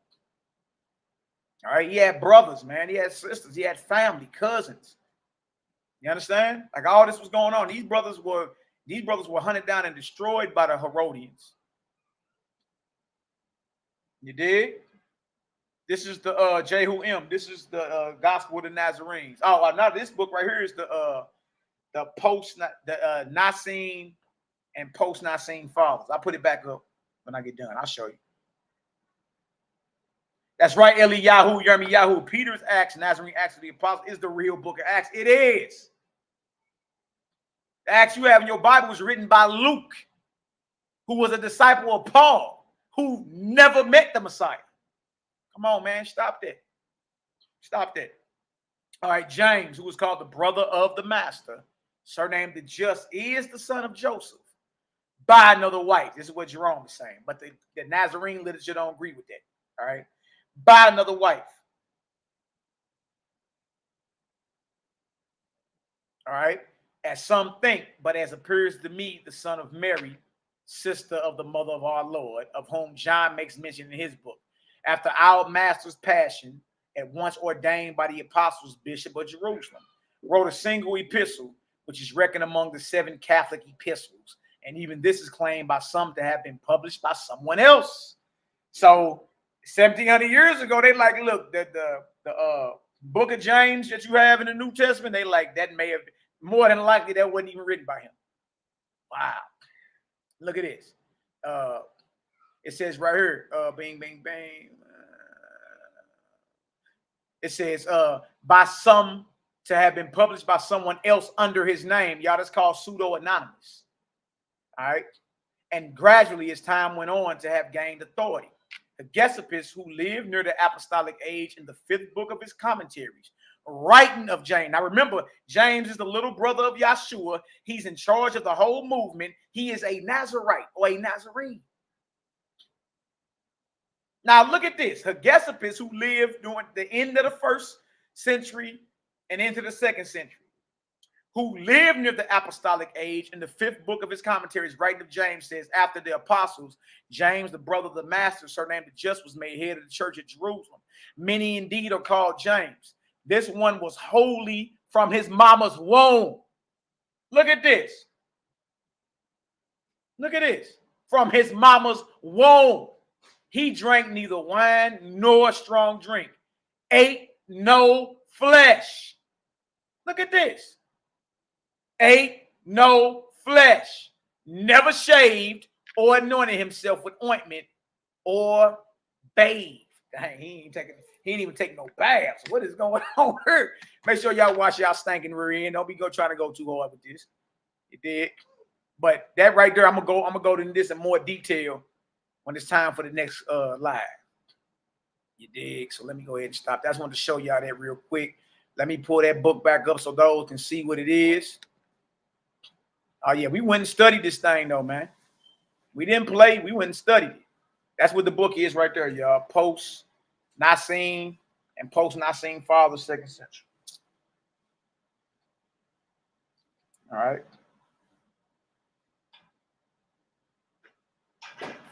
All right. He had brothers, man. He had sisters. He had family, cousins. You understand? Like all this was going on. These brothers were hunted down and destroyed by the Herodians. You did? This is the Jehu M. This is the Gospel of the Nazarenes. Oh, now this book right here is the Nicene and post-Nicene fathers. I'll put it back up when I get done. I'll show you. That's right, Eliyahu, YAHKI. Peter's Acts, Nazarene Acts of the Apostles, is the real book of Acts. It is. The Acts you have in your Bible was written by Luke, who was a disciple of Paul, who never met the Messiah. Come on, man. Stop that. Stop that. All right, James, who was called the brother of the master, surnamed the Just, is the son of Joseph by another wife. This is what Jerome is saying. But the Nazarene literature don't agree with that. All right. By another wife. All right. As some think, but as appears to me, the son of Mary, sister of the mother of our Lord, of whom John makes mention in his book. After our master's passion, at once ordained by the apostles, bishop of Jerusalem, wrote a single epistle, which is reckoned among the 7 Catholic epistles. And even this is claimed by some to have been published by someone else. So 1700 years ago, they like, look, the book of James that you have in the New Testament, they like, that may have, more than likely, that wasn't even written by him. Wow. Look at this. It says right here, bing, bing, bang. It says, by some to have been published by someone else under his name. Y'all, that's called pseudo-anonymous. All right. And gradually, as time went on, to have gained authority. Hegesippus, who lived near the apostolic age, in the 5th book of his commentaries, writing of James. Now remember, James is the little brother of Yeshua. He's in charge of the whole movement. He is a Nazarite or a Nazarene. Now look at this. Hegesippus, who lived during the end of the 1st century and into the 2nd century, who lived near the apostolic age, in the 5th book of his commentaries, writing of James, says, after the apostles, James, the brother of the master, surnamed the Just, was made head of the church at Jerusalem. Many indeed are called James. This one was holy from his mama's womb. Look at this. Look at this. From his mama's womb. He drank neither wine nor strong drink. Ate no flesh. Look at this. Ate no flesh. Never shaved or anointed himself with ointment or bathed. Dang, he ain't even take no baths. What is going on here? Make sure y'all wash y'all stinking rear end. Don't be trying to go too hard with this. You did. But that right there, I'm gonna go into this in more detail when it's time for the next live. You dig? So let me go ahead and stop. I just wanted to show y'all that real quick. Let me pull that book back up so those can see what it is. Oh yeah, we went and studied this thing though, man. We didn't play. We went and studied it. That's what the book is right there, y'all. Post-Nicene and post-Nicene Fathers, 2nd century. All right.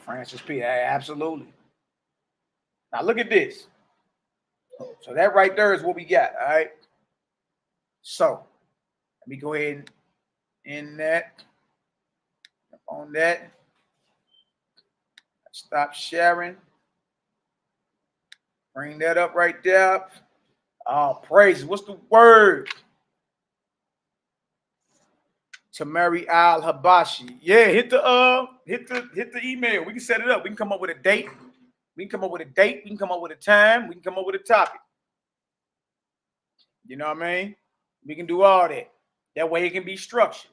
Francis P. Absolutely. Now look at this. So that right there is what we got. All right. So let me go ahead in that. On that. Stop sharing. Bring that up right there. Oh, praise. What's the word? Tamari Al Habashi. Yeah, hit the email. We can set it up. We can come up with a date. We can come up with a date. We can come up with a time. We can come up with a topic. You know what I mean? We can do all that. That way it can be structured.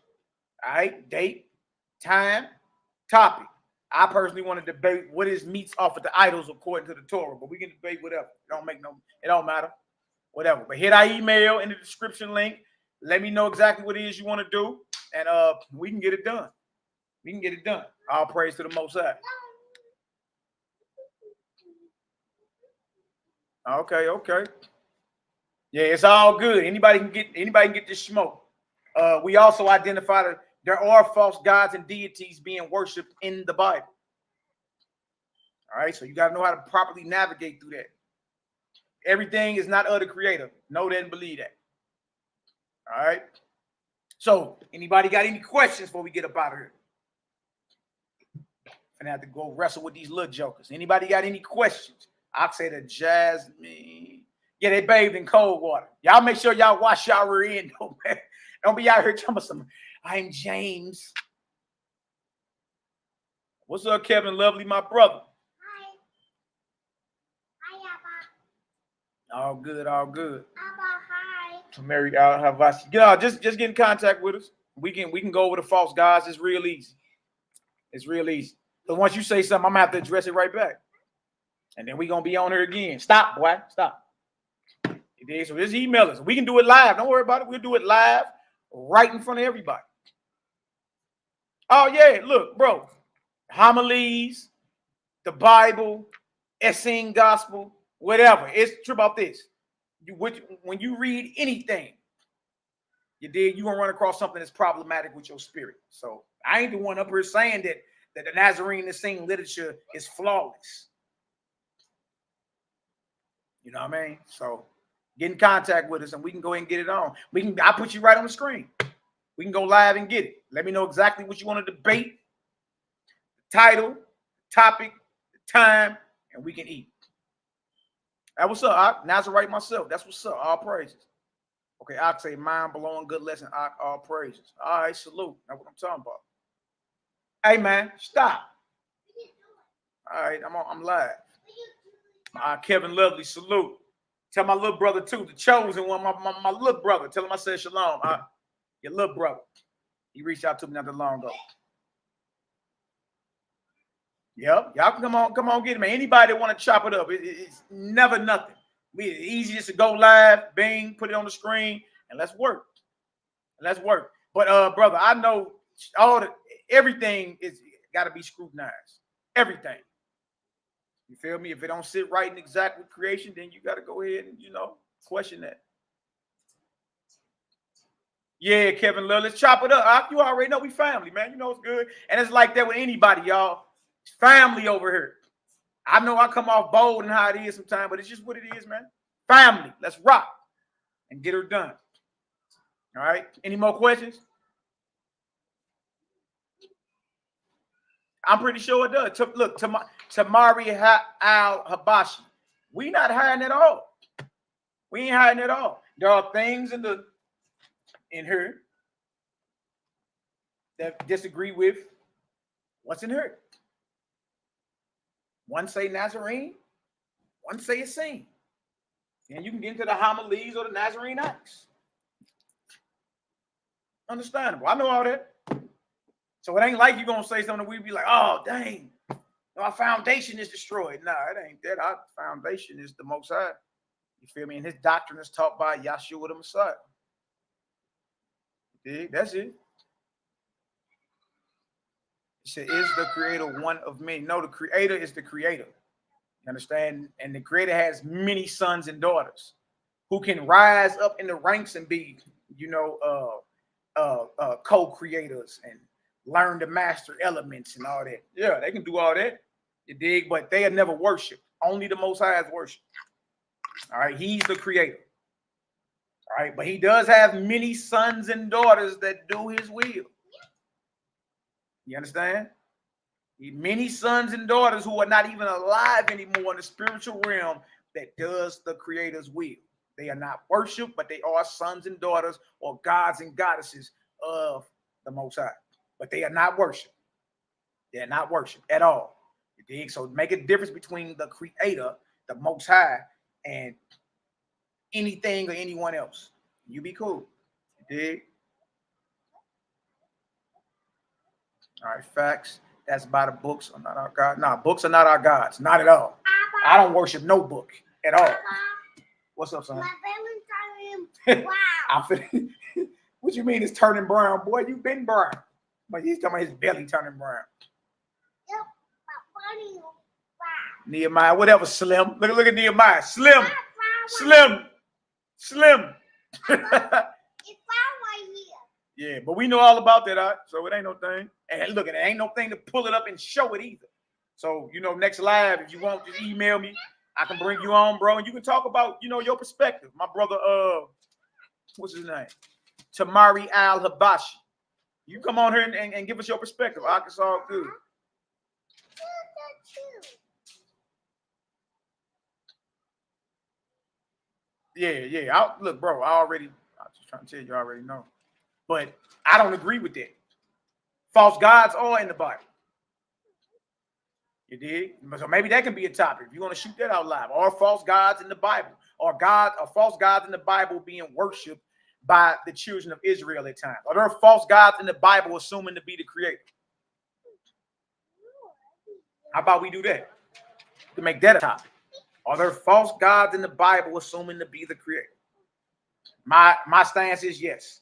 All right? Date, time, topic. I personally want to debate what is meats off of the idols according to the Torah, but we can debate whatever. It don't matter. Whatever. But hit our email in the description link. Let me know exactly what it is you want to do, and we can get it done. We can get it done. All praise to the Most High. Okay. Yeah, it's all good. Anybody can get this smoke. We also identify that there are false gods and deities being worshipped in the Bible. All right, so you got to know how to properly navigate through that. Everything is not of the Creator. Know that and believe that. All right. So, anybody got any questions before we get up out of here? I'm gonna have to go wrestle with these little jokers. Anybody got any questions? I'll say the Jasmine. Yeah, they bathed in cold water. Y'all make sure y'all wash y'all rear end. Don't be out here telling us something. I'm James. What's up, Kevin Lovely, my brother? Hi, all good. Abba, hi. To Mary Al Havasi. Yeah, just get in contact with us. We can go over the false gods. It's real easy. It's real easy. So once you say something, I'm gonna have to address it right back. And then we're gonna be on here again. Stop, boy. Stop. So just email us. We can do it live. Don't worry about it. We'll do it live right in front of everybody. Oh, yeah. Look, bro. Homilies, the Bible, Essene Gospel, whatever. It's true about this. When you read anything, you're gonna run across something that's problematic with your spirit. So I ain't the one up here saying that the Nazarene Essene literature is flawless. You know what I mean? So get in contact with us and we can go ahead and get it on. I'll put you right on the screen. We can go live and get it. Let me know exactly what you want to debate, the title, topic, the time, and we can eat. That's what's up. Nazarite myself. That's what's up. All praises. Okay, I'll say mind blowing, good lesson. All praises. All right, salute. That's what I'm talking about. Hey man, stop. All right, I'm live. Kevin Lovely, salute. Tell my little brother too, the chosen one, my little brother. Tell him I said shalom. Your little brother. He reached out to me not that long ago. Yep, y'all can come on, get it, man. Anybody that want to chop it up, it's never nothing. It's easy just to go live, bing, put it on the screen, and let's work. But brother, I know everything is got to be scrutinized. Everything. You feel me? If it don't sit right and exact with creation, then you got to go ahead and, question that. Yeah, Kevin Love, let's chop it up. You already know we family, man. You know it's good. And it's like that with anybody, y'all. It's family over here. I know I come off bold and how it is sometimes, but it's just what it is, man. Family. Let's rock and get her done. All right. Any more questions? I'm pretty sure it does. Look, Tamari Al Habashi. We not hiding at all. We ain't hiding at all. There are things in her that disagree with what's in her. One say Nazarene, one say Essene. And you can get into the homilies or the Nazarene Acts. Understandable. I know all that. So it ain't like you're going to say something we be like, oh, dang, our foundation is destroyed. No, it ain't that. Our foundation is the Most High. You feel me? And his doctrine is taught by Yahshua the Messiah. See? That's it. He said, is the creator one of many? No, the creator is the creator. You understand? And the creator has many sons and daughters who can rise up in the ranks and be, co-creators and learn to master elements and all that. Yeah, they can do all that. You dig? But they are never worshiped. Only the Most High is worshiped. All right, he's the creator. All right, but he does have many sons and daughters that do his will. You understand? Many sons and daughters who are not even alive anymore in the spiritual realm that does the Creator's will. They are not worshiped, but they are sons and daughters or gods and goddesses of the Most High. But they are not worshiped. They are not worshiped at all. You dig? So make a difference between the Creator, the Most High, and anything or anyone else. You be cool. You dig? All right, facts. That's by the books are not our God. Nah, books are not our gods. Not at all. I don't worship no book at all. What's up, son? My belly's turning brown. What you mean it's turning brown? Boy, you been brown. But he's talking about his belly turning brown. Yep, my body is brown. NehemiYAH, whatever, Slim. Look at NehemiYAH. Slim. Slim. Slim. It's brown right here. Yeah, but we know all about that, so it ain't no thing. And look, it ain't no thing to pull it up and show it either. So, next live, if you want, just email me. I can bring you on, bro, and you can talk about, your perspective. My brother, what's his name? Tamari Al-Habashi. You come on here and give us your perspective. It's all good. Yeah. Look, bro, I'm just trying to tell you, I already know. But I don't agree with that. False gods are in the Bible. You dig? So maybe that can be a topic. If you want to shoot that out live. Are false gods in the Bible? Or false gods in the Bible being worshipped by the children of Israel at times? Are there false gods in the Bible assuming to be the Creator? How about we do that? To make that a topic. Are there false gods in the Bible assuming to be the Creator? My stance is yes.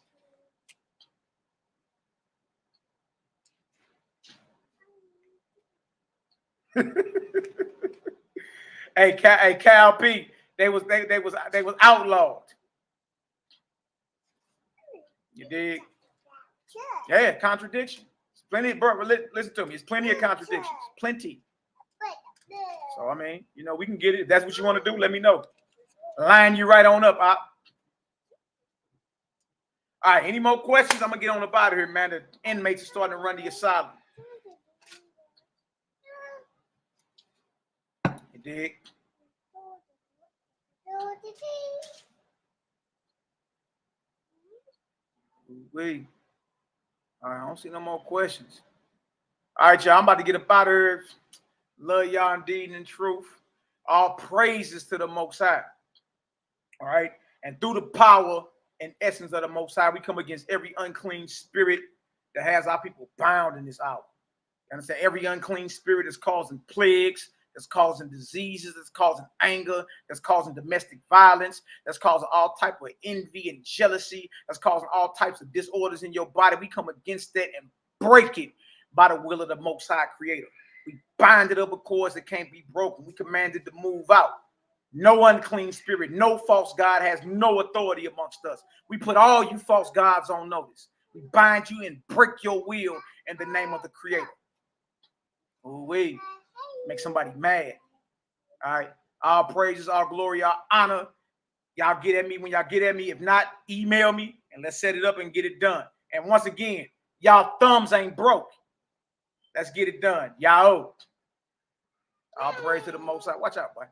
Hey, Cal P, they was outlawed. You dig? Yeah, contradiction. Plenty, bro. Listen to me. It's plenty of contradictions. Plenty. So I mean, we can get it. If that's what you want to do, let me know. Line you right on up. All right. Any more questions? I'm gonna get on up out of here, man. The inmates are starting to run the asylum. You dig? Wait. All right, I don't see no more questions. All right, y'all. I'm about to get up out of here. Love y'all indeed and in truth. All praises to the Most High. All right. And through the power and essence of the Most High, we come against every unclean spirit that has our people bound in this hour. You understand? Every unclean spirit is causing plagues, that's causing diseases, that's causing anger, that's causing domestic violence, that's causing all type of envy and jealousy, that's causing all types of disorders in your body. We come against that and break it by the will of the Most High Creator. We bind it up with cords that can't be broken. We command it to move out. No unclean spirit, no false god has no authority amongst us. We put all you false gods on notice. We bind you and break your will in the name of the Creator. Ooh-wee. Make somebody mad. All right. All praises, all glory, all honor. Y'all get at me when y'all get at me. If not, email me and let's set it up and get it done. And once again, y'all thumbs ain't broke. Let's get it done. Y'all. All praise to the Most High. Watch out, boy.